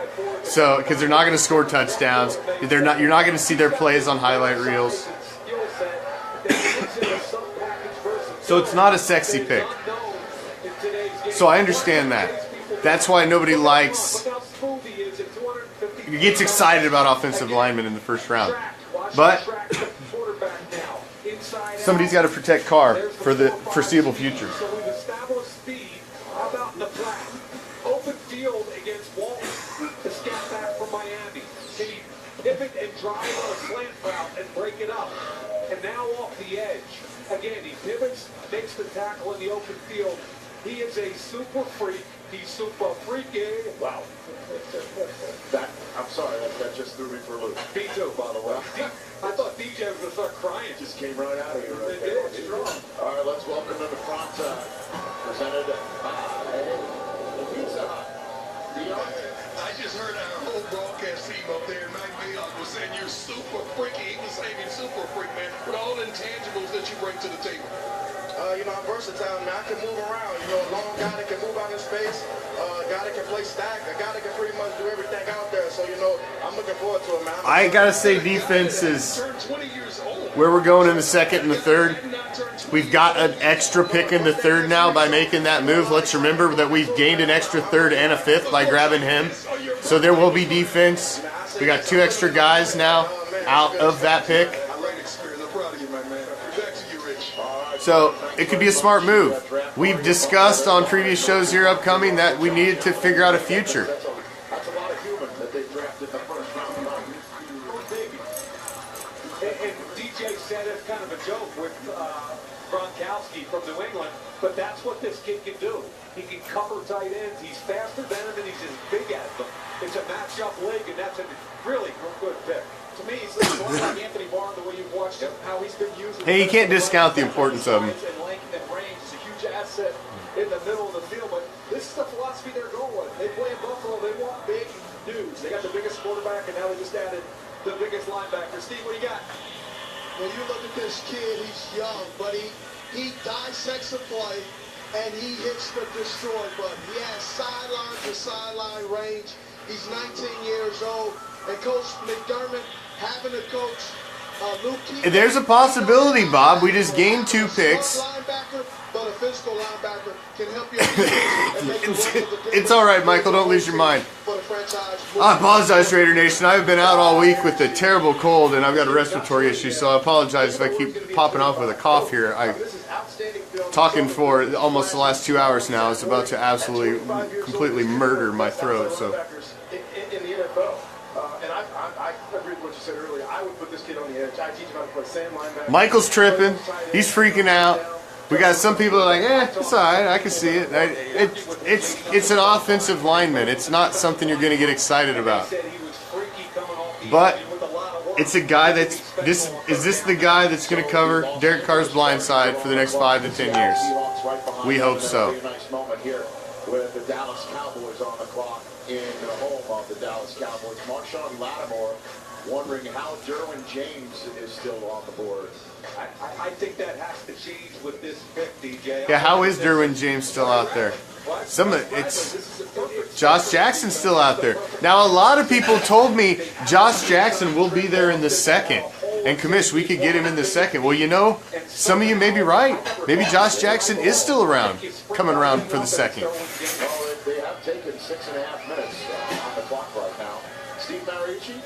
So, because they're not going to score touchdowns, you're not going to see their plays on highlight reels. So it's not a sexy pick. So I understand that. That's why nobody gets excited about offensive linemen in the first round. But somebody's got to protect Carr for the foreseeable future. So we've established speed. How about in the flat? Open field against Walton, the scat back from Miami. Can he pivot and drive on a slant route and break it up? And now off the edge. Again, he pivots, makes the tackle in the open field. He is a super freak. He's super freaky. Wow. I'm sorry, that just threw me for a loop. Me too, by the way. I thought DJ was going to start crying. Just came right out of here. Right there. Strong. All right, let's welcome to the front, presented by Pizza Hut. I just heard our whole broadcast team up there, Mike Mayock was saying you're super freaky. He was saying you're super freak, man, with all the intangibles that you bring to the table. I'm versatile, man. I can move around. A long guy that can move out in space, a guy that can play stack, a guy that can pretty much do everything out there. So, I'm looking forward to it, man. I got to say defense is where we're going in the second and the third. We've got an extra pick in the third now by making that move. Let's remember that we've gained an extra third and a fifth by grabbing him. So there will be defense. We got 2 extra guys now out of that pick. So it could be a smart move. We've discussed on previous shows here upcoming that we needed to figure out a future. That's a lot of human that they drafted the first round. And DJ said it's kind of a joke with Gronkowski from New England, but that's what this kid can do. He can cover tight ends. He's faster than them, and he's as big as them. It's a matchup league, and that's a really good pick. To me, he's like Anthony Barr, the way you've watched him, how he's been used. Hey, you can't discount the importance of him. And length and range is a huge asset in the middle of the field, but this is the philosophy they're going with. They play in Buffalo. They want big dudes. They got the biggest quarterback, and now they just added the biggest linebacker. Steve, what do you got? When you look at this kid, he's young, but he dissects a play, and he hits the destroy button. He has sideline to sideline range. He's 19 years old, and Coach McDermott having a coach. There's a possibility, Bob. We just gained 2 picks. But a physical linebacker can help you. It's all right, Michael. Don't lose your mind. I apologize, Raider Nation. I've been out all week with a terrible cold, and I've got a respiratory issue, so I apologize if I keep popping off with a cough here. I'm talking for almost the last 2 hours now. It's about to absolutely, completely murder my throat. So. In the NFL, and I agree with what you said earlier. I would put this kid on the edge. I teach him how to play sand linebacker. Michael's tripping. He's freaking out. We got some people that are like, it's all right. I can see it. It's an offensive lineman. It's not something you're going to get excited about. But it's a guy that's is this the guy that's going to cover Derek Carr's blind side for the next 5 to 10 years? We hope so. Nice moment here with the Dallas Cowboys on the clock in the home of the Dallas Cowboys. Marshawn Lattimore wondering how Derwin James is still on the board. I think that has to change with this pick, DJ. Yeah, how is Derwin James still out there? It's Josh Jackson's still out there. Now, a lot of people told me Josh Jackson will be there in the second. And Commish, we could get him in the second. Well, some of you may be right. Maybe Josh Jackson is still around, coming around for the second. Well, they have taken 6.5 minutes on the clock right now. Steve Mariucci?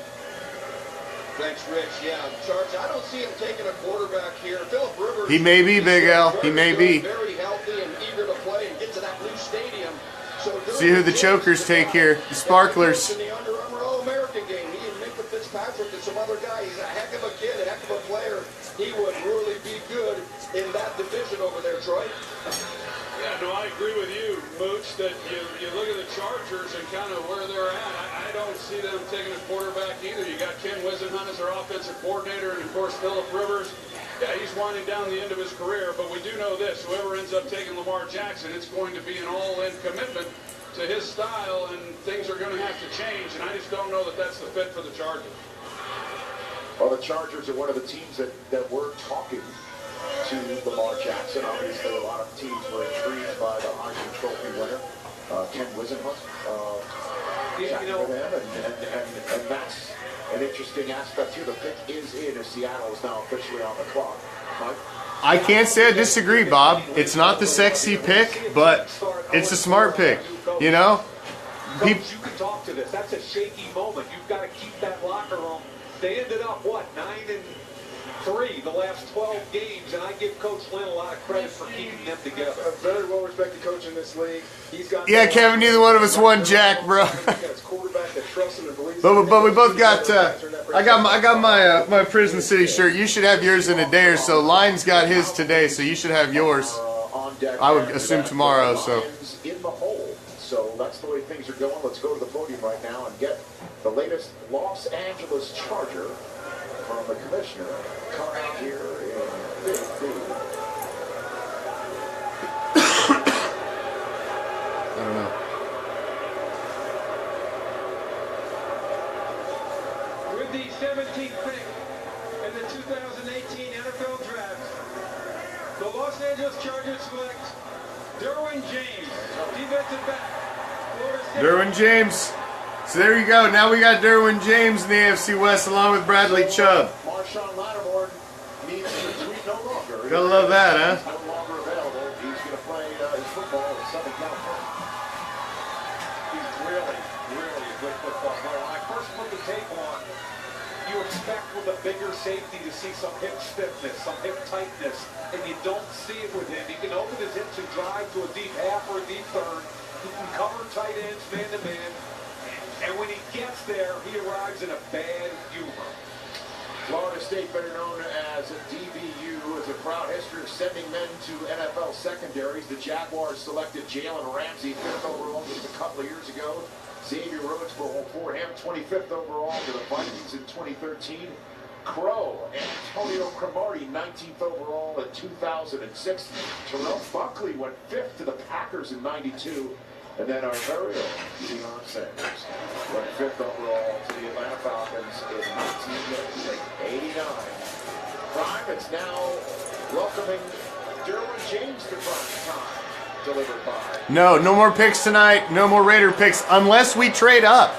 Thanks, Rich. Yeah, Charge, I don't see him taking a quarterback here. Philip Rivers. He may be, Big L. He may be. Very healthy and eager to play and get to that new stadium. So see who the chokers take here. The Sparklers. In the Under Armour All-American game, he and Minka Fitzpatrick and some other guy. He's a heck of a kid, a heck of a player. He would really be good in that division over there, Troy. Yeah, no, I agree with you, Mooch, that you look at the Chargers and kind of where they're at. I don't see them taking a quarterback either. You got Ken Wisenhunt as their offensive coordinator, and, of course, Phillip Rivers. Yeah, he's winding down the end of his career, but we do know this. Whoever ends up taking Lamar Jackson, it's going to be an all-in commitment to his style, and things are going to have to change, and I just don't know that that's the fit for the Chargers. Well, the Chargers are one of the teams that were talking to Lamar Jackson. Obviously, a lot of teams were intrigued by the Heisman Trophy winner, Ken Wisenhunt, chatting with him, and that's an interesting aspect here. The pick is in as Seattle is now officially on the clock. Mike? I can't say I disagree, Bob. It's not the sexy pick, but it's a smart pick. You know? Coach, you can talk to this. That's a shaky moment. You've got to keep that locker room. They ended up, what, 9-3 the last 12 games, and I give Coach Lynn a lot of credit for keeping them together. A very well-respected coach in this league. He's got Kevin, neither one of us won Jack, bro. but we both got. I got my Prison City shirt. You should have yours in a day or so. Lyon's got his today, so you should have yours. I would assume tomorrow. So. In the hole. So that's the way things are going. Let's go to the podium right now and get the latest Los Angeles Charger from the commissioner coming out here in Big D. I don't know. With the 17th pick in the 2018 NFL Draft, the Los Angeles Chargers select Derwin James, defensive back. Derwin James. So there you go. Now we got Derwin James in the AFC West along with Bradley Chubb. Marshawn Lattimore needs to retreat no longer. Gotta love that, huh? He's no longer available. He's going to play his football in Southern California. He's really, really a good football player. When I first put the tape on, you expect with a bigger safety to see some hip stiffness, some hip tightness, and you don't see it with him. He can open his hips and drive to a deep half or a deep third. He can cover tight ends man-to-man. And when he gets there, he arrives in a bad humor. Florida State, better known as DBU, has a proud history of sending men to NFL secondaries. The Jaguars selected Jalen Ramsey, 5th overall, just a couple of years ago. Xavier Rhodes for him, 25th overall to the Vikings in 2013. Crow, Antonio Cromartie, 19th overall in 2006. Terrell Buckley went 5th to the Packers in 92. And then our very own Deion Sanders went 5th overall to the Atlanta Falcons in 1989. Prime, it's now welcoming Derwin James to prime time, delivered by... No more picks tonight. No more Raider picks unless we trade up.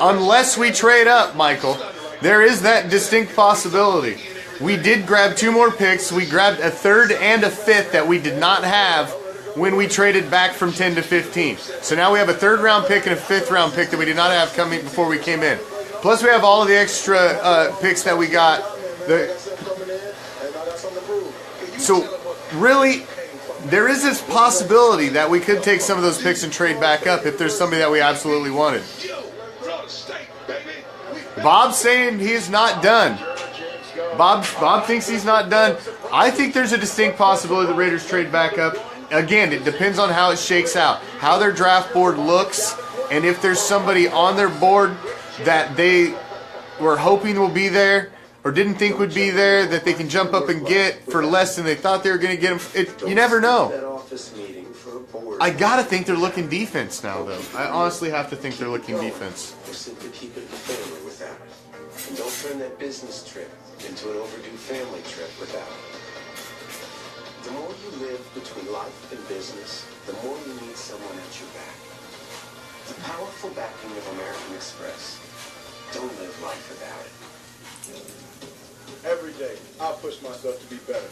Unless we trade up, Michael. There is that distinct possibility. We did grab 2 more picks. We grabbed a 3rd and a 5th that we did not have when we traded back from 10 to 15. So now we have a 3rd round pick and a 5th round pick that we did not have coming before we came in. Plus we have all of the extra picks that we got. So really, there is this possibility that we could take some of those picks and trade back up if there's somebody that we absolutely wanted. Bob's saying he is not done. Bob thinks he's not done. I think there's a distinct possibility the Raiders trade back up. Again, it depends on how it shakes out, how their draft board looks, and if there's somebody on their board that they were hoping will be there or didn't think would be there that they can jump up and get for less than they thought they were going to get them. You never know. I got to think they're looking defense now, though. I honestly have to think they're looking defense. Or simply keep it in the family without it. And don't turn that business trip into an overdue family trip without it. The more you live between life and business, the more you need someone at your back. The powerful backing of American Express. Don't live life without it. Every day, I push myself to be better.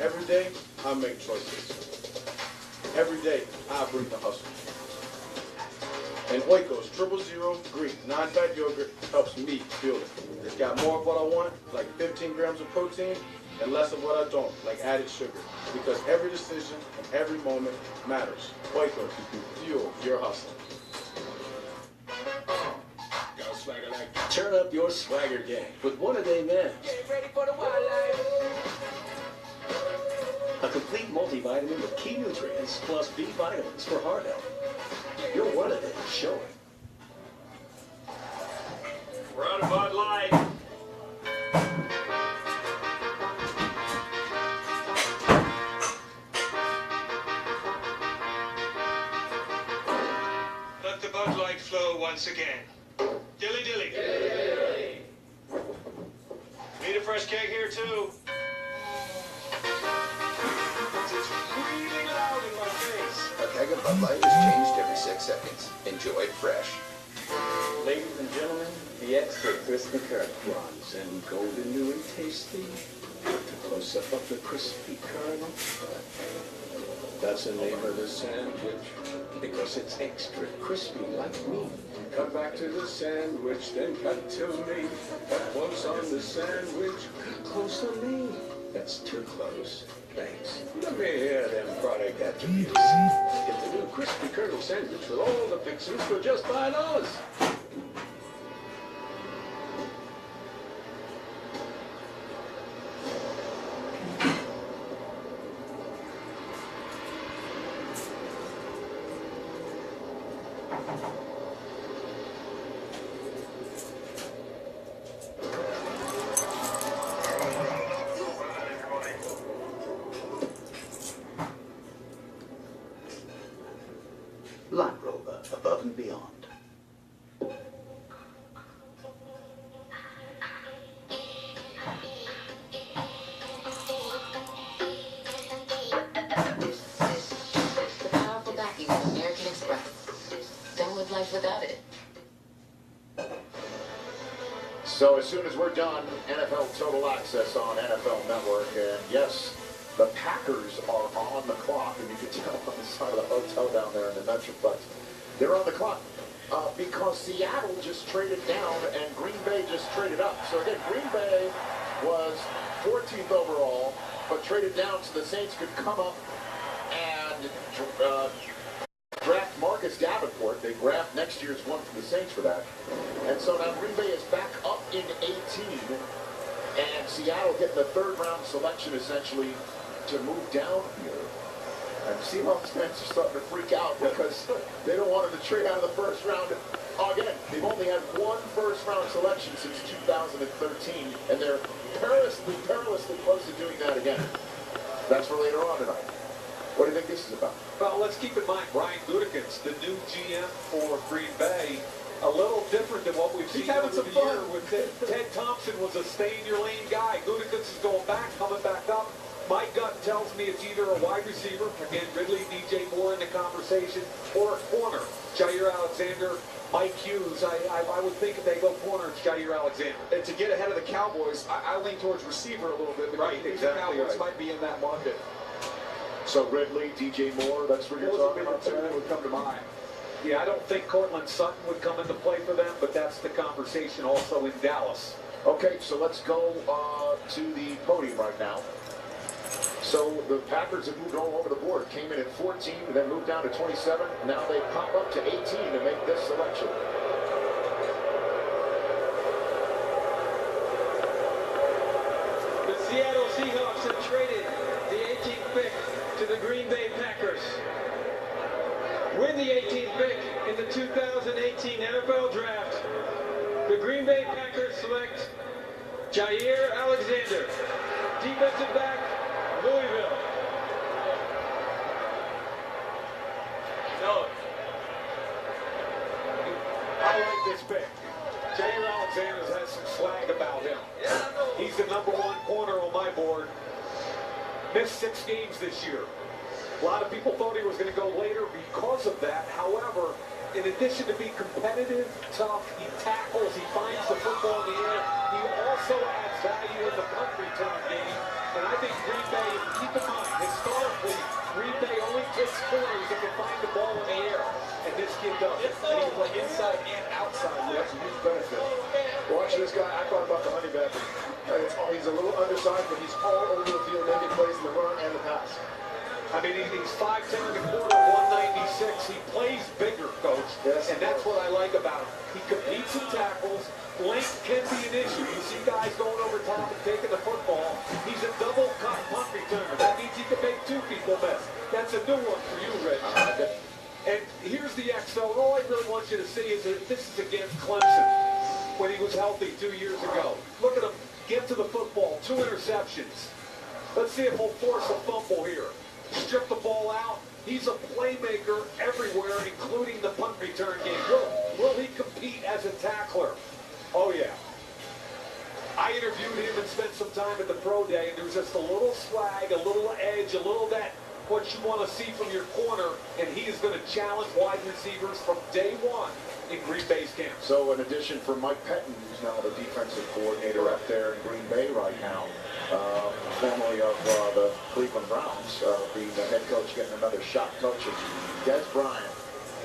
Every day, I make choices. Every day, I bring the hustle. And Oiko's 000 green non-fat yogurt helps me feel it. It's got more of what I want, like 15 grams of protein, and less of what I don't, like added sugar. Because every decision and every moment matters. Oiko, fuel your hustle. Go swagger like that. Turn up your swagger game with one-a-day men's. Get ready for the wildlife. A complete multivitamin with key nutrients plus B vitamins for heart health. Your one-a-day is showing. We're out of Bud Light. Let the Bud Light flow once again. Dilly dilly. Dilly. Need a fresh keg here too. It's really loud in my face. A keg of Bud Light is changed every 6 seconds. Enjoy it fresh. Ladies and gentlemen, the extra crispy kernel. Bronze and golden, new and tasty. A close-up of the crispy kernel. That's the name of the sandwich, because it's extra crispy like me. Cut back to the sandwich, then cut to me. Cut close on the sandwich, cut close on me. That's too close. Thanks. Let me hear them product attributes. Get the new crispy kernel sandwich with all the fixings for just $5. Land Rover, above and beyond. The powerful backing of American Express. Don't live life without it. So as soon as we're done, NFL Total Access on NFL Network, and yes, the Packers are on the clock, and you can tell on the side of the hotel down there in the Metroplex. They're on the clock because Seattle just traded down and Green Bay just traded up. So again, Green Bay was 14th overall, but traded down so the Saints could come up and draft Marcus Davenport. They grabbed next year's one for the Saints for that. And so now Green Bay is back up in 18, and Seattle getting the third-round selection essentially to move down here. And Seahawks fans are starting to freak out because they don't want him to trade out of the first round. Again, they've only had one first-round selection since 2013, and they're perilously close to doing that again. That's for later on tonight. What do you think this is about? Well, let's keep in mind, Brian Gutekunst, the new GM for Green Bay, a little different than what we've seen over the year. With Ted Thompson was a stay-in-your-lane guy. Gutekunst is going back, coming back up. My gut tells me it's either a wide receiver, again, Ridley, DJ Moore in the conversation, or a corner, Jair Alexander, Mike Hughes. I would think if they go corner, it's Jair Alexander. And to get ahead of the Cowboys, I lean towards receiver a little bit. Right, exactly. The Cowboys might be in that market. So Ridley, DJ Moore, that's what you're talking about there? Would come to mind. Yeah, I don't think Cortland Sutton would come into play for them, but that's the conversation also in Dallas. Okay, so let's go to the podium right now. So the Packers have moved all over the board. Came in at 14, then moved down to 27. Now they pop up to 18 to make this selection. The Seattle Seahawks have traded the 18th pick to the Green Bay Packers. With the 18th pick in the 2018 NFL Draft, the Green Bay Packers select Jair Alexander, defensive back, Louisville. No. I like this pick. Jair Alexander has some swag about him. He's the #1 corner on my board. Missed 6 games this year. A lot of people thought he was going to go later because of that. However, in addition to being competitive, tough, he tackles, he finds the football in the air. He also adds value in the punt return game. And I think Green Bay, keep in mind, historically, Green Bay only takes corners if they find the ball in the air. And this kid does. And he can play inside and outside. That's a huge benefit. Watching this guy, I thought about the honey badger. He's a little undersized, but he's all over the field, making plays in the run and the pass. I mean, he's 5'10 and a quarter, 196. He plays bigger, Coach. Yes. And that's what I like about him. He competes in tackles. Length can be an issue. You see guys going over top and taking the football. He's a double cut punt returner. That means he can make two people miss. That's a new one for you, Rich. And here's the X zone. All I really want you to see is that this is against Clemson when he was healthy 2 years ago. Look at him get to the football. 2 interceptions. Let's see if he'll force a fumble here. Strip the ball out. He's a playmaker everywhere, including the punt return game. Will he compete as a tackler? Oh, yeah. I interviewed him and spent some time at the pro day, and there was just a little swag, a little edge, a little that what you want to see from your corner, and he is going to challenge wide receivers from day one in Green Bay's camp. So in addition for Mike Pettin, who's now the defensive coordinator up there in Green Bay right now, formerly of the Cleveland Browns, being the head coach, getting another shot coaching. Des Bryant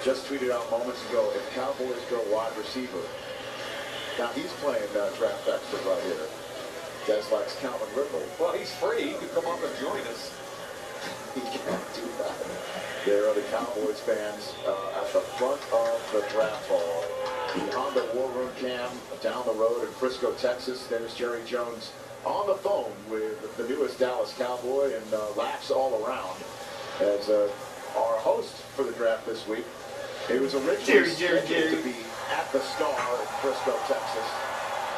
just tweeted out moments ago, if Cowboys go wide receiver, now he's playing draft expert right here. Des likes Calvin Ridley. Well, he's free. He could come up and join us. He can't do that. There are the Cowboys fans at the front of the draft hall. The Honda War Room Cam down the road in Frisco, Texas. There's Jerry Jones on the phone with the newest Dallas Cowboy, and laughs all around as our host for the draft this week. It was originally scheduled to be at the Star in Frisco, Texas,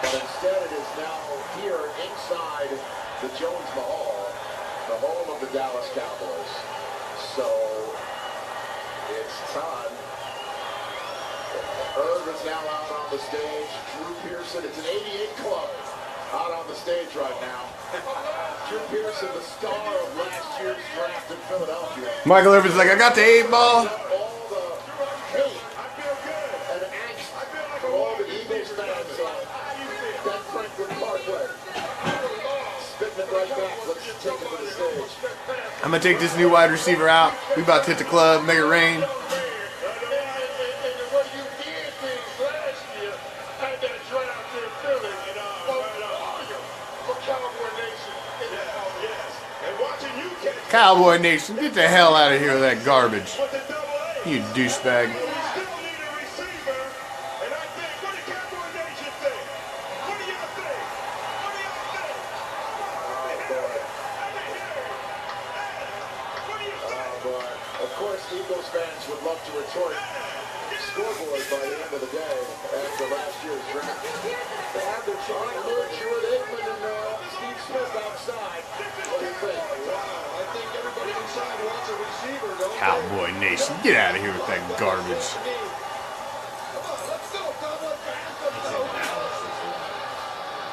but instead it is now here inside the Jones Mahal, the home of the Dallas Cowboys. So it's time. Irv is now out on the stage. Drew Pearson, it's an 88 club out on the stage right now. Drew Pearson, the star of last year's draft in Philadelphia. Michael Irvin's like, I got the 8 ball. All the hate and angst from all the Eagles fans on Ben Franklin Parkway. Spitting it right back. Let's take it to the stage. I'm going to take this new wide receiver out. We about to hit the club, make it rain. Cowboy Nation, get the hell out of here with that garbage. You douchebag. Of course, Eagles fans would love to retort scoreboard by the end of the day after last year's draft. They have their chance. Stuart Aikman and Steve Smith outside. What do you think? I think everybody inside wants a receiver, don't they? Cowboy Nation, get out of here with that garbage.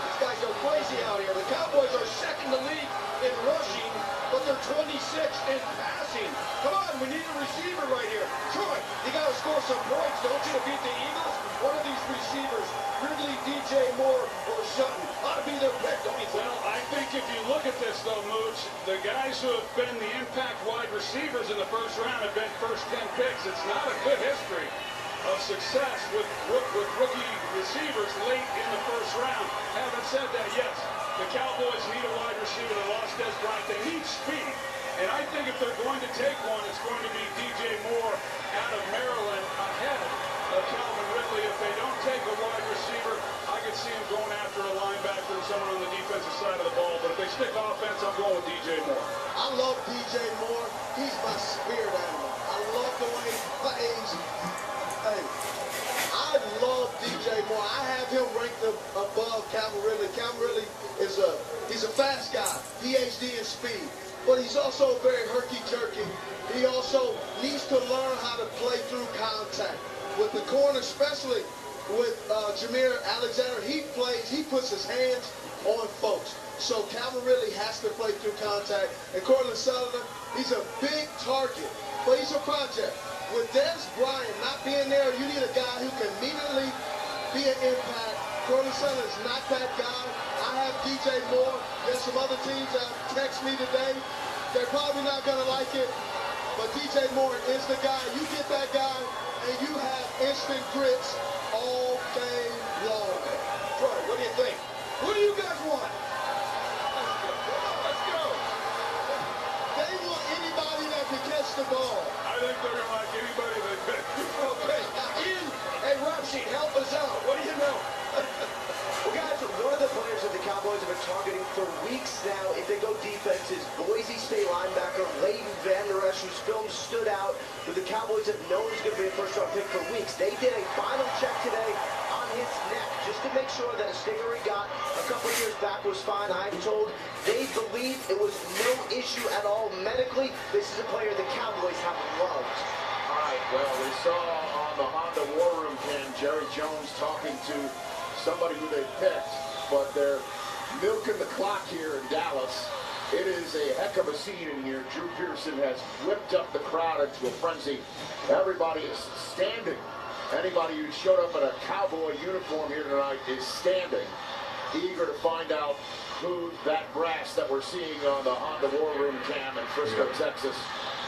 These guys go crazy out here. The Cowboys are second in the league in rushing, but they're 26th in passing. Come on, we need a receiver right here. Troy, you got to score some points, don't you, to beat the Eagles? One of these receivers, Ridley, DJ Moore, or Sutton, ought to be their pick, don't you think? Well, I think if you look at this, though, Mooch, the guys who have been the impact wide receivers in the first round have been first 10 picks. It's not a good history of success with rookie receivers late in the first round. Having said that, yes, the Cowboys need a wide receiver. They lost Des Bryant. They need speed. And I think if they're going to take one, it's going to be DJ Moore out of Maryland ahead of Calvin Ridley. If they don't take a wide receiver, I could see him going after a linebacker and someone on the defensive side of the ball. But if they stick offense, I'm going with DJ Moore. I love DJ Moore. He's my spirit animal. I love the way he plays. Hey, I love DJ Moore. I have him ranked above Calvin Ridley. Calvin Ridley is he's a fast guy, PhD in speed, but he's also very herky-jerky. He also needs to learn how to play through contact. With the corner, especially with Jameer Alexander, he puts his hands on folks. So Calvin Ridley has to play through contact. And Cortland Sutherland, he's a big target, but he's a project. With Des Bryant not being there, you need a guy who can immediately be an impact. Cortland Sutherland is not that guy. I have DJ Moore. There's some other teams that text me today. They're probably not going to like it, but DJ Moore is the guy. You get that guy, and you have instant grits all day long. Troy, what do you think? Who do you guys want? Let's go. They want anybody that can catch the ball. I think they're going to like anybody that can. Okay. they're targeting for weeks now. If they go defense, is Boise State linebacker Leighton Vander Esch, whose film stood out, who the Cowboys have known is going to be a first-round pick for weeks. They did a final check today on his neck just to make sure that a stinger he got a couple years back was fine. I'm told they believe it was no issue at all medically. This is a player the Cowboys have loved. All right, well, we saw on the Honda War Room cam Jerry Jones talking to somebody who they picked, but they're milking the clock here in Dallas. It is a heck of a scene in here. Drew Pearson has whipped up the crowd into a frenzy. Everybody is standing. Anybody who showed up in a cowboy uniform here tonight is standing, eager to find out who that brass that we're seeing on the Honda War Room cam in Frisco, Texas,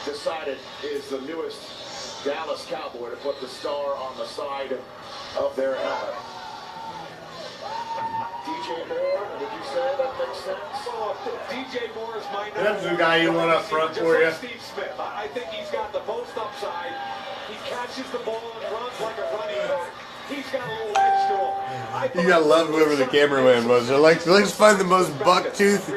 decided is the newest Dallas Cowboy to put the star on the side of their helmet. DJ Moore, would you say that makes sense? Well, DJ Moore is my number. That's the guy you want up front just for like you. Steve Smith. I think he's got the most upside. He catches the ball and runs like a running back. He's got a little edge to him. You gotta love whoever the cameraman was. They're like, let's find the most buck-toothed,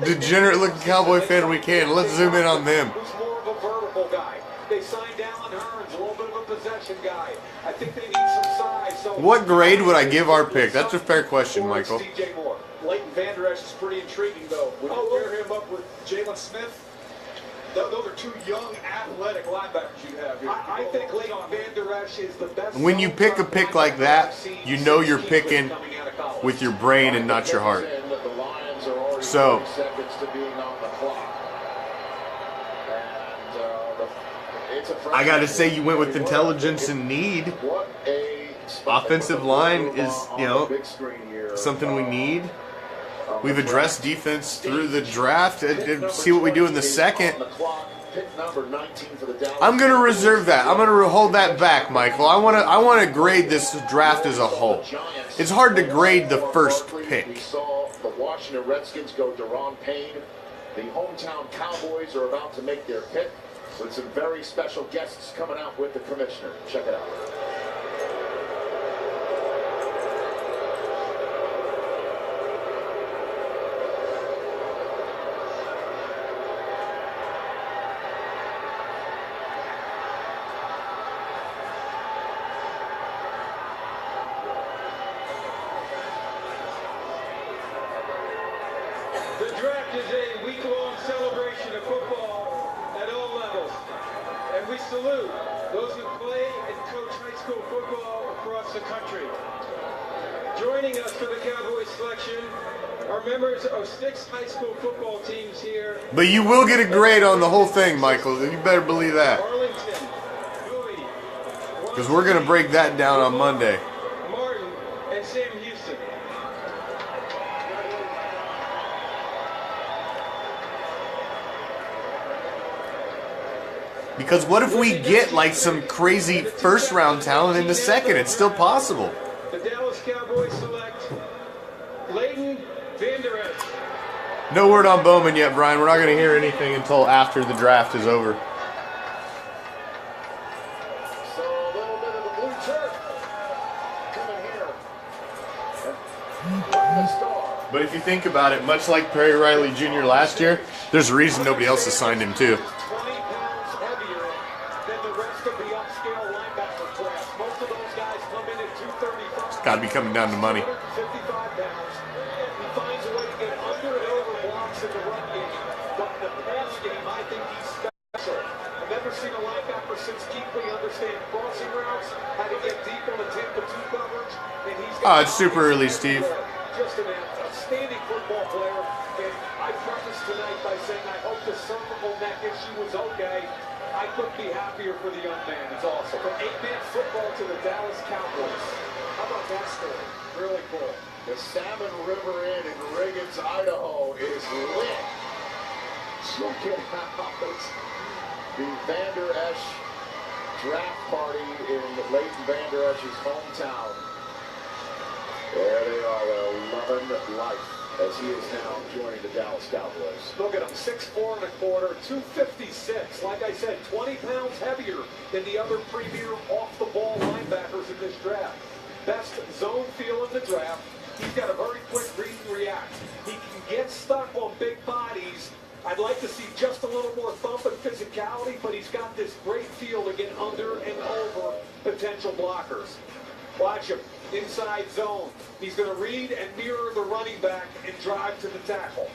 degenerate-looking Cowboy fan we can. Let's zoom in on them. Who's more of a vertical guy? They signed Alan Hearns, a little bit of a possession guy. I think they need some size. So What grade would I give our pick? That's a fair question, Michael. DJ Moore. Leighton Vander Esch is pretty intriguing, though. Would you pair him up with Jalen Smith? Those are two young, athletic linebackers you have here. I think Leighton Vander Esch is the best. When you pick a pick like that, you know you're picking with your brain and not your heart. So, I gotta say you went with intelligence and need. Offensive line is, you know, something we need. We've addressed defense through the draft and see what we do in the second. I'm going to reserve that. I'm going to hold that back, Michael. I want to grade this draft as a whole. It's hard to grade the first pick. We saw the Washington Redskins go Daron Payne. The hometown Cowboys are about to make their pick with some very special guests coming out with the commissioner. Check it out. The draft is a week-long celebration of football at all levels. And we salute those who play and coach high school football across the country. Joining us for the Cowboys selection are members of 6 high school football teams here. But you will get a grade on the whole thing, Michael. You better believe that. Arlington, Bowie, Because we're going to break that down on Monday. Martin, and Sam Houston. Because what if we get like some crazy first round talent in the second? It's still possible. The Dallas Cowboys select Leighton Vander Esch. No word on Bowman yet, Brian. We're not going to hear anything until after the draft is over. So a little bit of the blue turf coming here. The star. But if you think about it, much like Perry Riley Jr. last year, there's a reason nobody else has signed him too. 20 pounds heavier than the rest of the upscale linebacker class. Most of those guys come in at 235. It's got to be coming down to money. 55 pounds. He finds a way to get under and over blocks in the run game. But in the pass game, I think he's special. I've never seen a linebacker since Keekly understand crossing routes, how to get deep on a 10-2 coverage, and he's got It's super early, Steve. just an outstanding football player. And I prefaced tonight by saying I hope the cervical neck issue was okay. I couldn't be happier for the young man. It's awesome. From 8-man football to the Dallas Cowboys. How about that story? Really cool. The Salmon River Inn in Riggins, Idaho is lit. Check it out. The Vander Esch draft party in Leighton Vander Esch's hometown. There they are, loving life as he is now joining the Dallas Cowboys. Look at him, 6'4 1/4, 256. Like I said, 20 pounds heavier than the other premier off-the-ball linebackers in this draft. Best zone feel in the draft. He's got a very quick read and react. react. He can get stuck on big bodies. I'd like to see just a little more thump and physicality, but he's got this great feel to get under and over potential blockers. Watch him. Inside zone. He's going to read and mirror the running back and drive to the tackle.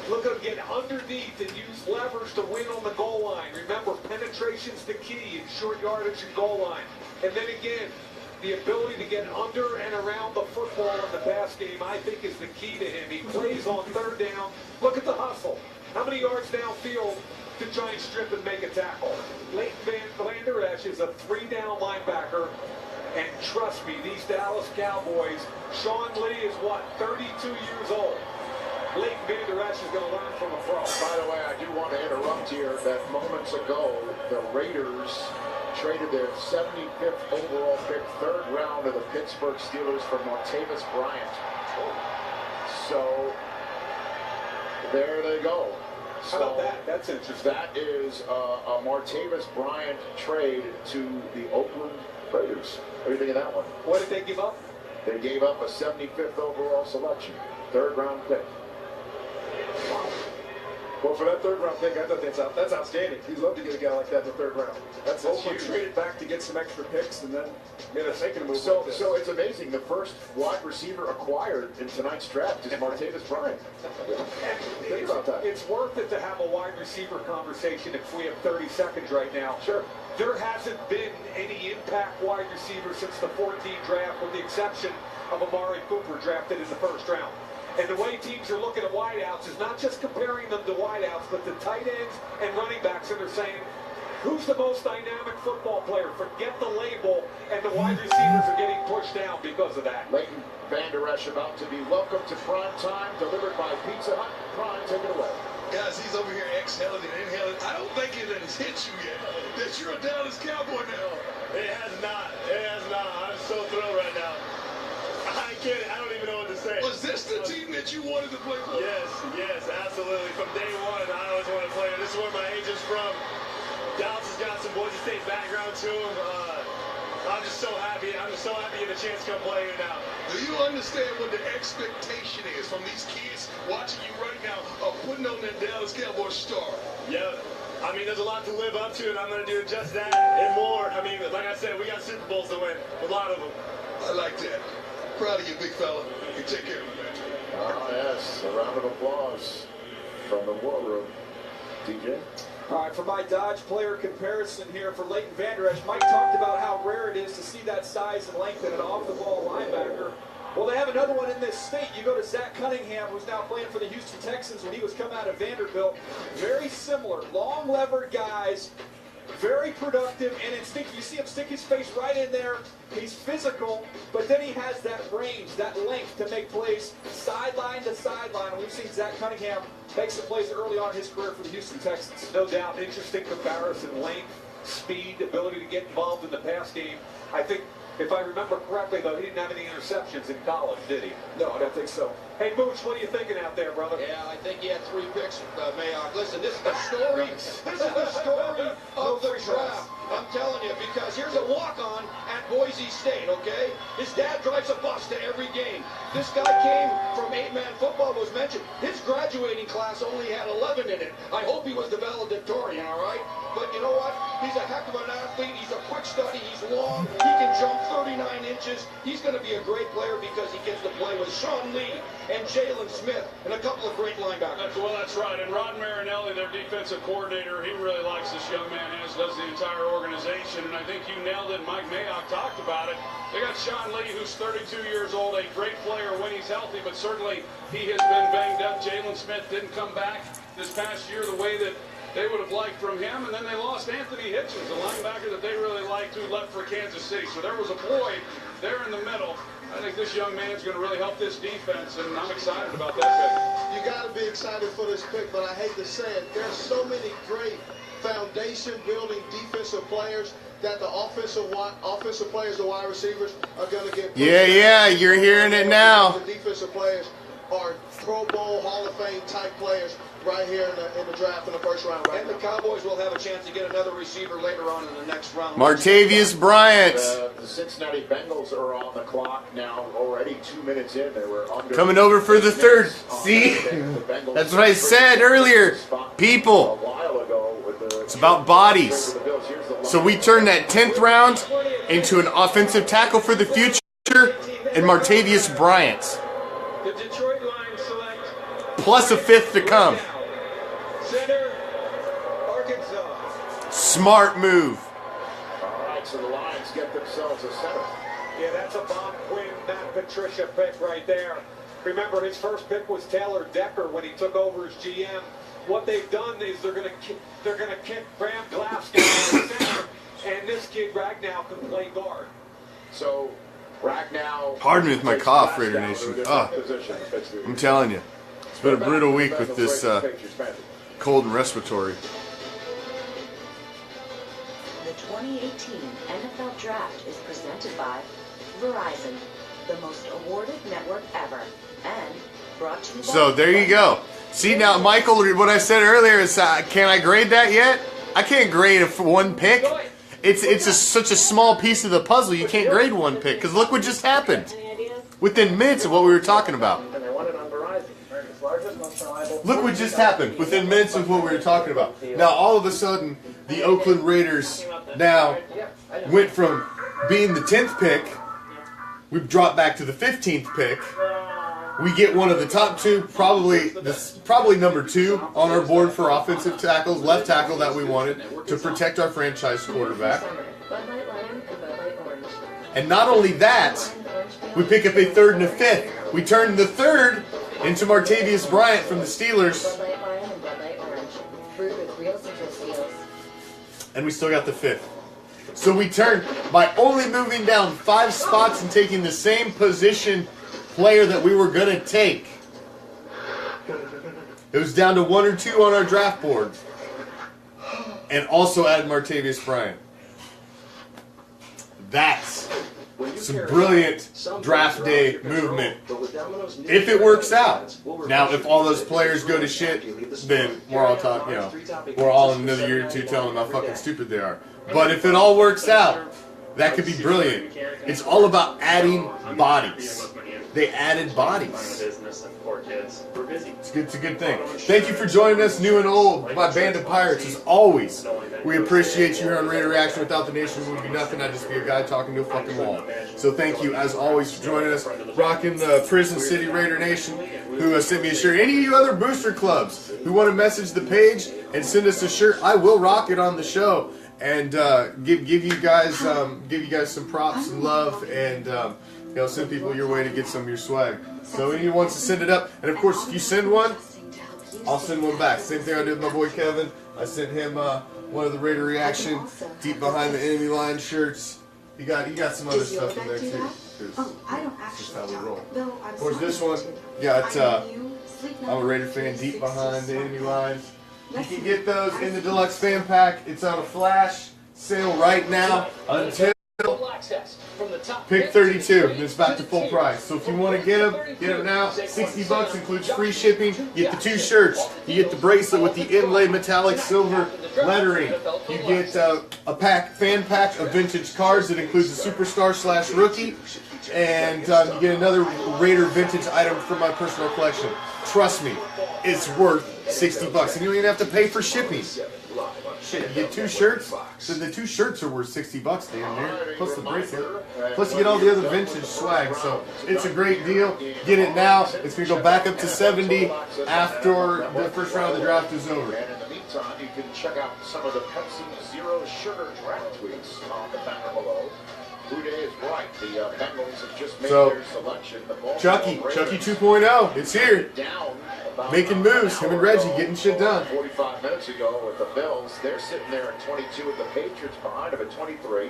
Look at him get underneath and use leverage to win on the goal line. Remember, penetration's the key in short yardage and goal line. And then again, the ability to get under and around the football in the pass game, I think, is the key to him. He plays on third down. Look at the hustle. How many yards downfield to try and strip and make a tackle? Leighton Vander Esch is a 3-down linebacker. And trust me, these Dallas Cowboys, Sean Lee is what, 32 years old. Leighton Vander Esch is going to learn from a pro. By the way, I do want to interrupt here that moments ago, the Raiders traded their 75th overall pick, 3rd round of the Pittsburgh Steelers for Martavis Bryant. So, there they go. How about that? That's interesting. That is a Martavis Bryant trade to the Oakland Raiders. What do you think of that one? What did they give up? They gave up a 75th overall selection, 3rd round pick. Well, for that 3rd round pick, I thought that's outstanding. You'd love to get a guy like that in the 3rd round. That's Oakland huge. traded back to get some extra picks and then Yeah, they're making a move So, like this. so it's amazing. The first wide receiver acquired in tonight's draft is Martavis Bryant. Think about that. It's worth it to have a wide receiver conversation if we have 30 seconds right now. Sure. There hasn't been any impact wide receiver since the 14th draft, with the exception of Amari Cooper, drafted in the 1st round. And the way teams are looking at wideouts is not just comparing them to wideouts, but to tight ends and running backs, and they're saying, who's the most dynamic football player? Forget the label, and the wide receivers are getting pushed down because of that. Leighton Vander Esch about to be welcomed to prime time, delivered by Pizza Hut. Prime, take it away. Guys, he's over here exhaling and inhaling. I don't think it has hit you yet that you're a Dallas Cowboy now. It has not. It has not. I'm so thrilled right now. I don't even know what to say. Was this the team that you wanted to play for? Yes, absolutely. From day one, I always wanted to play. This is where my agent's from. Dallas has got some Boise State background to him. I'm just so happy. I'm just so happy to get a chance to come play here now. Do you understand what the expectation is from these kids watching you right now of putting on that Dallas Cowboy star? Yeah. I mean, there's a lot to live up to, and I'm going to do just that and more. I mean, like I said, we got Super Bowls to win. A lot of them. I like that. Proud of you, big fella. You take care of it, man. Ah, yes. A round of applause from the war room. DJ? All right, for my Dodge player comparison here for Leighton Vander Esch, Mike talked about how rare it is to see that size and length in an off-the-ball linebacker. Well, they have another one in this state. You go to Zach Cunningham, who's now playing for the Houston Texans when he was coming out of Vanderbilt. Very similar, long-levered guys, very productive and instinctive. You see him stick his face right in there. He's physical, but then he has that range, that length to make plays sideline to sideline. And we've seen Zach Cunningham make some plays early on in his career for the Houston Texans. No doubt, interesting comparison, length, speed, ability to get involved in the pass game. I think, if I remember correctly, though, he didn't have any interceptions in college, did he? No, I don't think so. Hey, Mooch, what are you thinking out there, brother? Yeah, I think he had 3 picks, Mayock. Listen, this is the story. This is the story of the draft. I'm telling you, because here's a walk-on at Boise State, okay? His dad drives a bus to every game. This guy came from 8-man football, was mentioned. His graduating class only had 11 in it. I hope he was the valedictorian, all right? But you know what? He's a heck of an athlete. He's a quick study. He's long. He can jump 39 inches. He's going to be a great player because he gets to play with Sean Lee and Jalen Smith and a couple of great linebackers. Well, that's right. And Rod Marinelli, their defensive coordinator, he really likes this young man, as does the entire organization. And I think you nailed it. Mike Mayock talked about it. They got Sean Lee, who's 32 years old, a great player when he's healthy, but certainly he has been banged up. Jalen Smith didn't come back this past year the way that they would have liked from him. And then they lost Anthony Hitchens, a linebacker that they really liked, who left for Kansas City. So there was a void there in the middle. I think this young man's going to really help this defense, and I'm excited about that pick. You got to be excited for this pick, but I hate to say it. There's so many great foundation-building defensive players that the offensive players, the wide receivers, are going to get. Yeah, you're hearing it now. The defensive players are Pro Bowl, Hall of Fame type players right here in the draft in the first round. Right And now. the Cowboys will have a chance to get another receiver later on in the next round. Martavius Bryant. The Cincinnati Bengals are on the clock now. Already 2 minutes in, they were under. Coming over for the third. See? That's what I said earlier. People. It's about bodies. So we turned that 10th round into an offensive tackle for the future and Martavius Bryant. The Detroit Lions select Plus a 5th to come. center, Arkansas. Smart move. All right, so the Lions get themselves a center. Yeah, that's a Bob Quinn, Matt Patricia pick right there. Remember, his first pick was Taylor Decker when he took over as GM. What they've done is they're going to kick Bram Glasgow in the center, and this kid Ragnow can play guard. So Ragnow. Pardon me with my cough, Raider Nation. I'm telling you, it's been a brutal week with this cold and respiratory. The 2018 NFL Draft is presented by Verizon, the most awarded network ever, and brought to you by... So there you go. See now, Michael, what I said earlier is, can I grade that yet? I can't grade it for one pick. It's such a small piece of the puzzle. You can't grade one pick because look what just happened. Within minutes of what we were talking about. Look what just happened within minutes of what we were talking about. Now all of a sudden, the Oakland Raiders now went from being the 10th pick, we've dropped back to the 15th pick. We get one of the top two, probably number 2 on our board for offensive tackles, left tackle that we wanted to protect our franchise quarterback. And not only that, we pick up a 3rd and a 5th. We turn the 3rd into Martavius Bryant from the Steelers. And we still got the 5th. So we turn, by only moving down 5 spots and taking the same position player that we were going to take. It was down to 1 or 2 on our draft board. And also added Martavius Bryant. That's some brilliant draft day movement. If it works out. Now, if all those players go to shit, then we're all talking, we're all in another year or 2 telling them how fucking stupid they are. But if it all works out, that could be brilliant. It's all about adding bodies. They added bodies. It's a good thing. Thank you for joining us, new and old, my band of pirates. As always, we appreciate you here on Raider Reaction. Without the nation, we would be nothing. I'd just be a guy talking to a fucking wall. So thank you, as always, for joining us. Rocking the Prison City Raider Nation, who sent me a shirt. Any of you other booster clubs who want to message the page and send us a shirt, I will rock it on the show and give you guys some props and love and. Send people your way to get some of your swag. So anyone wants to send it up, and of course, if you send one, I'll send one back. Same thing I did with my boy Kevin. I sent him one of the Raider Reaction Deep Behind the Enemy Line shirts. You got some other stuff in there too. I don't That's just how we roll. Of Of course, this one got. I'm a Raider fan. Deep Behind the Enemy Lines. You can get those in the deluxe fan pack. It's on a flash sale right now until. Pick 32, and it's back to full price. So if you want to get them now. $60 includes free shipping. You get the 2 shirts. You get the bracelet with the inlay metallic silver lettering. You get a fan pack of vintage cards that includes the Superstar / Rookie, and you get another Raider vintage item from my personal collection. Trust me, it's worth $60, and you don't even have to pay for shipping. Shit, you get 2 shirts, so the 2 shirts are worth $60 damn near, plus the bracelet. Plus you get all the other vintage swag, so it's a great deal. Get it now. It's going to go back up to 70 after the first round of the draft is over. And in the meantime, you can check out some of the Pepsi Zero Sugar draft tweets on the banner below. Day is right. The Bengals have just made their selection. Chucky 2.0, it's here. Making moves, him and Reggie getting shit done. 45 minutes ago with the Bills, they're sitting there at 22 with the Patriots behind them at 23.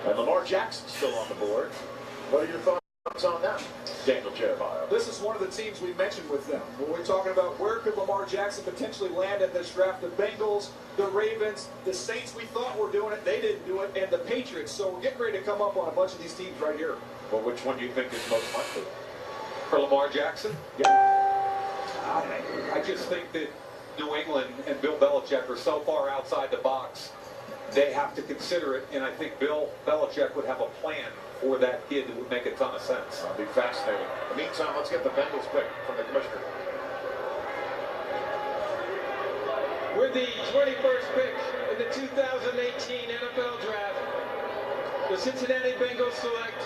And Lamar Jackson's still on the board. What are your thoughts on that, Daniel Jeremiah? This is one of the teams we mentioned with them. When we're talking about where could Lamar Jackson potentially land at this draft, the Bengals, the Ravens, the Saints we thought were doing it, they didn't do it, and the Patriots. So we're getting ready to come up on a bunch of these teams right here. Well, which one do you think is most likely? For Lamar Jackson? I just think that New England and Bill Belichick are so far outside the box, they have to consider it, and I think Bill Belichick would have a plan for that kid that would make a ton of sense. That'll be fascinating. In the meantime, let's get the Bengals pick from the commissioner. With the 21st pick in the 2018 NFL Draft, the Cincinnati Bengals select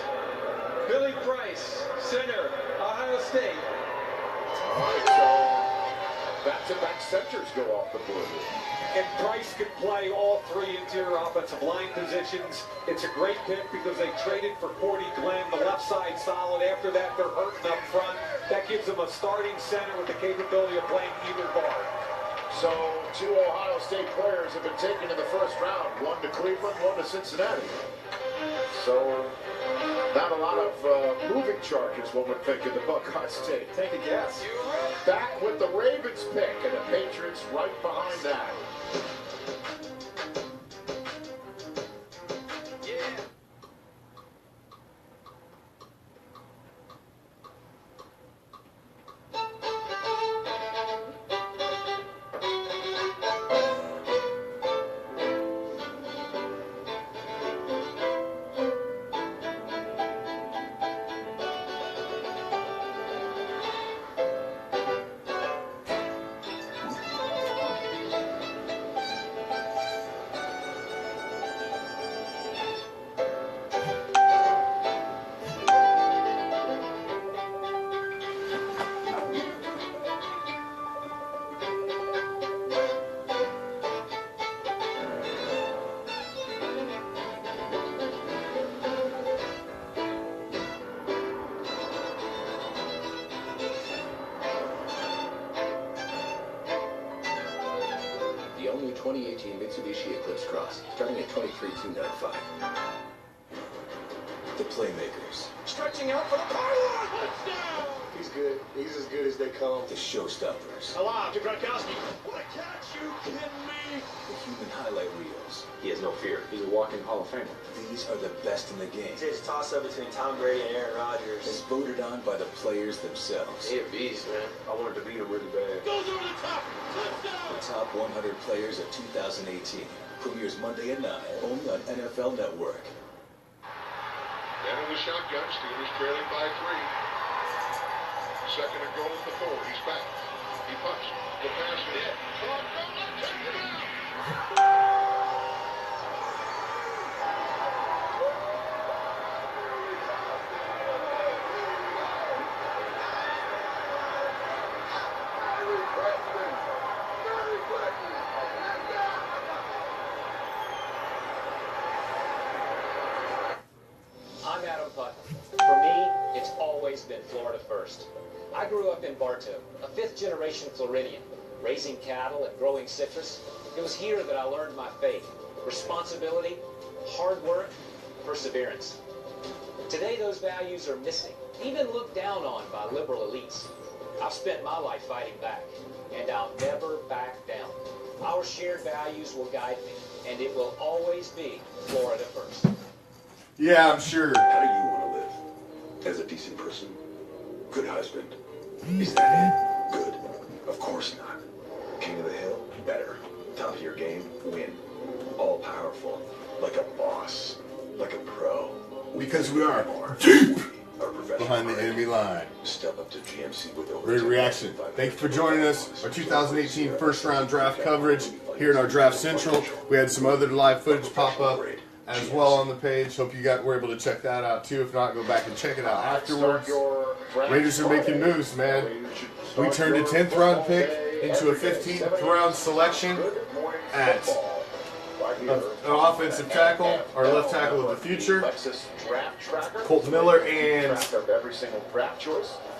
Billy Price, center, Ohio State. All right, so back-to-back centers go off the board. And Price can play all three interior offensive line positions. It's a great pick because they traded for Cordy Glenn, the left side solid. After that, they're hurting up front. That gives them a starting center with the capability of playing either guard. So, two Ohio State players have been taken in the first round. One to Cleveland, one to Cincinnati. So, not a lot of moving charges, one would think, in the Buckeye State. Take a guess. Back with the Ravens pick, and the Patriots right behind that. The all-new 2018 Mitsubishi Eclipse Cross, starting at $23,295. The Playmakers. Stretching out for the pylon. Touchdown. He's good. He's as good as they come. The Showstoppers. Alive to Gronkowski. What a catch, you kidding me? The human highlight reels. He has no fear. He's a walking Hall of Famer. These are the best in the game. It's a toss-up between Tom Brady and Aaron Rodgers. As voted on by the players themselves. He a beast, man. I wanted to beat him really bad. Goes over the top. Touchdown. The top 100 players of 2018. Premieres Monday at 9, only on NFL Network. And in the shotgun, Steelers trailing by 3. Second and goal at the 4. He's back. He punts. The pass is in. Check it out. I'm Adam Putnam. For me, it's always been Florida first. I grew up in Bartow, a fifth-generation Floridian, raising cattle and growing citrus. It was here that I learned my faith, responsibility, hard work, perseverance. Today, those values are missing, even looked down on by liberal elites. I've spent my life fighting back, and I'll never back down. Our shared values will guide me, and it will always be Florida first. Yeah, I'm sure. How do you want to live? As a decent person? Good husband? Is that it? Good. Of course not. King of the hill? Better. Top of your game? Win. All powerful. Like a boss. Like a pro. Because we are deep Our behind the enemy line. Step up to GMC with over Great reaction. Thank you for joining us. Our 2018 first round draft coverage here in our Draft Central. We had some other live footage pop up as well on the page. Hope you were able to check that out too. If not, go back and check it out afterwards. Raiders are making moves, man. We turned a 10th round pick into a 15th round selection at an offensive tackle, our left tackle of the future, Colt Miller, and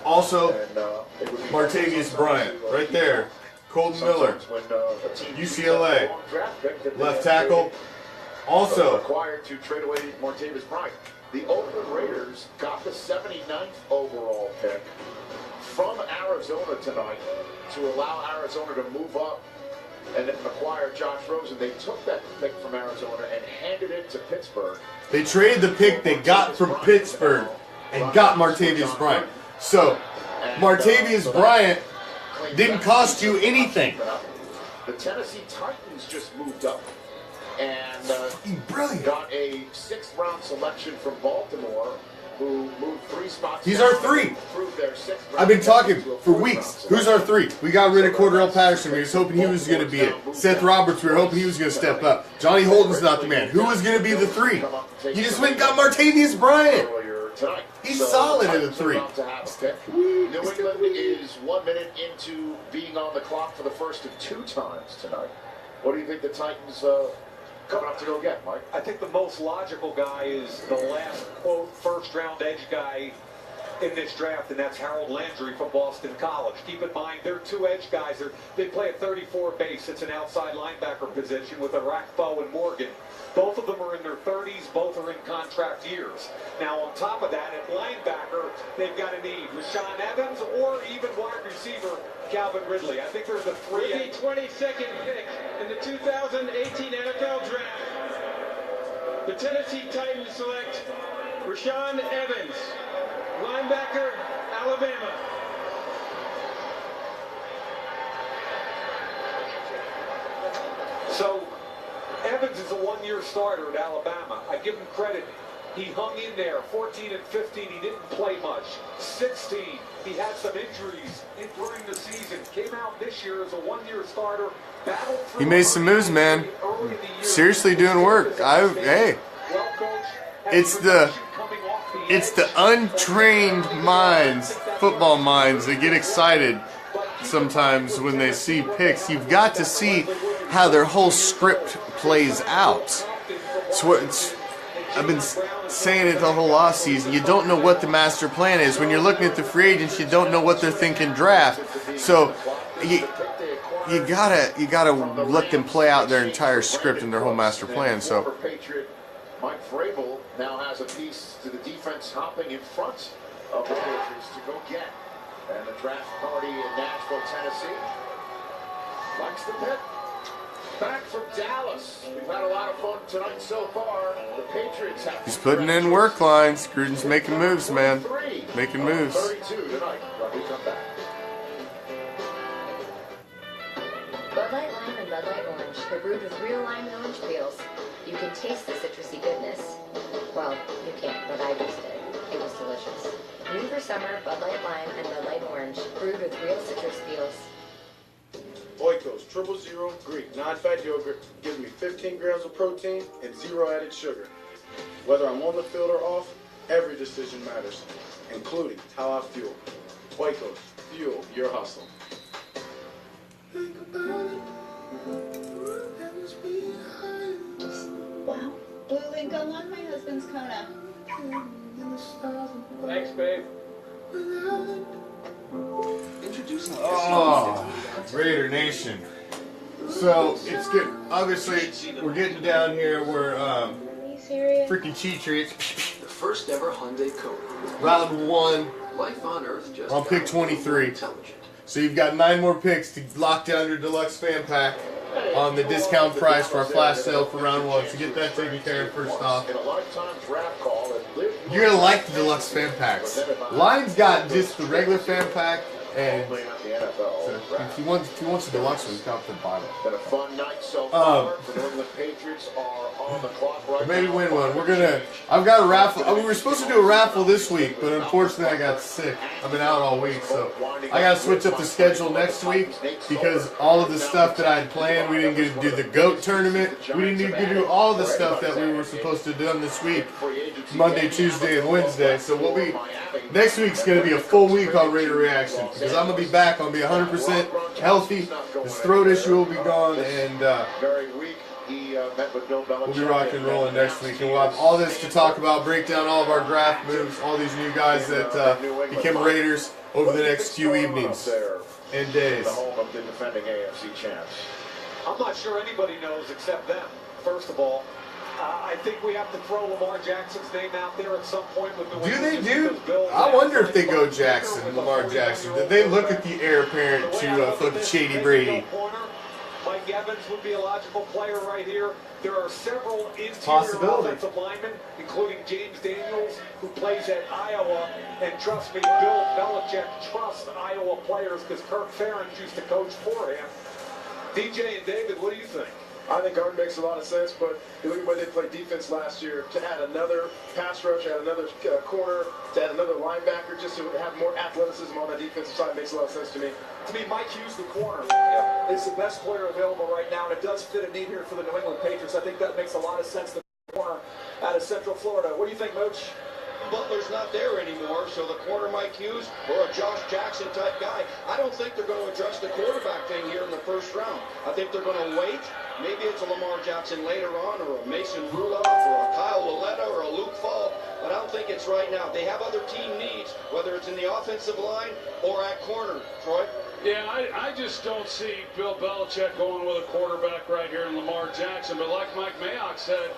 also Martavius Bryant, right there. Colton Miller, UCLA, left tackle. Also, required to trade away Martavius Bryant. The Oakland Raiders got the 79th overall pick from Arizona tonight to allow Arizona to move up and acquire Josh Rosen. They took that pick from Arizona and handed it to Pittsburgh. They traded the pick they got from Pittsburgh and got Martavius Bryant. So, Martavius Bryant didn't cost you anything. The Tennessee Titans just moved up and got a 6th round selection from Baltimore, who moved 3 spots. He's our 3. I've been talking for weeks. Who's our 3? We got rid of Cordell Patterson. We was hoping he was going to be it. Seth Roberts, we were hoping he was going to step up. Johnny Holden's not the man. Who was going to be the 3? You just went and got Martavius Bryant. He's solid at a 3. New England is 1 minute into being on the clock for the first of 2 times tonight. What do you think the Titans coming up to go get, Mike? I think the most logical guy is the last, quote, first-round edge guy in this draft, and that's Harold Landry from Boston College. Keep in mind, they're 2 edge guys. They play at 34 base. It's an outside linebacker position with Arakpo and Morgan. Both of them are in their 30s. Both are in contract years. Now, on top of that, at linebacker, they've got a need. Rashaan Evans or even wide receiver Calvin Ridley. I think there's a 3. With the 22nd pick in the 2018 NFL Draft, the Tennessee Titans select Rashaan Evans, linebacker, Alabama. So, Evans is a 1-year starter at Alabama. I give him credit. He hung in there. 14 and 15, he didn't play much. 16, he had some injuries during the season. Came out this year as a 1-year starter. He made some moves, man. Seriously doing work. Hey, it's the untrained minds, football minds, that get excited sometimes when they see picks. You've got to see how their whole script plays out. I've been saying it the whole offseason. You don't know what the master plan is. When you're looking at the free agents, you don't know what they're thinking draft. So you gotta let them play out their entire script and their whole master plan. So Mike Vrabel now has a piece to the defense hopping in front of the Patriots to go get. And the draft party in Nashville, Tennessee likes the pick. Back from Dallas. We've had a lot of fun tonight so far. The Patriots have. He's putting in work lines. Gruden's making moves, man. Making moves. 32 tonight. When we come back. Bud Light Lime and Bud Light Orange. They're brewed with real lime and orange peels. You can taste the citrusy goodness. Well, you can't, but I just did. It was delicious. New for summer, Bud Light Lime and Bud Light Orange. Brewed with real citrus peels. Oikos 000 Greek non-fat yogurt gives me 15 grams of protein and 0 added sugar. Whether I'm on the field or off, every decision matters, including how I fuel. Oikos, fuel your hustle. Wow. Blue link on my husband's Kona. Thanks, babe. Oh, Raider Nation. So it's good. Obviously, we're getting down here. We're freaking Cheatriots. The first ever Hyundai Kona. Round 1. Life on Earth just on pick 23. So you've got 9 more picks to lock down your deluxe fan pack on the discount price for our flash sale for round 1. So get that taken care of first off. You're gonna like the deluxe fan packs. Line's got just the regular fan pack, and so if he wants a deluxe one, he's got the bottom. Been a fun night so far. The New England Patriots are on the clock right Maybe now. win one. I've got a raffle. We were supposed to do a raffle this week, but unfortunately I got sick. I've been out all week, so I got to switch up the schedule next week because all of the stuff that I had planned, we didn't get to do the GOAT tournament. We didn't get to do all the stuff that we were supposed to do this week, Monday, Tuesday, and Wednesday. So next week's going to be a full week on Raider Reaction because I'm going to be back. I'm going to be 100% healthy. This throat issue will be gone, and we'll be rocking and rolling next week. And we'll have all this to talk about, break down all of our draft moves, all these new guys that became Raiders over the next few evenings and days. The home of the defending AFC champs. I'm not sure anybody knows except them. First of all, I think we have to throw Lamar Jackson's name out there at some point with the Do they do? I wonder if they go Jackson, Lamar Jackson. Did they look at the heir apparent to fucking Shady Brady? Mike Evans would be a logical player right here. There are several interior offensive linemen, including James Daniels, who plays at Iowa. And trust me, Bill Belichick trusts Iowa players because Kirk Ferentz used to coach for him. DJ and David, what do you think? I think guard makes a lot of sense, but look at the way they played defense last year. To add another pass rush, add another corner, to add another linebacker, just to have more athleticism on the defensive side makes a lot of sense to me. To me, Mike Hughes, the corner, is the best player available right now, and it does fit a need here for the New England Patriots. I think that makes a lot of sense, the corner out of Central Florida. What do you think, Mooch? Butler's not there anymore, so the corner Mike Hughes or a Josh Jackson type guy, I don't think they're going to address the quarterback thing here in the first round. I think they're going to wait. Maybe it's a Lamar Jackson later on, or a Mason Rudolph, or a Kyle Lauletta, or a Luke Falk, but I don't think it's right now. They have other team needs, whether it's in the offensive line or at corner. Troy? Yeah, I just don't see Bill Belichick going with a quarterback right here in Lamar Jackson, but like Mike Mayock said,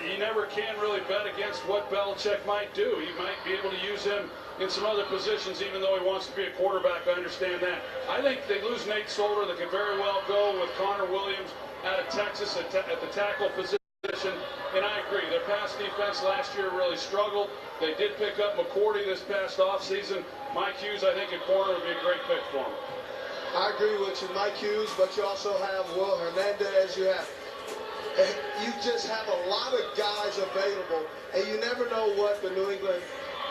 you never can really bet against what Belichick might do. He might be able to use him in some other positions, even though he wants to be a quarterback. I understand that. I think they lose Nate Solder. They could very well go with Connor Williams out of Texas at the tackle position. And I agree, their pass defense last year really struggled. They did pick up McCourty this past offseason. Mike Hughes, I think, at corner would be a great pick for him. I agree with you, Mike Hughes, but you also have Will Hernandez. You just have a lot of guys available, and you never know what the New England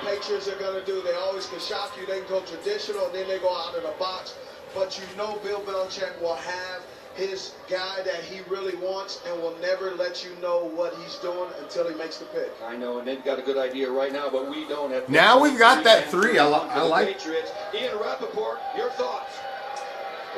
Patriots are going to do. They always can shock you. They can go traditional, and then they go out of the box. But you know Bill Belichick will have his guy that he really wants and will never let you know what he's doing until he makes the pick. I know, and they've got a good idea right now, but we don't have... Now we've got that three. I like. Patriots. Ian Rappaport, your thoughts?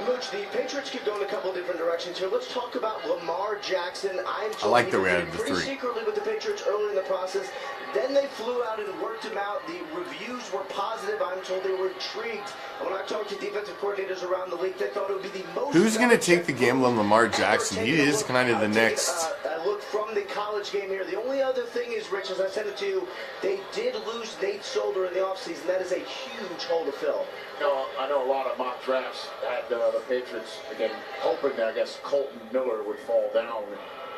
Mooch, the Patriots could go in a couple of different directions here. Let's talk about Lamar Jackson. I like the way I did the pretty three. secretly with the Patriots early in the process. Then they flew out and worked him out. The reviews were positive. I'm told they were intrigued. And when I talked to defensive coordinators around the league, they thought it would be the most... Who's going to take the gamble on Lamar Jackson? He is kind of the next... A look from the college game here. The only other thing is, Rich, as I said it to you, they did lose Nate Solder in the offseason. That is a huge hole to fill. I know a lot of mock drafts had the Patriots, again, hoping that, I guess, Colton Miller would fall down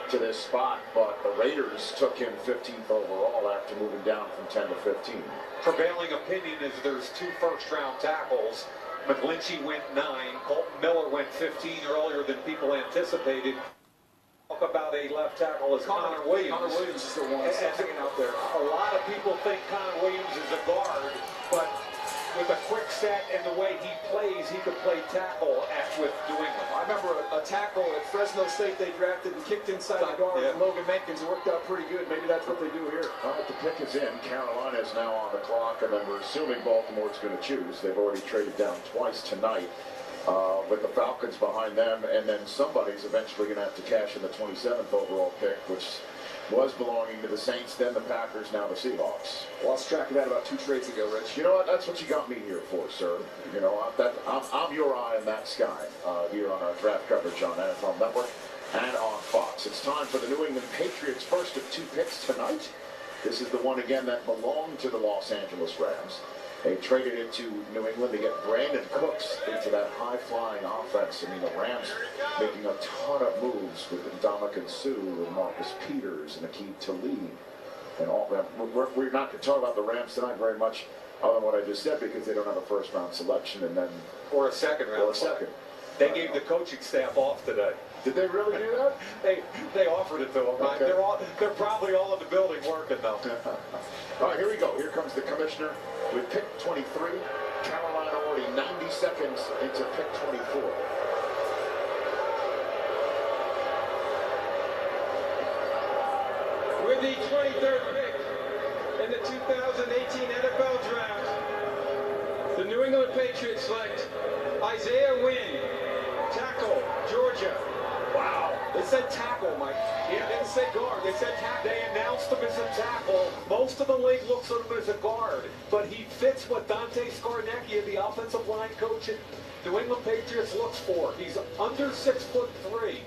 to this spot, but the Raiders took him 15th overall after moving down from 10 to 15. Prevailing opinion is there's 2 first-round tackles. McGlinchey went 9. Colton Miller went 15 earlier than people anticipated. Talk about a left tackle as Connor Williams. Connor Williams is the one hanging out there. A lot of people think Connor Williams is a guard, but with a quick set and the way he plays, he could play tackle with New England. I remember a tackle at Fresno State they drafted and kicked inside the guard with Logan Mankins. It worked out pretty good. Maybe that's what they do here. All right, the pick is in. Carolina is now on the clock, and then we're assuming Baltimore's going to choose. They've already traded down twice tonight with the Falcons behind them, and then somebody's eventually going to have to cash in the 27th overall pick, which was belonging to the Saints, then the Packers, now the Seahawks. Lost track of that about 2 trades ago, Rich. You know what? That's what you got me here for, sir. You know, I'm your eye in that sky here on our draft coverage on NFL Network and on Fox. It's time for the New England Patriots' first of 2 picks tonight. This is the one, again, that belonged to the Los Angeles Rams. They traded it to New England to get Brandon Cooks into that high-flying offense. I mean, the Rams making a ton of moves with Ndamukong Suh and Marcus Peters and Aqib Talib. And all that. We're not going to talk about the Rams tonight very much, other than what I just said, because they don't have a first-round selection and then... Or a second-round. Or a second. They gave the coaching staff off today. Did they really do that? They offered it to them. Okay. They're probably all in the building working, though. All right, here we go. Here comes the commissioner with pick 23. Carolina already 90 seconds into pick 24. With the 23rd pick in the 2018 NFL Draft, the New England Patriots select Isaiah Wynn, tackle, Georgia. Wow. They said tackle, Mike. Yeah, they didn't say guard. They said tackle. They announced him as a tackle. Most of the league looks at him as a guard, but he fits what Dante Scarnecchia, the offensive line coach at New England Patriots, looks for. He's under 6'3".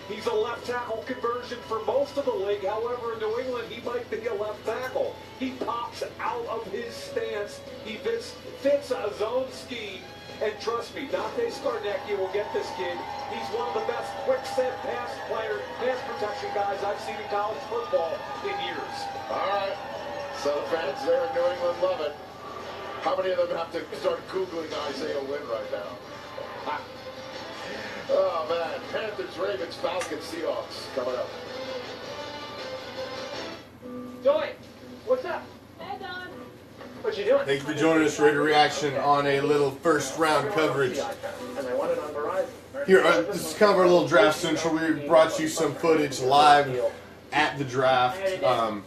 He's a left tackle conversion for most of the league. However, in New England, he might be a left tackle. He pops out of his stance. He fits a zone scheme. And trust me, Dante Scarnecchia will get this kid. He's one of the best quick-set pass protection guys I've seen in college football in years. All right. So the fans there in New England love it. How many of them have to start Googling Isaiah Wynn right now? Oh, man. Panthers, Ravens, Falcons, Seahawks coming up. Joey, what's up? Hey, Don. What you doing? Thank you for joining us, Raider Reaction, on a little first round coverage. And I want it on Verizon. Here, this is kind of our little draft central. We brought you some footage live at the draft. I'm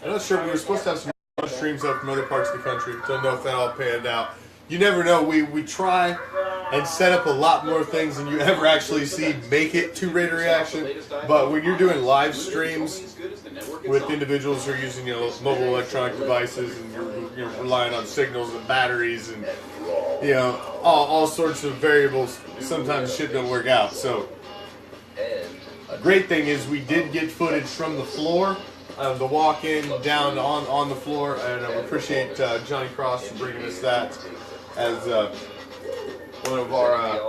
not sure, we were supposed to have some streams up from other parts of the country. Don't know if that all panned out. You never know. We try and set up a lot more things than you ever actually see make it to Raider Reaction. But when you're doing live streams with individuals who are using mobile electronic devices and you're relying on signals and batteries and all sorts of variables, sometimes shit don't work out. So a great thing is we did get footage from the floor, the walk-in down on the floor, and we appreciate Johnny Cross for bringing us that as one of our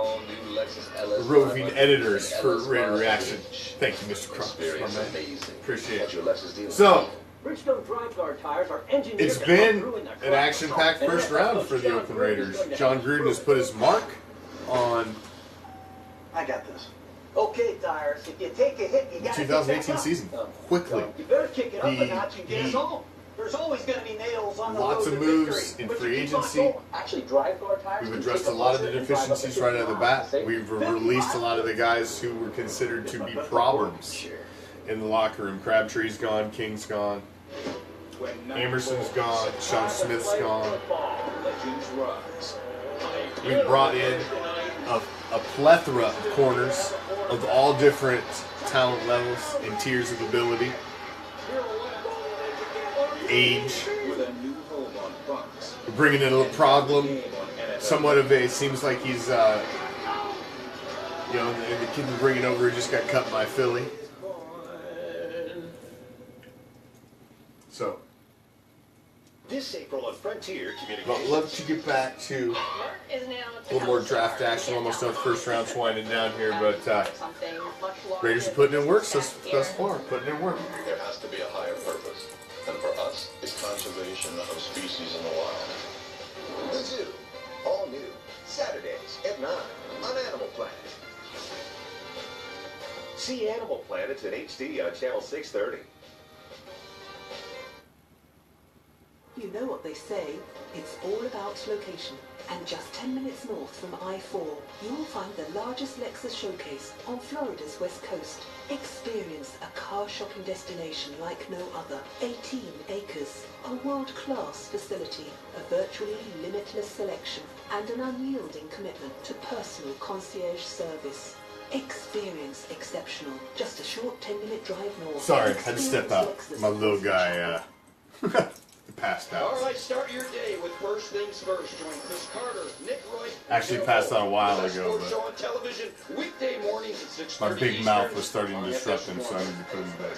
roving editors for Raider Reaction. Thank you, Mr. Cross, my man. Appreciate it. So, it's been an action-packed first round for the Oakland Raiders. John Gruden has put his mark on I got this. Okay, Tires, if you take a hit, you the gotta 2018 season. Quickly. You better kick it up a notch and get us home. There's always going to be nails on the Lots road of to moves victory. in But free you keep on agency. going. Actually, drive guard tires. We've addressed a lot of the deficiencies right out of the bat. We've released a lot of the guys who were considered to be problems in the locker room. Crabtree's gone, King's gone, Emerson's gone, Sean Smith's gone. We brought in a plethora of corners of all different talent levels and tiers of ability, age. We're bringing in a little problem. Somewhat of a, seems like he's, and the kid we're bringing over just got cut by Philly. So, this April on Frontier but Communications. love to get back to a little more draft action. Almost done first round winding down here, but Raiders are putting in work thus far. Putting in work. There has to be a higher purpose, and for us, it's conservation of species in the wild. The Zoo, all new, Saturdays at 9 on Animal Planet. See Animal Planets in HD on Channel 630. You know what they say, it's all about location. And just 10 minutes north from I-4, you will find the largest Lexus showcase on Florida's west coast. Experience a car shopping destination like no other. 18 acres, a world-class facility, a virtually limitless selection, and an unyielding commitment to personal concierge service. Experience exceptional. Just a short 10-minute drive north. Sorry, I had to step out. My little guy passed out. All right, start your day with First Things First. Join Chris Carter, Nick Roy. Actually passed out a while ago, Sports show but on television weekday mornings at 6:30 my big Eastern mouth was starting to on disrupt him, FS1. so I needed to put him back.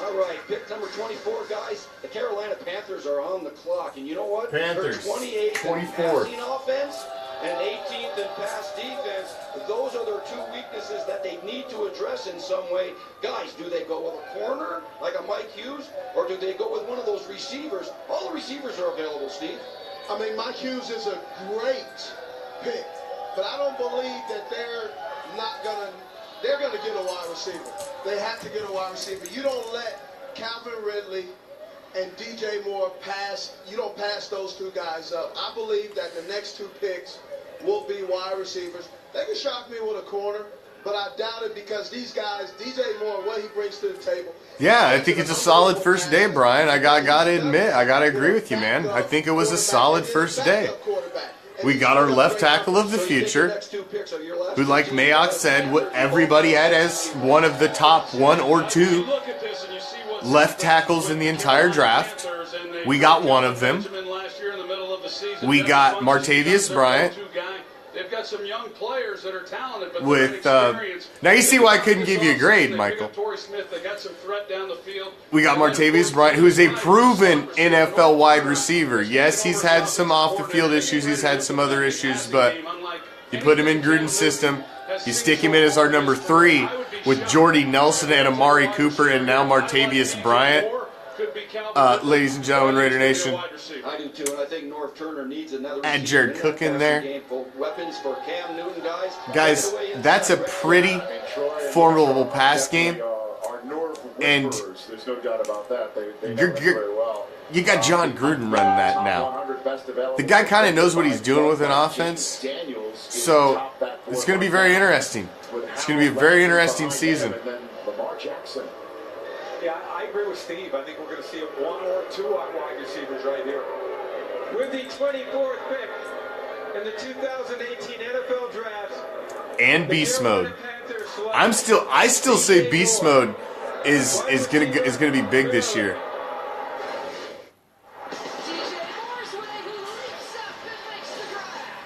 All right, pick number 24, guys. The Carolina Panthers are on the clock, and you know what? Panthers, They're 28th in 24th. passing offense and 18th in pass defense. Those are their two weaknesses that they need to address in some way. Guys, do they go with a corner like a Mike Hughes, or do they go with one of those receivers? All the receivers are available, Steve. I mean, Mike Hughes is a great pick, but I don't believe that they're gonna get a wide receiver. They have to get a wide receiver. You don't let Calvin Ridley and DJ Moore pass. You don't pass those two guys up. I believe that the next two picks will be wide receivers. They can shock me with a corner, but I doubt it because these guys, DJ Moore, what he brings to the table. Yeah, I think it's a solid first day, Brian. I gotta admit, I gotta agree with you, man. I think it was a solid first day. We got our left tackle of the future, who, like Mayock said, what everybody had as one of the top 1 or 2 left tackles in the entire draft. We got one of them. We got Martavius Bryant. got some young players that are talented, but with they're inexperienced. now you see why I couldn't give you a grade, Michael. Torrey Smith, they got some threat down the field. We got Martavius Bryant, who's a proven NFL wide receiver. Yes, he's had some off-the-field issues. He's had some other issues, but you put him in Gruden's system. You stick him in as our number 3 with Jordy Nelson and Amari Cooper and now Martavius Bryant. Ladies and gentlemen, Raider Nation. I do too, and I think North Turner needs another. Add Jared Cook in there. Weapons for Cam Newton, guys. Guys, that's a pretty formidable pass game. And there's no doubt about that. They very well. You got John Gruden running that now. The guy kind of knows what he's doing with an offense. So it's going to be very interesting. It's going to be a very interesting season. Yeah, I agree with Steve. I think we're going to see 1 or 2 wide receivers right here. With the 24th pick in the 2018 NFL Draft. And beast mode. I still say beast mode is gonna be big this year.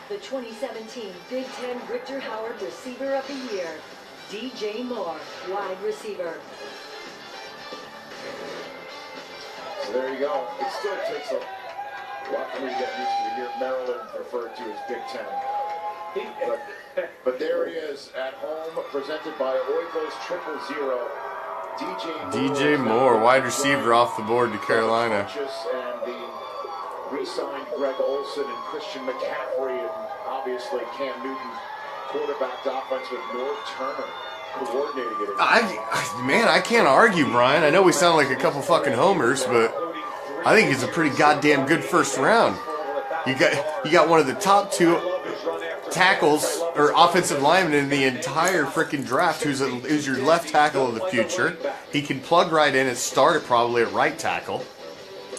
The 2017 Big Ten Richter Howard Receiver of the Year, DJ Moore, wide receiver. So there you go. It still takes a lot for me to get used to hear Maryland referred to as Big Ten. But there he is at home, presented by Oikos 000. DJ Moore, wide receiver off the board to Carolina. And the re-signed Greg Olson and Christian McCaffrey, and obviously Cam Newton quarterbacked offense with North Turner coordinating it. I can't argue, Brian. I know we sound like a couple fucking homers, but I think it's a pretty goddamn good first round. You got one of the top 2 tackles or offensive linemen in the entire freaking draft, who's your left tackle of the future. He can plug right in and start probably at right tackle.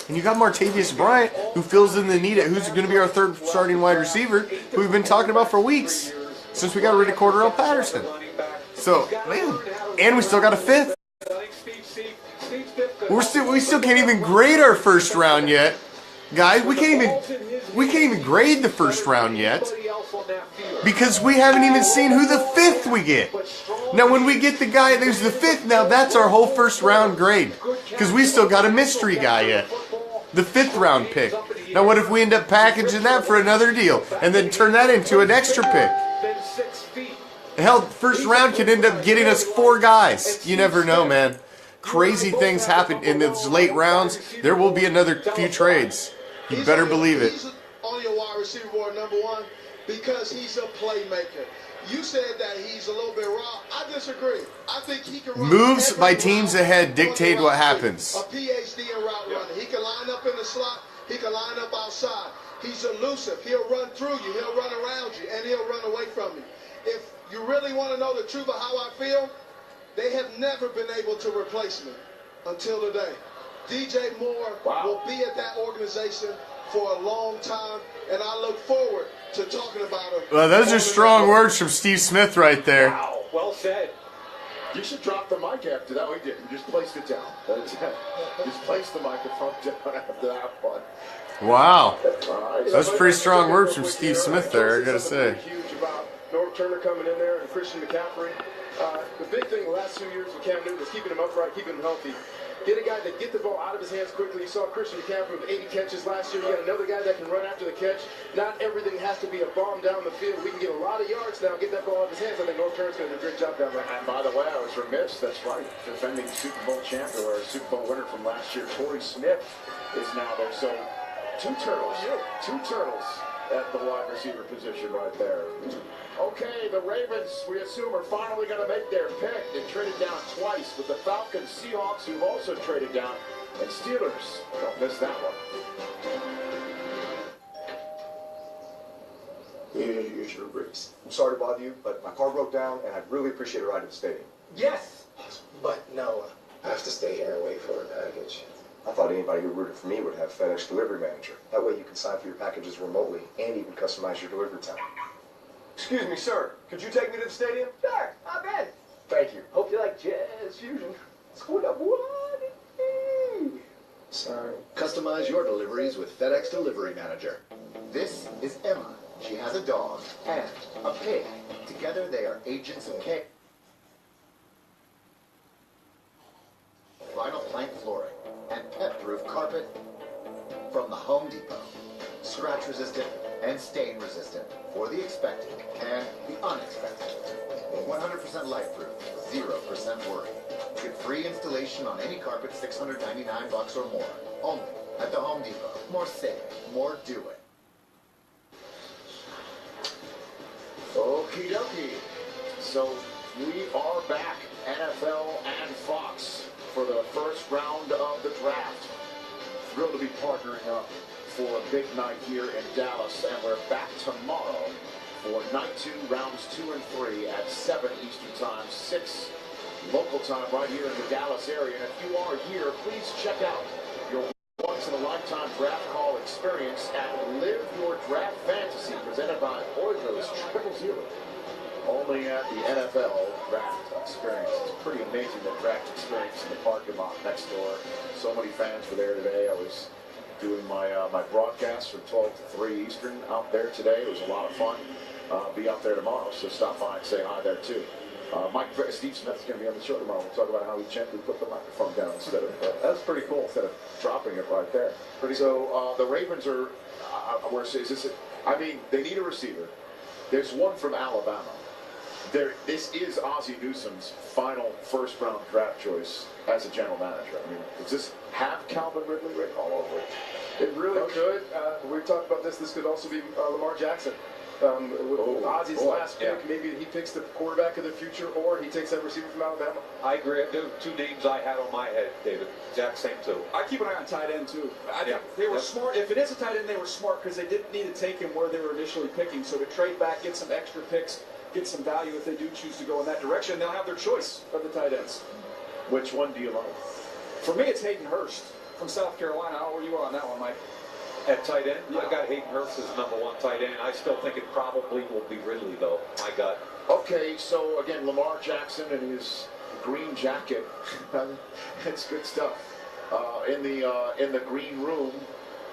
And you got Martavius Bryant, who fills in the need at who's going to be our 3rd starting wide receiver, who we've been talking about for weeks since we got rid of Cordarrelle Patterson. So, man, and we still got a 5th. We still can't even grade our first round yet, guys. We can't even grade the first round yet because we haven't even seen who the 5th we get. Now, when we get the guy who's the 5th, now that's our whole first round grade because we still got a mystery guy yet, the 5th round pick. Now, what if we end up packaging that for another deal and then turn that into an extra pick? Hell, first round could end up getting us 4 guys. You never know, man. Crazy things happen in those late rounds. There will be another few trades. You better believe it. He's on your wide receiver board, number 1, because he's a playmaker. You said that he's a little bit raw. I disagree. I think he can run. Moves by teams ahead dictate what happens. A PhD in route running. He can line up in the slot. He can line up outside. He's elusive. He'll run through you. He'll run around you, and he'll run away from you. If you really want to know the truth of how I feel, they have never been able to replace me until today. DJ Moore will be at that organization for a long time, and I look forward to talking about him. Well, those are strong words from Steve Smith right there. Wow, well said. You should drop the mic after that. We didn't. You just placed it down. Just place the microphone down after that one. Wow. That's pretty strong words from Steve Smith there, I gotta say. Huge about North Turner coming in there and Christian McCaffrey. The big thing the last 2 years with Cam Newton is keeping him upright, keeping him healthy. Get a guy that get the ball out of his hands quickly. You saw Christian McCaffrey with 80 catches last year. You got another guy that can run after the catch. Not everything has to be a bomb down the field. We can get a lot of yards now, get that ball out of his hands. I think North Turner's going to do a great job down there. And by the way, I was remiss. That's right. Defending Super Bowl champion or Super Bowl winner from last year, Torrey Smith, is now there. So 2 turtles at the wide receiver position right there. Okay, the Ravens, we assume, are finally going to make their pick. They traded down twice with the Falcons, Seahawks, who've also traded down, and Steelers. Don't miss that one. Here's your ribs. I'm sorry to bother you, but my car broke down, and I'd really appreciate a ride to the stadium. Yes, but no, I have to stay here and wait for a package. I thought anybody who rooted for me would have FedEx Delivery Manager. That way you can sign for your packages remotely and even customize your delivery time. Excuse me, sir. Could you take me to the stadium? Sure, I bet. Thank you. Hope you like jazz fusion. Scoot up, what? Sorry. Customize your deliveries with FedEx Delivery Manager. This is Emma, She has a dog and a pig. Together they are agents of chaos. Vinyl plank flooring and pet-proof carpet from the Home Depot. Scratch resistant and stain resistant for the expected and the unexpected. 100% light-proof, 0% worry. Get free installation on any carpet, $699 or more. Only at the Home Depot. More safe, more do it. Okie dokie. So we are back, NFL and Fox, for the first round of the draft. Thrilled to be partnering up for a big night here in Dallas, and we're back tomorrow for night 2, rounds 2 and 3 at 7 Eastern Time, 6 local time right here in the Dallas area. And if you are here, please check out your once-in-a-lifetime draft call experience at Live Your Draft Fantasy, presented by Oilers Triple Zero. Only at the NFL Draft Experience. It's pretty amazing, the draft experience in the parking lot next door. So many fans were there today. I was doing my broadcast from 12 to 3 Eastern out there today. It was a lot of fun. Be out there tomorrow, so stop by and say hi there too. Steve Smith's going to be on the show tomorrow. We'll talk about how he gently put the microphone down instead of, that's pretty cool, instead of dropping it right there. So the Ravens are, I mean, they need a receiver. There's one from Alabama. This is Ozzie Newsome's final first-round draft choice as a general manager. I mean, does this have Calvin Ridley written all over it? It really could. We talked about this. This could also be Lamar Jackson. With Ozzie's last pick, maybe he picks the quarterback of the future, or he takes that receiver from Alabama. I agree. There are two names I had on my head, David. Exact same too. I keep an eye on tight end too. I think they were smart. If it is a tight end, they were smart because they didn't need to take him where they were initially picking. So to trade back, get some extra picks, get some value if they do choose to go in that direction, they'll have their choice of the tight ends. Which one do you like? For me, it's Hayden Hurst from South Carolina. How are you on that one, Mike? At tight end, I've got Hayden Hurst as #1 tight end. I still think it probably will be Ridley, though. My gut. Okay, so again, Lamar Jackson and his green jacket. It's good stuff. In the green room,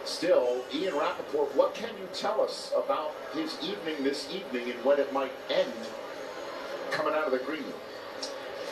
still, Ian Rappaport. What can you tell us about his evening this evening and when it might end coming out of the green room?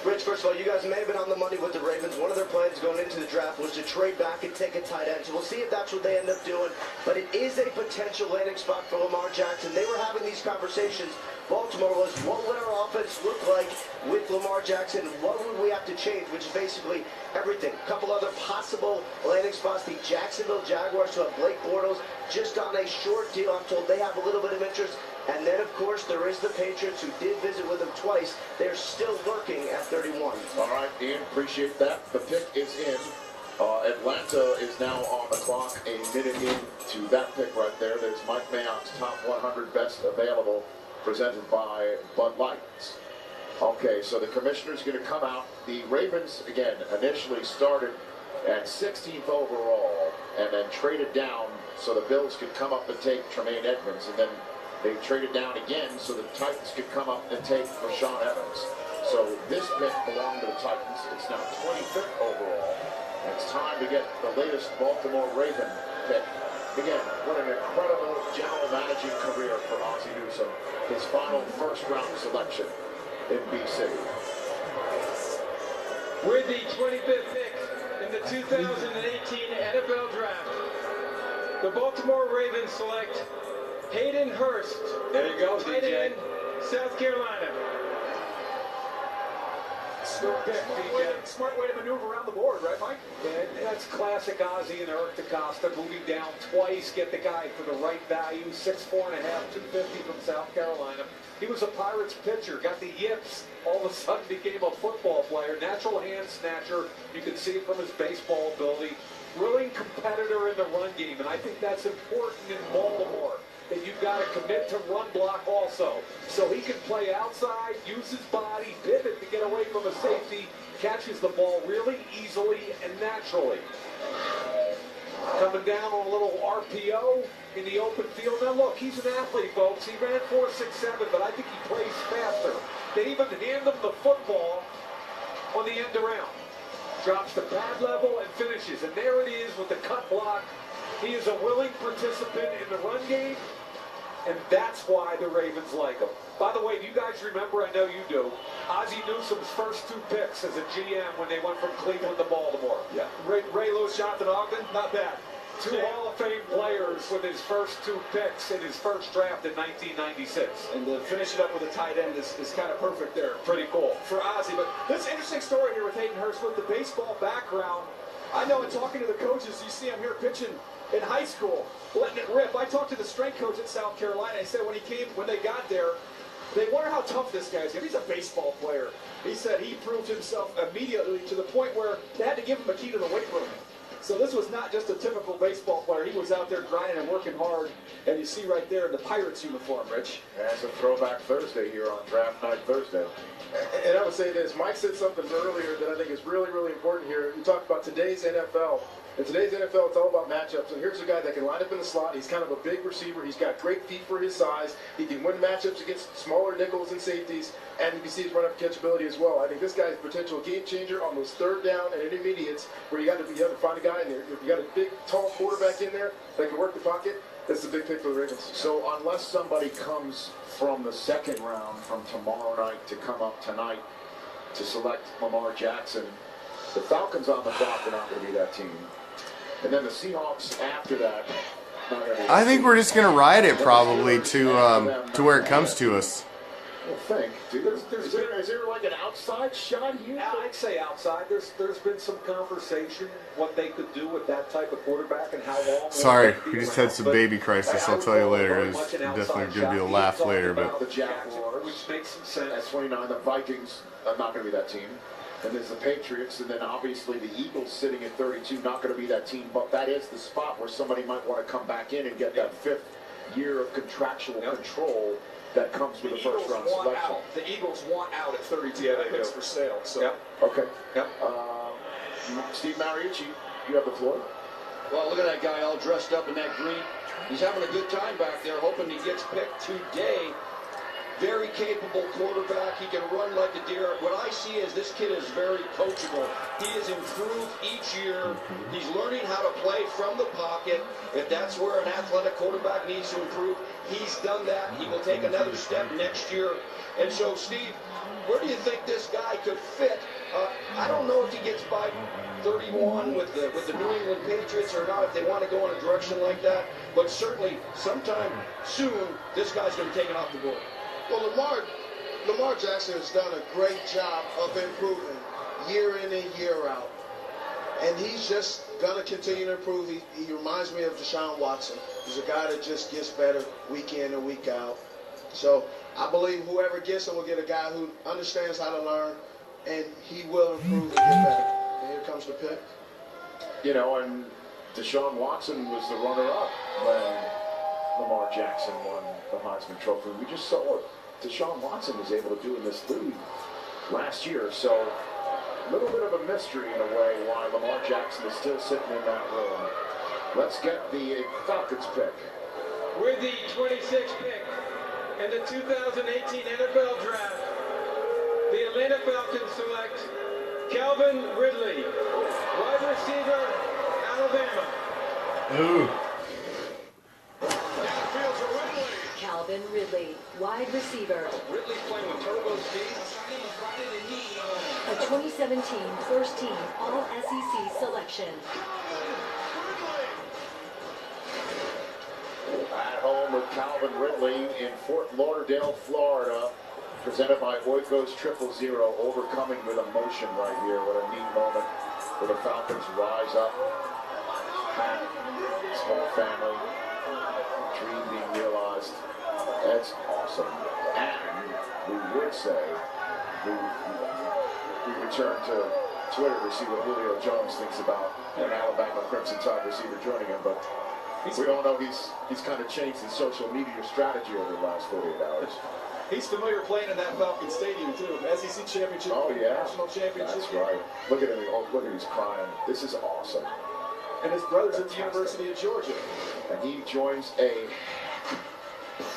Rich, first of all, you guys may have been on the money with the Ravens. One of their plans going into the draft was to trade back and take a tight end. So we'll see if that's what they end up doing. But it is a potential landing spot for Lamar Jackson. They were having these conversations. Baltimore was, what would our offense look like with Lamar Jackson? What would we have to change? Which is basically everything. A couple other possible landing spots. The Jacksonville Jaguars, who have Blake Bortles, just on a short deal. I'm told they have a little bit of interest. And then, of course, there is the Patriots, who did visit with him twice. They're still lurking at 31. All right, Ian, appreciate that. The pick is in. Atlanta is now on the clock, a minute into that pick right there. There's Mike Mayock's top 100 best available, presented by Bud Light. Okay, so the commissioner's going to come out. The Ravens, again, initially started at 16th overall and then traded down so the Bills could come up and take Tremaine Edmonds, and then they traded down again so the Titans could come up and take Rashawn Evans. So this pick belonged to the Titans. It's now 25th overall. And it's time to get the latest Baltimore Raven pick. Again, what an incredible general managing career for Ozzie Newsome. His final first-round selection in BC. With the 25th pick in the 2018 NFL Draft, the Baltimore Ravens select Hayden Hurst. There you go, tight DJ. end, South Carolina. Smart way to maneuver around the board, right, Mike? That's classic Ozzie and Eric DeCosta, moving down twice, get the guy for the right value, 6'4.5", 250 from South Carolina. He was a Pirates pitcher, got the yips, all of a sudden became a football player, natural hand snatcher. You can see it from his baseball ability. Really competitor in the run game, and I think that's important in Baltimore, that you've got to commit to run block also. So he can play outside, use his body, pivot to get away from a safety, catches the ball really easily and naturally. Coming down on a little RPO in the open field. Now look, he's an athlete, folks. He ran 4.67, but I think he plays faster. They even hand him the football on the end around. Drops the pad level and finishes. And there it is with the cut block. He is a willing participant in the run game. and that's why the Ravens like him. By the way, do you guys remember, I know you do, Ozzie Newsome's first 2 picks as a GM when they went from Cleveland to Baltimore? Yeah. Ray Lewis, Jonathan Ogden, not bad. 2 Hall of Fame players with his first 2 picks in his first draft in 1996. And to finish it up with a tight end is kind of perfect there. Pretty cool. For Ozzie. But this interesting story here with Hayden Hurst with the baseball background. I know in talking to the coaches, you see him here pitching in high school, letting it rip. I talked to the strength coach at South Carolina. He said when they got there, they wonder how tough this guy is. He's a baseball player. He said he proved himself immediately to the point where they had to give him a key to the weight room. So this was not just a typical baseball player. He was out there grinding and working hard. And you see right there in the Pirates uniform, Rich. That's a throwback Thursday here on Draft Night Thursday. And I would say this. Mike said something earlier that I think is really, really important here. We talked about today's NFL. In today's NFL, it's all about matchups. And here's a guy that can line up in the slot. He's kind of a big receiver. He's got great feet for his size. He can win matchups against smaller nickels and safeties. And you can see his run-up catchability as well. I think this guy's a potential game changer on those third down and intermediates where you have to find a guy in there. If you got a big, tall quarterback in there that can work the pocket, that's a big pick for the Ravens. So unless somebody comes from the second round from tomorrow night to come up tonight to select Lamar Jackson, the Falcons on the clock are not going to be that team. And then the Seahawks after that. I think we're just going to ride it probably to where it comes to us. Well, think, dude. Is there like an outside shot here? I'd say outside. There's been some conversation what they could do with that type of quarterback and how long. Sorry, we just had some baby crisis. I'll tell you later. It's definitely going to be a laugh later, but the Jaguars, which makes some sense. At 29, the Vikings are not going to be that team. And there's the Patriots, and then obviously the Eagles sitting at 32, not going to be that team. But that is the spot where somebody might want to come back in and get that 5th year of contractual control that comes with the first round selection. The Eagles want out at 32. Yeah, they picks for sale. So. Okay. Steve Mariucci, you have the floor. Well, look at that guy all dressed up in that green. He's having a good time back there, hoping he gets picked today. Very capable quarterback. He can run like a deer. What I see is this kid is very coachable. He has improved each year. He's learning how to play from the pocket. If that's where an athletic quarterback needs to improve, he's done that. He will take another step next year. And so, Steve, where do you think this guy could fit? I don't know if he gets by 31 with the New England Patriots or not, if they want to go in a direction like that. But certainly, sometime soon, this guy's going to be taken off the board. Well, Lamar Jackson has done a great job of improving year in and year out. And he's just going to continue to improve. He reminds me of Deshaun Watson. He's a guy that just gets better week in and week out. So I believe whoever gets him will get a guy who understands how to learn, and he will improve and get better. And here comes the pick. You know, and Deshaun Watson was the runner-up when Lamar Jackson won the Heisman Trophy. We just saw what Deshaun Watson was able to do in this league last year. So a little bit of a mystery in a way why Lamar Jackson is still sitting in that room. Let's get the Falcons pick. With the 26th pick in the 2018 NFL Draft, the Atlanta Falcons select Calvin Ridley, wide receiver, Alabama. Ooh. Calvin Ridley, wide receiver. Ridley's playing with turbo speed. A 2017 first team All-SEC selection. At home with Calvin Ridley in Fort Lauderdale, Florida. Presented by Oikos 000, overcoming with emotion right here. What a neat moment where the Falcons rise up. Pat, his whole family, dream being realized. That's awesome. And we would say, we return to Twitter to see what Julio Jones thinks about an Alabama Crimson Tide receiver joining him, but we all know he's kind of changed his social media strategy over the last 48 hours. He's familiar playing in that Falcon Stadium, too. SEC championship, national championship. That's right. Look at him. Oh, look at him. He's crying. This is awesome. And his brother's at the University of Georgia. And he joins an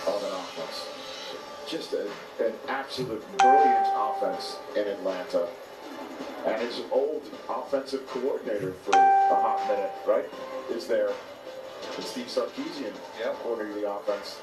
offense. Just an absolute brilliant offense in Atlanta. And his old offensive coordinator for a hot minute, right, is there. Steve Sarkisian coordinating the offense.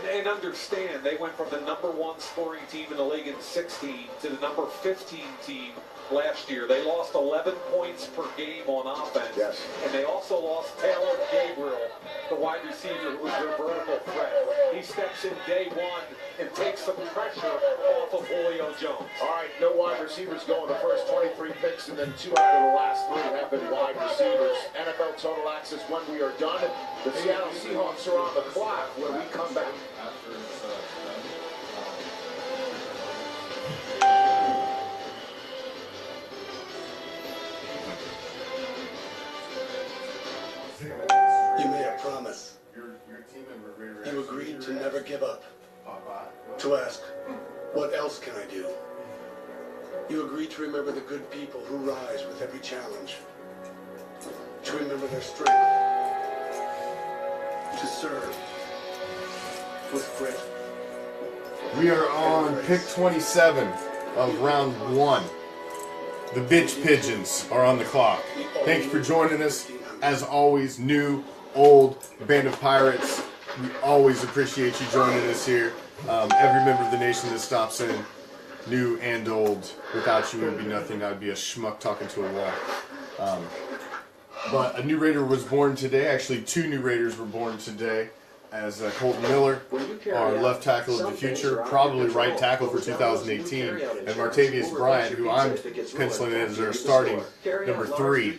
And understand, they went from the #1 scoring team in the league in 16 to the number 15 team last year. They lost 11 points per game on offense. Yes. And they also lost Taylor Gabriel, the wide receiver, who was their vertical threat. He steps in day one and takes some pressure off of Julio Jones. All right, no wide receivers going the first 23 picks, and then 2 out of the last 3 have been wide receivers. NFL Total Access when we are done. The Seattle Seahawks are on the clock when we come back. You made a promise. You agreed to never give up. To ask, what else can I do? You agreed to remember the good people who rise with every challenge. To remember their strength. To serve with grit. We are on pick 27 of round 1. The bitch pigeons are on the clock. Thank you for joining us. As always, new, old, band of pirates. We always appreciate you joining us here. Every member of the nation that stops in, new and old. Without you, it would be nothing. I'd be a schmuck talking to a wall. But a new Raider was born today. Actually, 2 new Raiders were born today. As Colton Miller, our left tackle of the future, probably right tackle for 2018, and Martavius Bryant, who I'm penciling in as our starting number 3.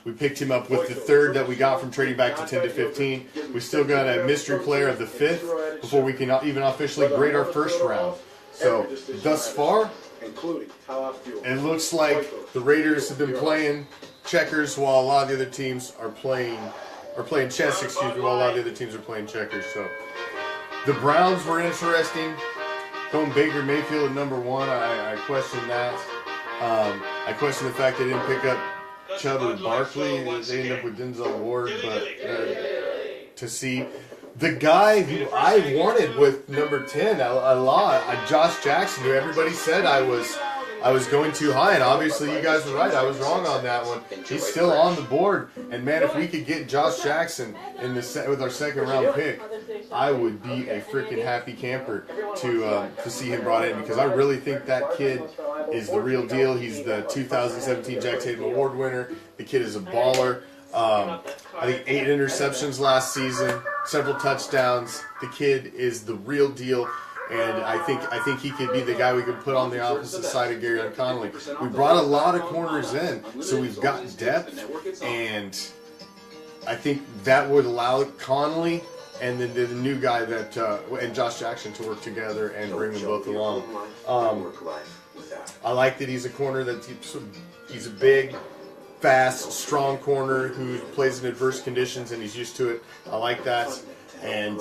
We picked him up with the 3rd that we got from trading back to 10 to 15. We still got a mystery player of the 5th before we can even officially grade our first round. So thus far, it looks like the Raiders have been playing checkers while a lot of the other teams are playing chess, excuse me, while a lot of the other teams are playing checkers. So the Browns were interesting. Going Baker Mayfield at number 1, I question that. I question the fact they didn't pick up Chubb or Barkley. They ended up with Denzel Ward, but to see the guy who I wanted with number 10 a lot, Josh Jackson, who everybody said I was going too high, and obviously you guys were right. I was wrong on that one. He's still on the board, and man, if we could get Josh Jackson in the with our 2nd round pick, I would be a freaking happy camper to see him brought in, because I really think that kid is the real deal. He's the 2017 Jack Tatum Award winner. The kid is a baller. I think 8 interceptions last season, several touchdowns. The kid is the real deal. And I think he could be the guy we could put on the opposite side of Gary Connolly. We brought a lot of corners in, so we've got depth, and I think that would allow Connolly and then the new guy that and Josh Jackson to work together and bring them both along. I like that he's a corner that he's a big, fast, strong corner who plays in adverse conditions, and he's used to it. I like that, and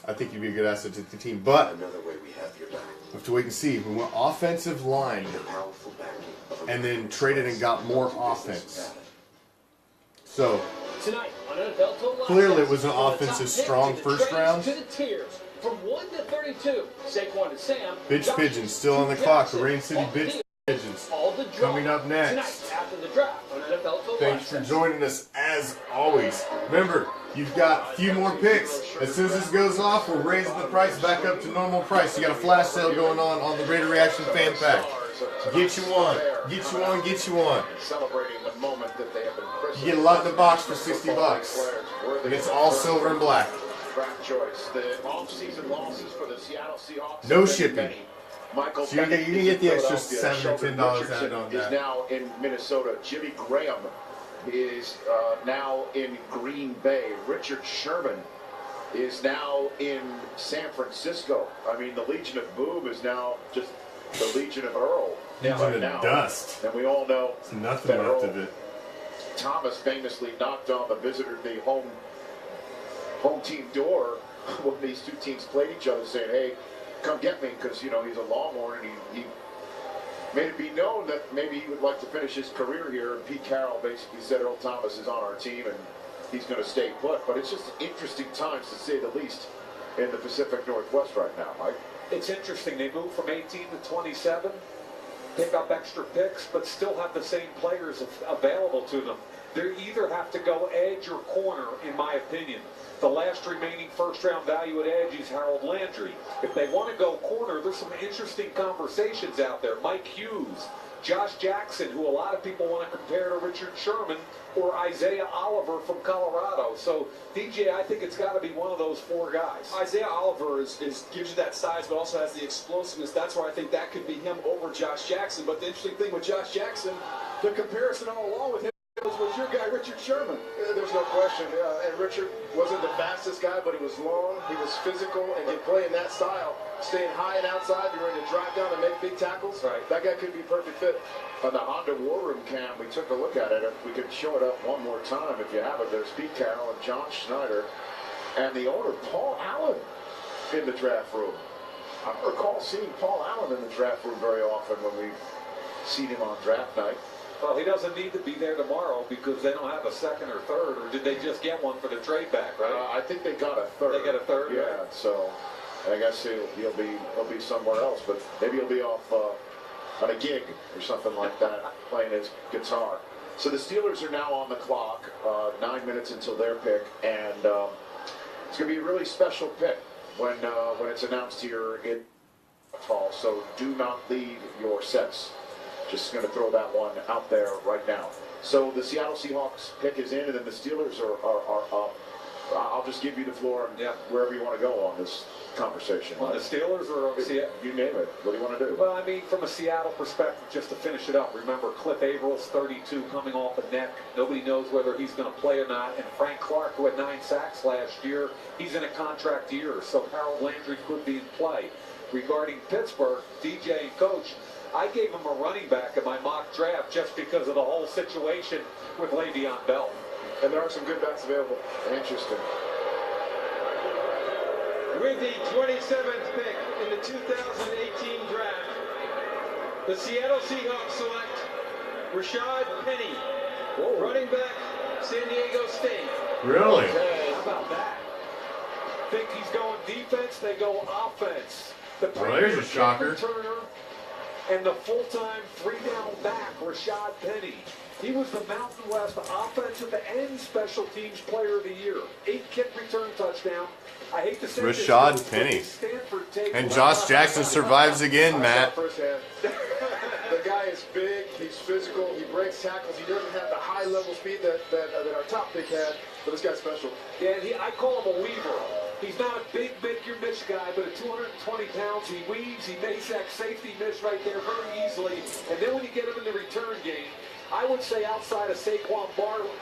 I think he'd be a good asset to the team. But we have to wait and see. We went offensive line and then traded and got more offense. So clearly it was an offensive strong first round. From 1 to 32, Saquon to Sam. Bitch Pigeons still on the clock. The Rain City Bitch Pigeons coming up next. Thanks for joining us as always. Remember, you've got a few more picks. As soon as this goes off, we're raising the price back up to normal price. You got a flash sale going on the Raider Reaction Fan Pack. Get you one. Get you one. Get you one. You get a lot in the box for $60. And it's all silver and black. No shipping. So you can get the extra $7 or $10 added on that. Is now in Minnesota. Jimmy Graham is now in Green Bay. Richard Sherman is now in San Francisco. I mean, the Legion of Boom is now just the Legion of Earl. Legion of Dust. And we all know there's nothing left of it. Thomas famously knocked on the home team door when these two teams played each other, saying, "Hey, come get me," because he's a Longhorn, and he made it be known that maybe he would like to finish his career here. And Pete Carroll basically said Earl Thomas is on our team and he's going to stay put. But it's just interesting times, to say the least, in the Pacific Northwest right now, Mike. It's interesting. They moved from 18 to 27, pick up extra picks, but still have the same players available to them. They either have to go edge or corner, in my opinion. The last remaining first-round value at edge is Harold Landry. If they want to go corner, there's some interesting conversations out there. Mike Hughes, Josh Jackson, who a lot of people want to compare to Richard Sherman, or Isaiah Oliver from Colorado. So, DJ, I think it's got to be one of those four guys. Isaiah Oliver gives you that size, but also has the explosiveness. That's where I think that could be him over Josh Jackson. But the interesting thing with Josh Jackson, the comparison all along with him was your guy, Richard Sherman. There's no question. And Richard wasn't the fastest guy, but he was long, he was physical, and can play in that style. Staying high and outside, you're ready to drive down and make big tackles. Right. That guy could be a perfect fit. On the Honda War Room cam, we took a look at it. If we could show it up one more time, if you have it. There's Pete Carroll and John Schneider, and the owner, Paul Allen, in the draft room. I don't recall seeing Paul Allen in the draft room very often when we've seen him on draft night. Well, he doesn't need to be there tomorrow because they don't have a second or third, or did they just get one for the trade back, right? I think they got a third. They got a third? Yeah, right? so I guess he'll be somewhere else, but maybe he'll be off on a gig or something like that, playing his guitar. So the Steelers are now on the clock, 9 minutes until their pick, and it's going to be a really special pick when it's announced here in fall. So do not leave your sets. Just going to throw that one out there right now. So the Seattle Seahawks pick is in, and then the Steelers are up. I'll just give you the floor and wherever you want to go on this conversation. On the Steelers or Seattle? You name it. What do you want to do? Well, I mean, from a Seattle perspective, just to finish it up, remember Cliff Avrill's 32 coming off a neck. Nobody knows whether he's going to play or not. And Frank Clark, who had 9 sacks last year, he's in a contract year. So Harold Landry could be in play. Regarding Pittsburgh, DJ and Coach, I gave him a running back in my mock draft just because of the whole situation with Le'Veon Bell. And there are some good backs available. Interesting. With the 27th pick in the 2018 draft, the Seattle Seahawks select Rashad Penny, running back, San Diego State. Really? Okay, how about that? Think he's going defense, they go offense. The Well, there's a shocker. Returner and the full-time 3-down back, Rashad Penny. He was the Mountain West Offensive and Special Teams Player of the Year. 8 kick return touchdown. I hate to say Rashad this, Penny. Stanford take And Josh Jackson survives again, Matt. Firsthand. The guy is big, he's physical, he breaks tackles, he doesn't have the high-level speed that our top pick had, but this guy's special. Yeah, I call him a weaver. He's not a big, make-your-miss guy, but at 220 pounds, he weaves, he makes that safety miss right there very easily. And then when you get him in the return game, I would say outside of Saquon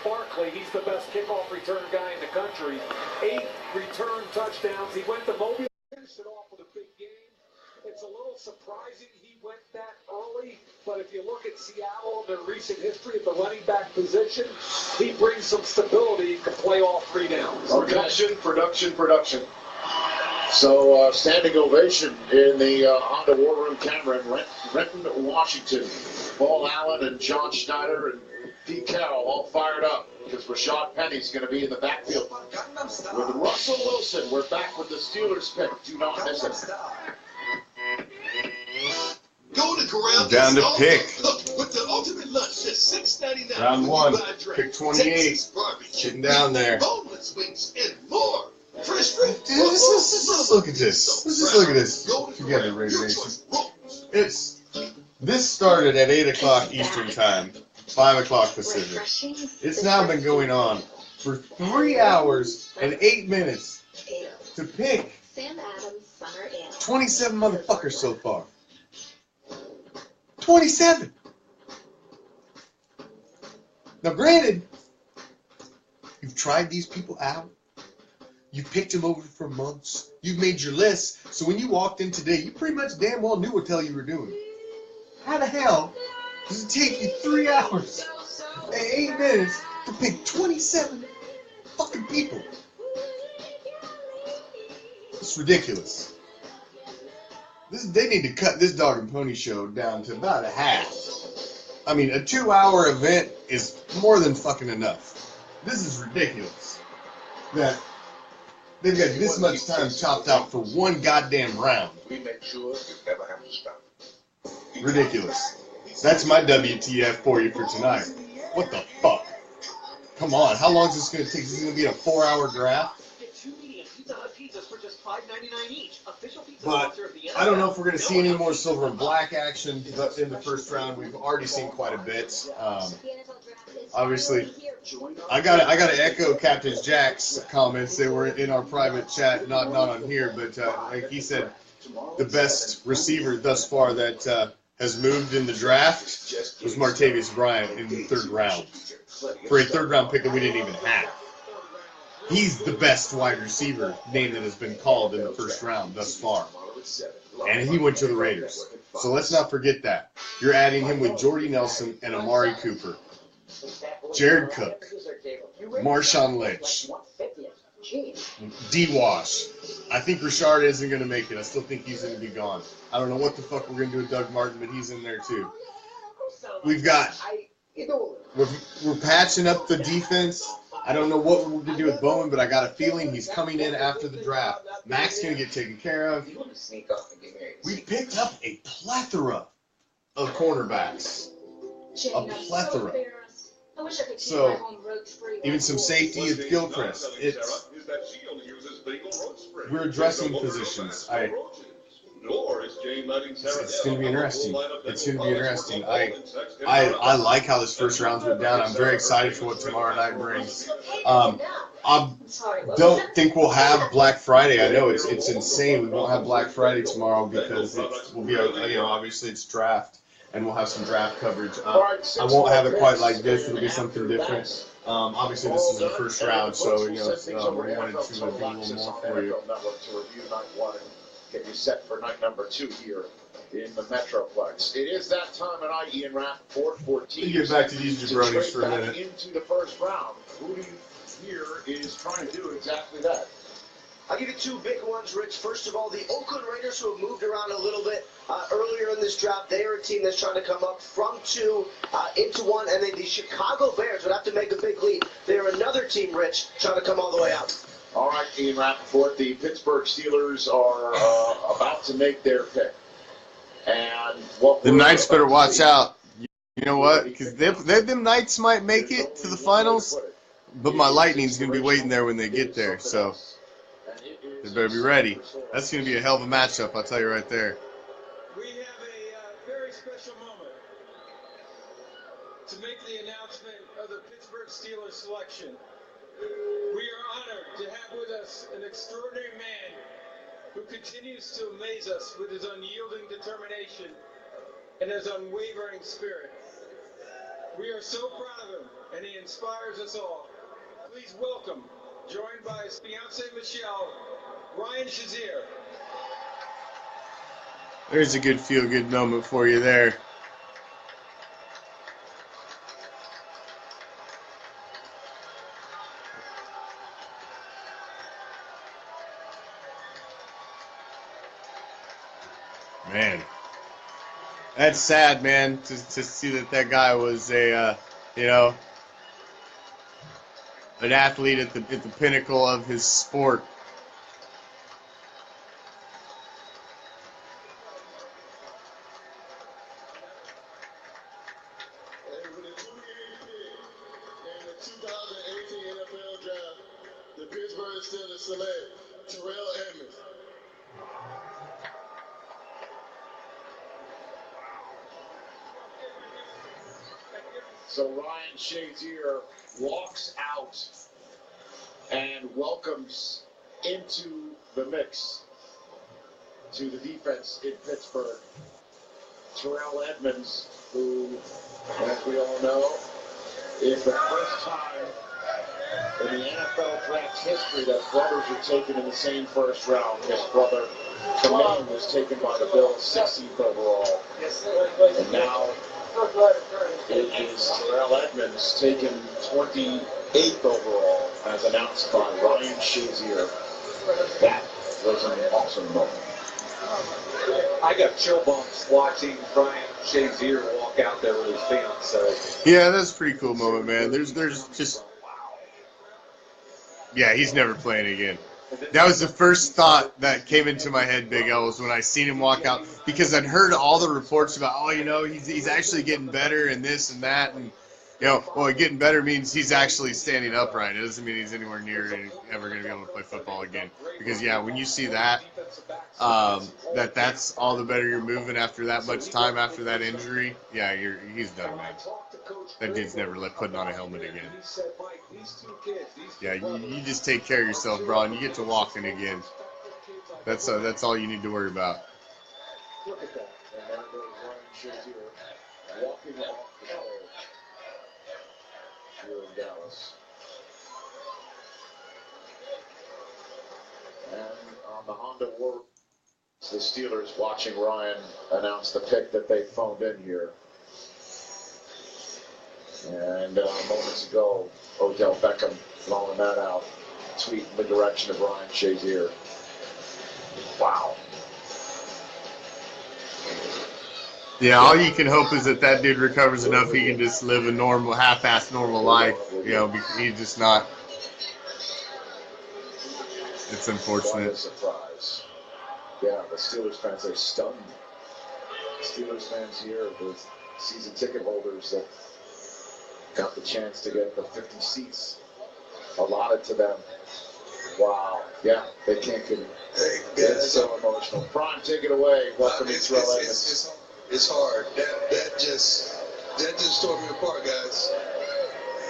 Barkley, he's the best kickoff return guy in the country. 8 return touchdowns. He went to Mobile, finished it off with a big game. It's a little surprising he went that early, but if you look at Seattle and their recent history at the running back position, he brings some stability and can play all 3 downs. Production. So standing ovation in the Honda War Room camera in Renton, Washington. Paul Allen and John Schneider and Pete Carroll all fired up because Rashad Penny's going to be in the backfield with Russell Wilson. We're back with the Steelers pick. Do not miss it. Go to Corral. Down to pick. With the ultimate lunch, just $6.99. Round 1, pick 28. Sitting down there. Boneless wings and more. Fresh fruit. Dude, let's look at this. Let's just look at this together, Raider Nation. This started at 8 o'clock Eastern Time, 5 o'clock Pacific. It's now been going on for 3 hours and 8 minutes to pick 27 motherfuckers so far. 27! Now granted, you've tried these people out. You've picked them over for months. You've made your list. So when you walked in today, you pretty much damn well knew what the hell you were doing. How the hell does it take you 3 hours and 8 minutes to pick 27 fucking people? It's ridiculous. They need to cut this dog and pony show down to about a half. I mean, a 2-hour event is more than fucking enough. This is ridiculous. That they've got this much time chopped out for one goddamn round. We make sure you never have to stop. Ridiculous. That's my WTF for you for tonight. What the fuck? Come on, how long is this going to take? Is this going to be a 4-hour draft? Get 2 medium Pizza Hut pizzas for just $5.99 each. Official pizza But sponsor of the NFL. I don't know if we're going to see any more silver and black action in the first round. We've already seen quite a bit. Obviously, I got to echo Captain Jack's comments. They were in our private chat, not on here, but like he said, the best receiver thus far that has moved in the draft was Martavis Bryant in the 3rd round. For a 3rd round pick that we didn't even have. He's the best wide receiver name that has been called in the 1st round thus far. And he went to the Raiders. So let's not forget that. You're adding him with Jordy Nelson and Amari Cooper. Jared Cook. Marshawn Lynch. D-Wash. I think Rashard isn't going to make it. I still think he's going to be gone. I don't know what the fuck we're going to do with Doug Martin, but he's in there too. We've got... We're patching up the defense. I don't know what we're going to do with Bowen, but I got a feeling he's coming in after the draft. Mac's going to get taken care of. We picked up a plethora of cornerbacks. A plethora. So, even some safety at Gilchrist. We're addressing positions. It's going to be interesting. It's going to be interesting. I like how this first round went down. I'm very excited for what tomorrow night brings. I don't think we'll have Black Friday. I know it's insane. We won't have Black Friday tomorrow because it will be obviously it's draft and we'll have some draft coverage. I won't have it quite like this. It'll be something different. Obviously this is the first round, so we wanted to do a little more for you. Get you set for night number 2 here in the Metroplex. It is that time of night, Ian Rappaport, 14. Get back to these jabronis for a minute. Into the first round. Who do you hear is trying to do exactly that? I'll give you 2 big ones, Rich. First of all, the Oakland Raiders, who have moved around a little bit earlier in this draft, they are a team that's trying to come up from 2 into 1, and then the Chicago Bears would have to make a big leap. They're another team, Rich, trying to come all the way out. All right, Ian Rappaport, the Pittsburgh Steelers are about to make their pick. And what the Knights better watch out. You know what? Because them Knights might make it to the finals, but my Lightning's going to be waiting there when they get there. So they better be ready. That's going to be a hell of a matchup, I'll tell you right there. We have a very special moment to make the announcement of the Pittsburgh Steelers selection. We are honored to have with us an extraordinary man who continues to amaze us with his unyielding determination and his unwavering spirit. We are so proud of him, and he inspires us all. Please welcome, joined by his fiancée Michelle, Ryan Shazier. There's a good feel-good moment for you there. Man, that's sad, man, to see that guy was a, an athlete at the pinnacle of his sport. And with a 2-game pick in the 2018 NFL Draft, the Pittsburgh Steelers select Terrell Edmonds. So Ryan Shazier walks out and welcomes into the mix to the defense in Pittsburgh Terrell Edmonds, who, as we all know, is the first time in the NFL draft history that brothers are taken in the same first round. His brother Commish was taken by the Bills 16th overall. And now it is Terrell Edmonds taken 28th overall, as announced by Ryan Shazier. That was an awesome moment. I got chill bumps watching Ryan Shazier walk out there with his fiance. Yeah, that's a pretty cool moment, man. There's just... Yeah, he's never playing again. That was the first thought that came into my head, Big L, was when I seen him walk out, because I'd heard all the reports about, he's actually getting better and this and that, and You know, well, getting better means he's actually standing upright. It doesn't mean he's anywhere near ever going to be able to play football again. Because, yeah, when you see that, that's all the better you're moving after that much time after that injury, yeah, he's done, man. That dude's never putting on a helmet again. Yeah, you just take care of yourself, bro, and you get to walking again. That's all you need to worry about. Look at that. And there goes Ryan Shazier walking off the field here in Dallas. And on the Honda World, the Steelers watching Ryan announce the pick that they phoned in here. And moments ago, Odell Beckham throwing that out, tweet in the direction of Ryan Shazier. Wow. Yeah, all you can hope is that dude recovers enough he can just live a normal, half-assed normal life. You know, he's just not. It's unfortunate. What a surprise. Yeah, the Steelers fans are stunned. Steelers fans here, the season ticket holders that got the chance to get the 50 seats allotted to them. Wow. Yeah, they can't get it. It's so emotional. Prime, take it away. Welcome to Terrell Evans. It's hard. That just tore me apart, guys.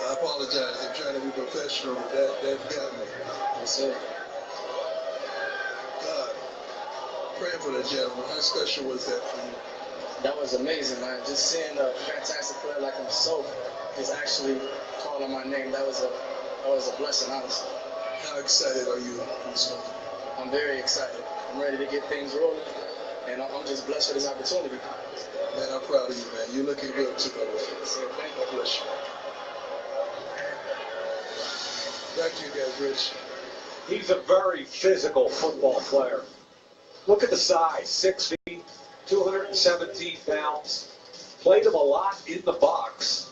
I apologize. I'm trying to be professional, but that got me. Yes, sir. God, praying for that gentleman. How special was that for you? That was amazing, man. Just seeing a fantastic player like himself is actually calling my name. That was a blessing, honestly. How excited are you? I'm very excited. I'm ready to get things rolling, and I'm just blessed for this opportunity. Man, I'm proud of you, man. You're looking good too, by the way. Thank you. Bless you. Back to you guys, Rich. He's a very physical football player. Look at the size, 6 feet, 217 pounds. Played him a lot in the box.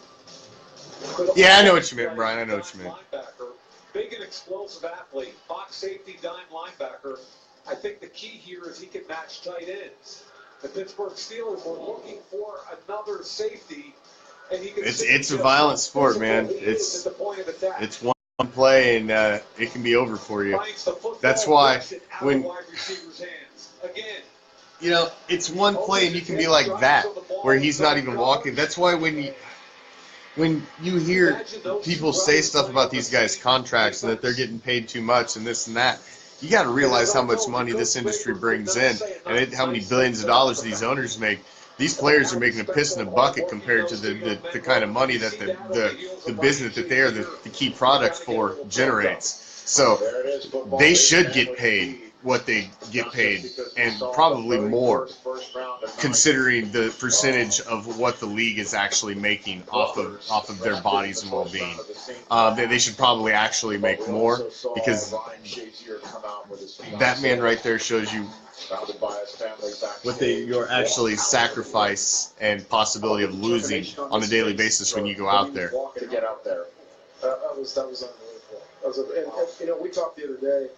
Yeah, I know what you meant, Brian. I know what you meant. Linebacker, big and explosive athlete, box safety, dime linebacker. I think the key here is he can match tight ends. The Pittsburgh Steelers were looking for another safety, and he can. It's a violent sport, man. It's one play and it can be over for you. That's why when you know it's one play and you can be like that where he's not even walking. That's why when you hear people say stuff about these guys' contracts and that they're getting paid too much and this and that, you got to realize how much money this industry brings in and how many billions of dollars these owners make. These players are making a piss in a bucket compared to the kind of money that the business that they are the key product for generates. So they should get paid what they get paid, and probably more, considering the percentage of what the league is actually making off of their bodies and well-being. They should probably actually make more, because that man right there shows you what your actually sacrifice and possibility of losing on a daily basis when you go out there. To get out there, that was unbelievable. And you know, we talked the other day.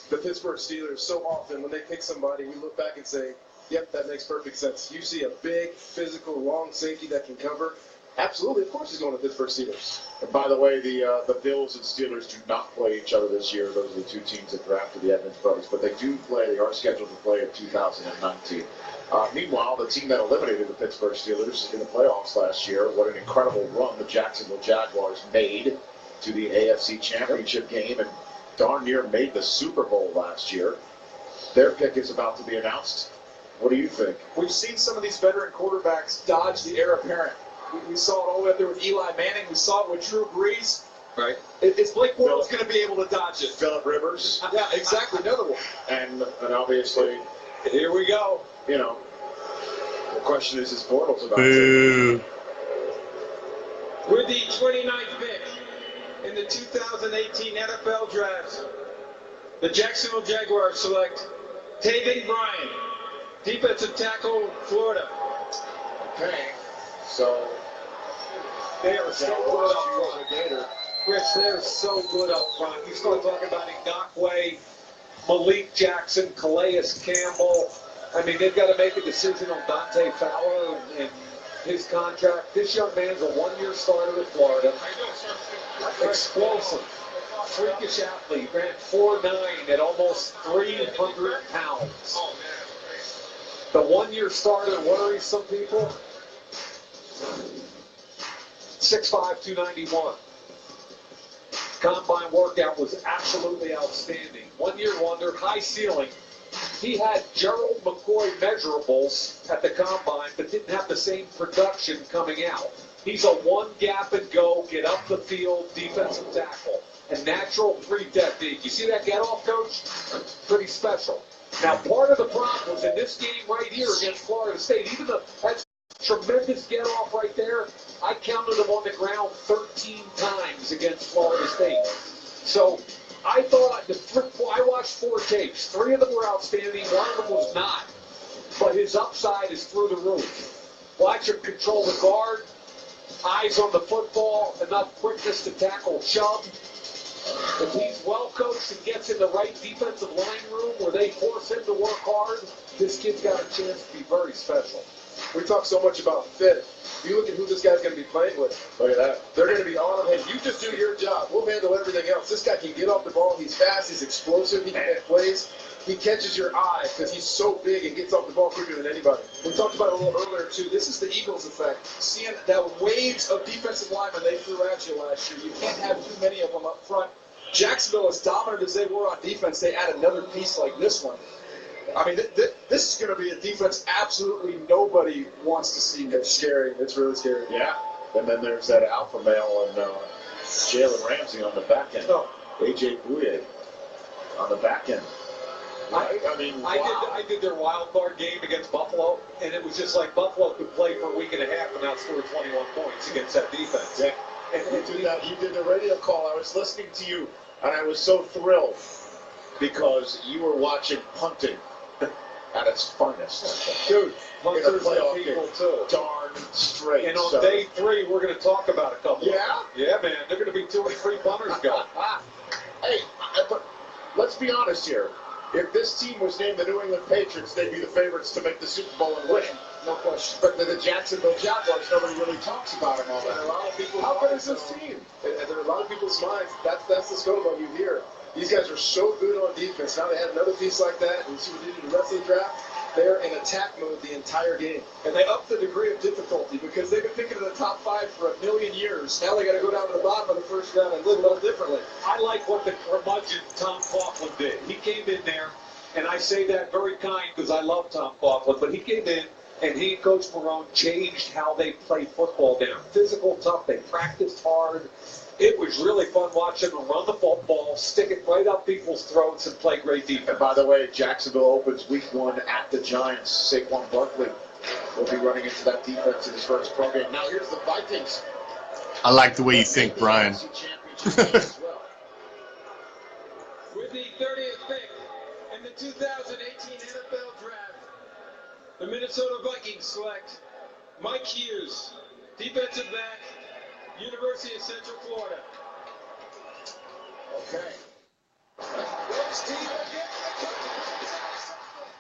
The Pittsburgh Steelers, so often when they pick somebody, we look back and say, yep, that makes perfect sense. You see a big, physical, long safety that can cover. Absolutely, of course he's going to Pittsburgh Steelers. And by the way, the Bills and Steelers do not play each other this year. Those are the two teams that drafted the Evans brothers. But they do play, they are scheduled to play in 2019. Meanwhile, the team that eliminated the Pittsburgh Steelers in the playoffs last year, what an incredible run the Jacksonville Jaguars made to the AFC Championship game and darn near made the Super Bowl last year. Their pick is about to be announced. What do you think? We've seen some of these veteran quarterbacks dodge the heir apparent. We saw it all the way up there with Eli Manning. We saw it with Drew Brees. Right. Is Blake Bortles going to be able to dodge it? Phillip Rivers. Yeah, exactly. Another one. And obviously, here we go. You know, the question is Bortles about Boo. to? With the 29th pick in the 2018 NFL Draft, the Jacksonville Jaguars select Taven Bryan, defensive tackle, Florida. Okay, so they are so good up front. Rich, they're so good up front. You start talking about Ngakoue, Malik Jackson, Calais Campbell. I mean, they've got to make a decision on Dante Fowler and his contract. This young man's a one-year starter at Florida. Explosive, freakish athlete. Ran 4.9 at almost 300 pounds. The one-year starter worries some people. 6'5", 291. Combine workout was absolutely outstanding. One-year wonder, high ceiling. He had Gerald McCoy measurables at the combine, but didn't have the same production coming out. He's a one-gap-and-go, get up the field, defensive tackle. A natural free technique. You see that get-off, Coach? Pretty special. Now, part of the problem was in this game right here against Florida State, even though that's tremendous get-off right there, I counted him on the ground 13 times against Florida State. So I thought, I watched 4 tapes. 3 of them were outstanding. 1 of them was not. But his upside is through the roof. Watch him control the guard, eyes on the football, enough quickness to tackle Chubb. If he's well coached and gets in the right defensive line room where they force him to work hard, this kid's got a chance to be very special. We talk so much about fit. You look at who this guy's going to be playing with. Look at that. They're going to be on him. Hey, you just do your job. We'll handle everything else. This guy can get off the ball. He's fast. He's explosive. He can make plays. He catches your eye because he's so big and gets off the ball quicker than anybody. We talked about it a little earlier, too. This is the Eagles effect. Seeing that waves of defensive linemen they threw at you last year, you can't have too many of them up front. Jacksonville, as dominant as they were on defense, they add another piece like this one. I mean, this is going to be a defense absolutely nobody wants to see. It's scary. It's really scary. Yeah. And then there's that alpha male and Jalen Ramsey on the back end. Oh. A.J. Bouye on the back end. Right? I mean, wow. I did their wild card game against Buffalo, and it was just like Buffalo could play for a week and a half and outscore 21 points against that defense. Yeah. And you did the radio call. I was listening to you, and I was so thrilled because you were watching punting at its finest. Dude, punters are people too. Darn straight. And on day 3, we're going to talk about a couple. Yeah? Yeah, man. They're going to be 2 or 3 punters go. Hey, but let's be honest here. If this team was named the New England Patriots, they'd be the favorites to make the Super Bowl and win. No question. But the Jacksonville Jaguars, nobody really talks about them all that. A lot of people. How good is this team? And there are a lot of people's minds. That's the scope of you here. These guys are so good on defense. Now they had another piece like that, and you see what they did the rest of the draft. They're in attack mode the entire game. And they upped the degree of difficulty because they've been picking in the top 5 for a million years. Now they got to go down to the bottom of the first round and live a little differently. I like what the curmudgeon Tom Coughlin did. He came in there, and I say that very kind because I love Tom Coughlin, but he came in and he and Coach Marone changed how they play football down. Physical, tough, they practiced hard. It was really fun watching them run the football, stick it right up people's throats, and play great defense. And by the way, Jacksonville opens week 1 at the Giants. Saquon Barkley will be running into that defense in his first pro game. Now here's the Vikings. I like the way you think, Brian. With the 30th pick in the 2018 NFL Draft, the Minnesota Vikings select Mike Hughes, defensive back, University of Central Florida. Okay.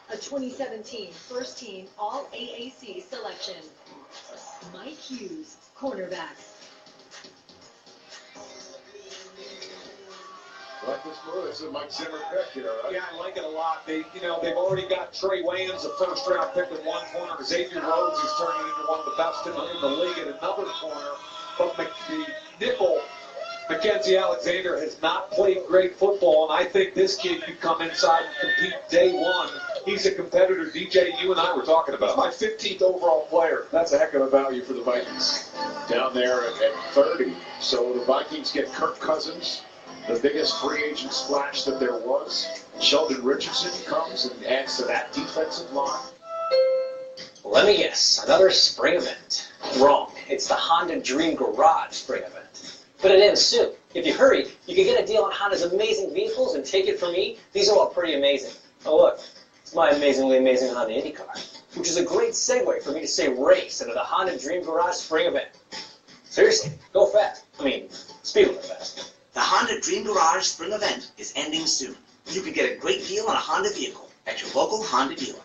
A 2017 first-team All-AAC selection. Mike Hughes, cornerback. Like this move, this is a Mike Zimmer pick here, right? Yeah, I like it a lot. They've already got Trey Wayans, a first-round pick in one corner. Xavier Rhodes is turning into one of the best in the league at another corner. But the nickel, Mackenzie Alexander, has not played great football, and I think this kid could come inside and compete day 1. He's a competitor, DJ, you and I were talking about. He's my 15th overall player. That's a heck of a value for the Vikings. Down there at 30. So the Vikings get Kirk Cousins, the biggest free agent splash that there was. Sheldon Richardson comes and adds to that defensive line. Let me guess, another spring event. Wrong. It's the Honda Dream Garage spring event. But it ends soon. If you hurry, you can get a deal on Honda's amazing vehicles, and take it from me, these are all pretty amazing. Oh look, it's my amazingly amazing Honda Indy car, which is a great segue for me to say race into the Honda Dream Garage spring event. Seriously, go fast. I mean, speed a little fast. The Honda Dream Garage spring event is ending soon. You can get a great deal on a Honda vehicle at your local Honda dealer.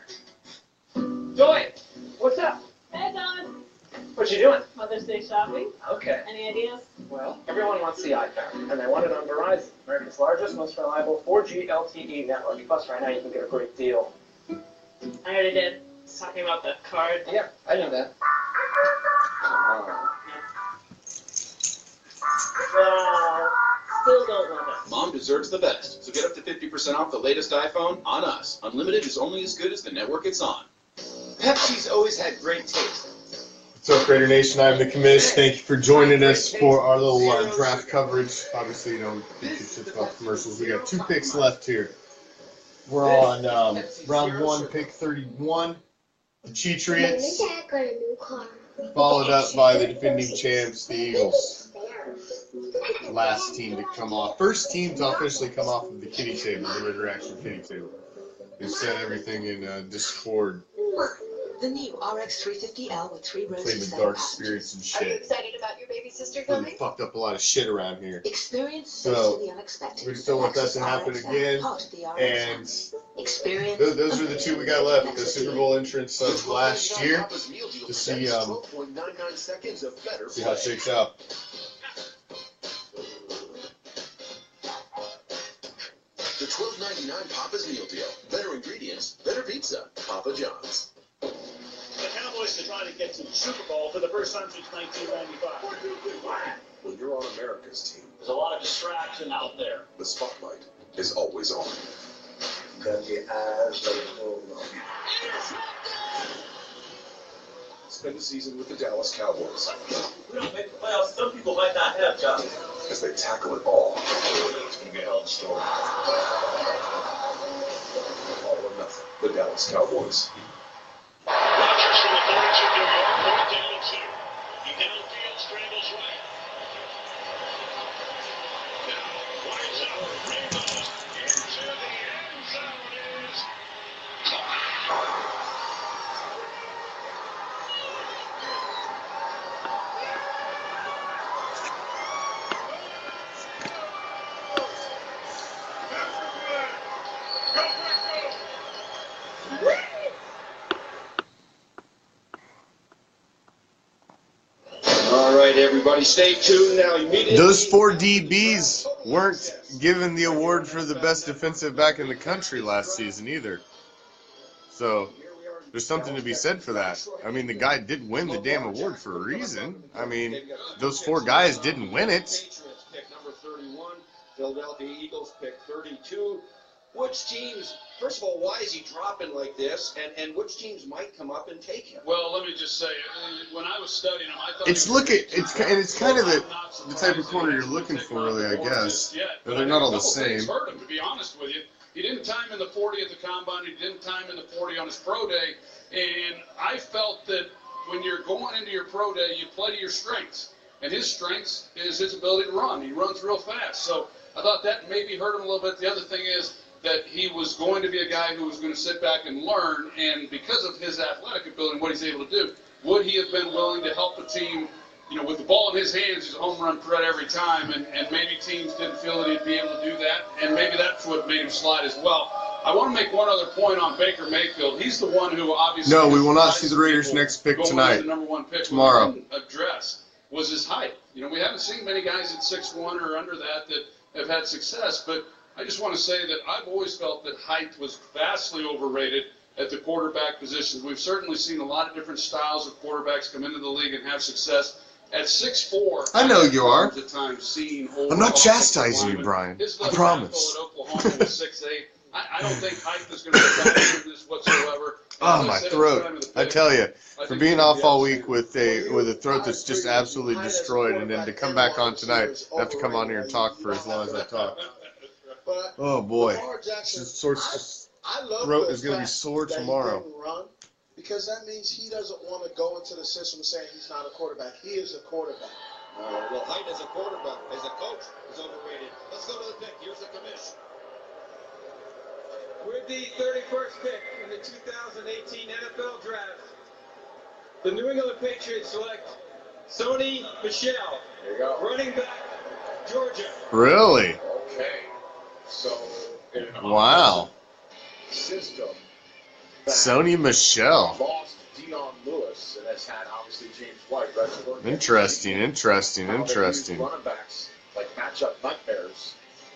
Joy, what's up? Hey, Don. What you doing? Mother's Day shopping. Okay. Any ideas? Well, everyone wants the iPhone, and they want it on Verizon, America's largest, most reliable 4G LTE network. Plus, right now you can get a great deal. I already did. It's talking about the card. Yeah, I know that. Wow. Still don't love it. Mom deserves the best, so get up to 50% off the latest iPhone on us. Unlimited is only as good as the network it's on. Pepsi's always had great taste. What's up, Raider Nation? I'm the Commish. Thank you for joining us for our little draft coverage. Obviously, you know, we keep shit about commercials. We got 2 picks left here. We're on round 1, pick 31. The Cheatriots, followed up by the defending champs, the Eagles. Last team to come off. First team to officially come off of the kitty table, the ReACTION kitty table. They set everything in Discord. The new RX 350L with 3 rows Playing of with 7 dark passengers. spirits and Are you shit. excited about your baby sister Really coming? fucked up a lot of shit around here. Experience So, the unexpected. we still want that to happen again. And Experience. those are the 2 we got left. The Super Bowl entrance of last year. To see how it shakes out. The $12.99 Papa's Meal Deal. Better ingredients, better pizza. Papa John's. The Cowboys are trying to get to the Super Bowl for the first time since 1995. When you're on America's team, There's a lot of distraction out there. the spotlight is always on. Spend the season with the Dallas Cowboys We don't make the playoffs. Some people might not have jobs. as they tackle it all. It's going to be a hell of a story. All or nothing. The Dallas Cowboys. Rodgers from the 42-yard line, down the center. He downfield, scrambles right. Now, winds up, rebound, into the end zone is All right, everybody, stay tuned now. Immediately. Those 4 DBs weren't given the award for the best defensive back in the country last season either. So there's something to be said for that. I mean, the guy did win the damn award for a reason. I mean, those 4 guys didn't win it. Patriots pick number 31. Philadelphia Eagles pick 32. Which teams, first of all, why is he dropping like this? And which teams might come up and take him? Well, let me just say, when I was studying him, I thought It's kind of the type of corner you're looking for, really, I guess. But they're not all the same. Hurt him, to be honest with you. He didn't time in the 40 at the combine. He didn't time in the 40 on his pro day. And I felt that when you're going into your pro day, you play to your strengths. And his strengths is his ability to run. He runs real fast. So I thought that maybe hurt him a little bit. The other thing is that he was going to be a guy who was going to sit back and learn. And because of his athletic ability and what he's able to do, would he have been willing to help the team? You know, with the ball in his hands, he's a home run threat every time, and maybe teams didn't feel that he'd be able to do that, and maybe that's what made him slide as well. I want to make one other point on Baker Mayfield. He's the one who obviously... No, we will not see the Raiders' next pick tonight. The number 1 pick Tomorrow. Address was his height. You know, we haven't seen many guys at 6'1" or under that have had success, but I just want to say that I've always felt that height was vastly overrated at the quarterback positions. We've certainly seen a lot of different styles of quarterbacks come into the league and have success. At 6'4", I know you are. I'm not chastising you, Brian. I promise. At Oklahoma was 6'8". I don't think height is going to be a factor in this whatsoever. Oh, my throat. I tell you, for being off all week with a throat that's just absolutely destroyed, and then to come back on tonight, I have to come on here and talk for as long as I talk. Oh, boy. Throat is going to be sore tomorrow. Because that means he doesn't want to go into the system saying he's not a quarterback. He is a quarterback. Well, height as a quarterback, as a coach, is overrated. Let's go to the pick. Here's the Commish. With the 31st pick in the 2018 NFL Draft, the New England Patriots select Sony Michel, running back, Georgia. Really? Okay. So, in an Wow. system, Sony Michel. lost Deion Lewis. Indianapolis and has had obviously James White. Right? Interesting. Running backs like matchup nightmares.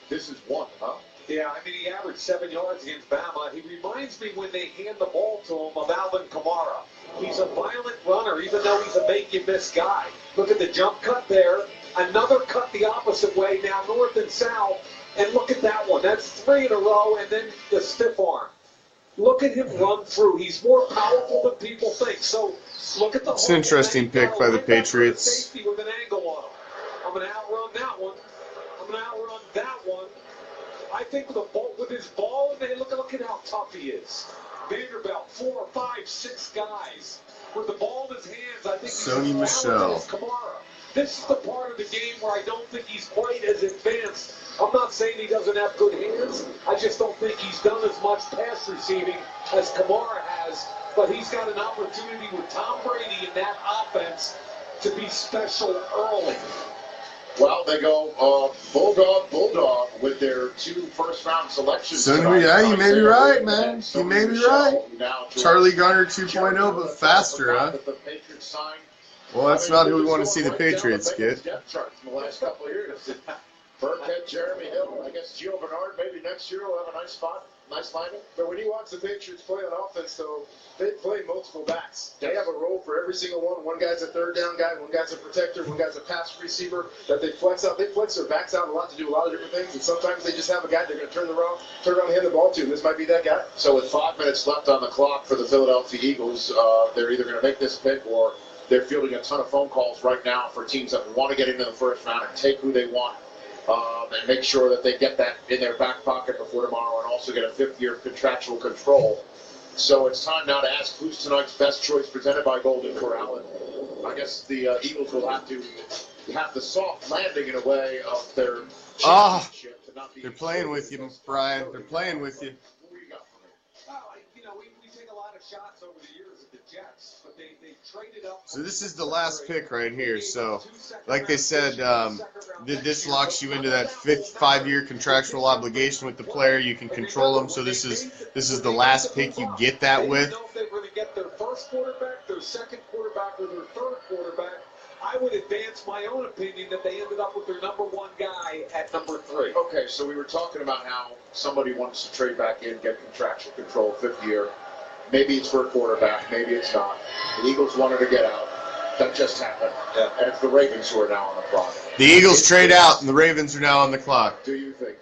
This is one, huh? Yeah, I mean, he averaged 7 yards against Bama. He reminds me when they hand the ball to him of Alvin Kamara. He's a violent runner, even though he's a make-you-miss guy. Look at the jump cut there. Another cut the opposite way, now north and south. And look at that one. That's 3 in a row, and then the stiff arm. Look at him run through. He's more powerful than people think. So look at the. It's an interesting pick by the Patriots. Safety with an angle on him. I'm going to outrun that one. I'm going to outrun that one. I think with his ball in the hand, look at how tough he is. Vanderbilt, 4, 5, 6 guys with the ball in his hands. I think Sony he's as Michel. as Kamara. This is the part of the game where I don't think he's quite as advanced. I'm not saying he doesn't have good hands. I just don't think he's done as much pass receiving as Kamara has. But he's got an opportunity with Tom Brady in that offense to be special early. Well, they go Bulldog with their 2 first-round selections. Yeah, you may be right, man. You may be right. Charlie Gunner 2.0, but faster, huh? Well, that's not who we want to see the Patriots get. Depth chart from the last couple of years. Burkhead, Jeremy Hill. I guess Gio Bernard maybe next year will have a nice spot, nice lineman. But when you watch the Patriots play on offense, though, they play multiple backs. They have a role for every single one. One guy's a third down guy, one guy's a protector, one guy's a pass receiver that they flex out. They flex their backs out a lot to do a lot of different things. And sometimes they just have a guy they're going to turn around and hand the ball to. And this might be that guy. So with 5 minutes left on the clock for the Philadelphia Eagles, they're either going to make this pick or they're fielding a ton of phone calls right now for teams that want to get into the first round and take who they want. And make sure that they get that in their back pocket before tomorrow and also get a 5th-year contractual control. So it's time now to ask who's tonight's best choice presented by Golden Corral. And I guess the Eagles will have to have the soft landing in a way of their championship. They're playing with you, Brian. They're playing with you. Well, we take a lot of shots over the years at the Jets, but they traded up. So this is the last pick right here. So, like they said, this locks you into that 5-year contractual obligation with the player. You can control them. So this is the last pick you get that with. They don't know if they're going to get their first quarterback, their second quarterback, or their third quarterback. I would advance my own opinion that they ended up with their number 1 guy at number 3. Okay, so we were talking about how somebody wants to trade back in, get contractual control, 5th year. Maybe it's for a quarterback, maybe it's not. The Eagles wanted to get out. That just happened. Yeah. And it's the Ravens who are now on the clock. The Eagles trade out, and the Ravens are now on the clock. Do you think?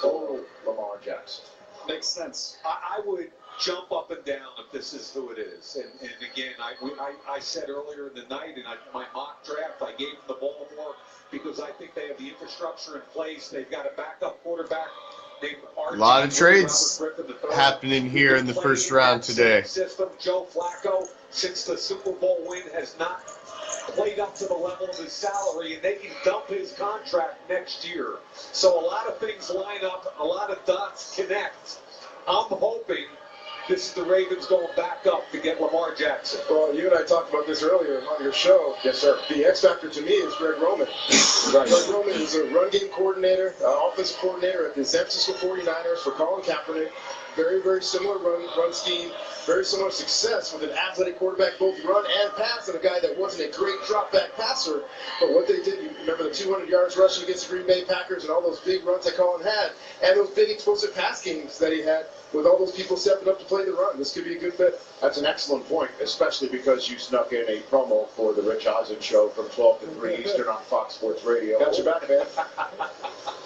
Oh, Lamar Jackson. Makes sense. I would jump up and down if this is who it is. And again, I said earlier in the night in my mock draft, I gave them the ball more because I think they have the infrastructure in place. They've got a backup quarterback. A lot of trades happening here in the first round today. System. Joe Flacco, since the Super Bowl win, has not played up to the level of his salary, and they can dump his contract next year. So a lot of things line up, a lot of dots connect. I'm hoping this is the Ravens going back up to get Lamar Jackson. Well, you and I talked about this earlier on your show. Yes, sir. The X factor to me is Greg Roman. Right. Greg Roman is a run game coordinator, offensive coordinator at the San Francisco 49ers for Colin Kaepernick. Very, very similar run scheme. Very similar success with an athletic quarterback, both run and pass, and a guy that wasn't a great drop-back passer. But what they did, you remember the 200 yards rushing against the Green Bay Packers and all those big runs that Colin had, and those big explosive pass games that he had with all those people stepping up to play the run. This could be a good fit. That's an excellent point, especially because you snuck in a promo for the Rich Eisen show from 12 to 3 Eastern on Fox Sports Radio. Got your back, man.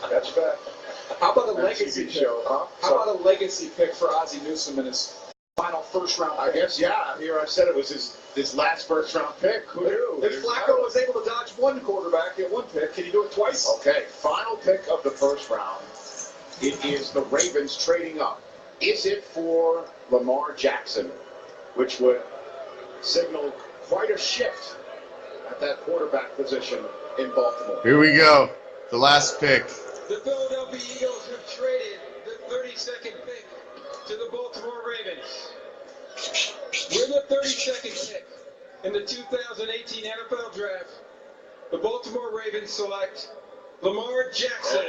Got your back. How about a legacy pick? Show, huh? How about a legacy pick for Ozzie Newsome in his final first-round pick? I guess, yeah. Here I said it was his last first-round pick. Who knew? If Flacco was able to dodge one quarterback at one pick, can he do it twice? Okay, final pick of the first round. It is the Ravens trading up. Is it for Lamar Jackson, which would signal quite a shift at that quarterback position in Baltimore? Here we go. The last pick. The Philadelphia Eagles have traded the 32nd pick to the Baltimore Ravens. With the 32nd pick in the 2018 NFL Draft, the Baltimore Ravens select Lamar Jackson.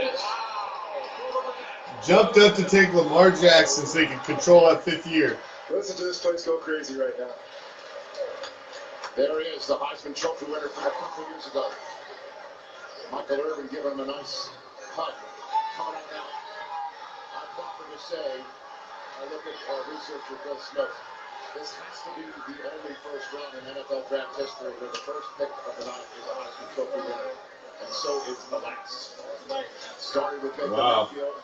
Jumped up to take Lamar Jackson so he can control that 5th year. Listen to this place go crazy right now. There he is, the Heisman Trophy winner from a couple years ago. Michael Irvin giving him a nice hug. Coming on out. I'm proper to say, I look at our researcher Bill Smith. This has to be the only first round in NFL draft history where the first pick of the night is a Heisman Trophy winner. And so is the last. Started with Baker Mayfield.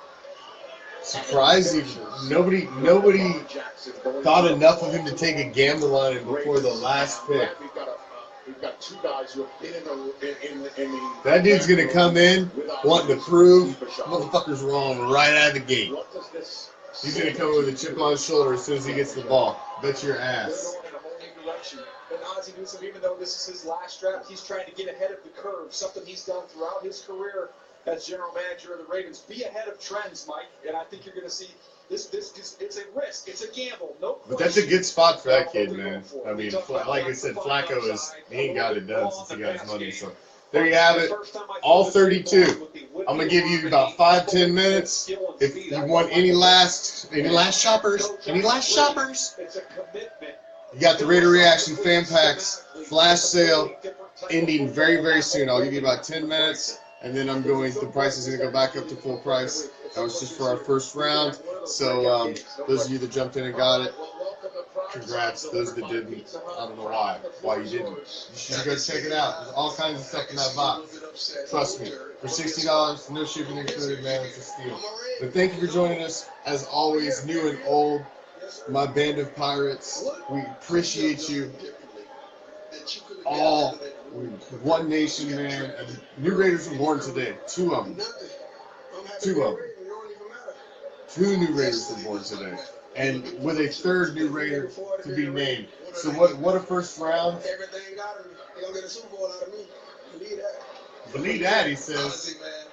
Surprising. Nobody thought enough of him to take a gamble on it before the last pick. We've got two guys who have been in the that dude's gonna come in wanting to prove motherfuckers wrong right out of the gate. He's gonna come in with a chip on his shoulder as soon as he gets the ball. Bet your ass. And Ozzie Newsome, even though this is his last draft, he's trying to get ahead of the curve. Something he's done throughout his career as general manager of the Ravens. Be ahead of trends, Mike. And I think you're going to see this. It's a risk. It's a gamble. No question. But that's a good spot for that kid, man. I mean, like I said, Flacco he ain't got it done since he got his money. So there you have it. All 32. I'm gonna give you about 5-10 minutes. If you want any last shoppers, you got the Raider Reaction fan packs flash sale ending very, very soon. I'll give you about 10 minutes, and then the price is gonna go back up to full price. That was just for our first round. So those of you that jumped in and got it, congrats. Those that didn't, I don't know why you didn't. You should go check it out. There's all kinds of stuff in that box. Trust me. For $60, no shipping included, man, it's a steal. But thank you for joining us, as always, new and old, my band of pirates. We appreciate you all. One nation, man. And new Raiders were born today. Two of them. Two new Raiders were born today. And with a third new Raider to be named. So what a first round. Everything got him. They're going to get a Super Bowl out of me. Believe that. Believe that, he says. Ozzie, man,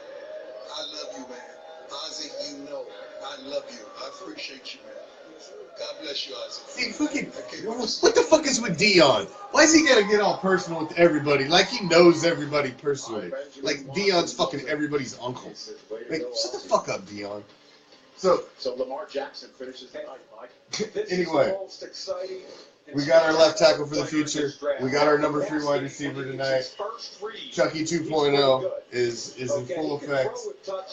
I love you, man. Ozzie, you know I love you. I appreciate you, man. God bless you, Ozzie. See, what the fuck is with Dion? Why is he gotta get all personal with everybody? Like he knows everybody personally. Like Dion's fucking everybody's uncle. Like, shut the fuck up, Dion. So Lamar Jackson finishes the night, Mike. Anyway, we got our left tackle for the future. We got our number 3 wide receiver tonight. Chucky 2.0 is in full effect,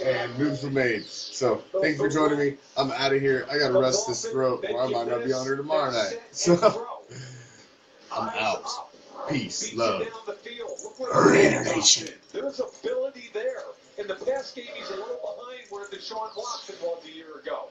and moves were made. So thank you for joining me. I'm out of here. I gotta rest this throat, or I might not be on here tomorrow night. So I'm out. Peace, love, Raider Nation. There's ability there. In the pass game, he's a little behind where Deshaun Watson was a year ago.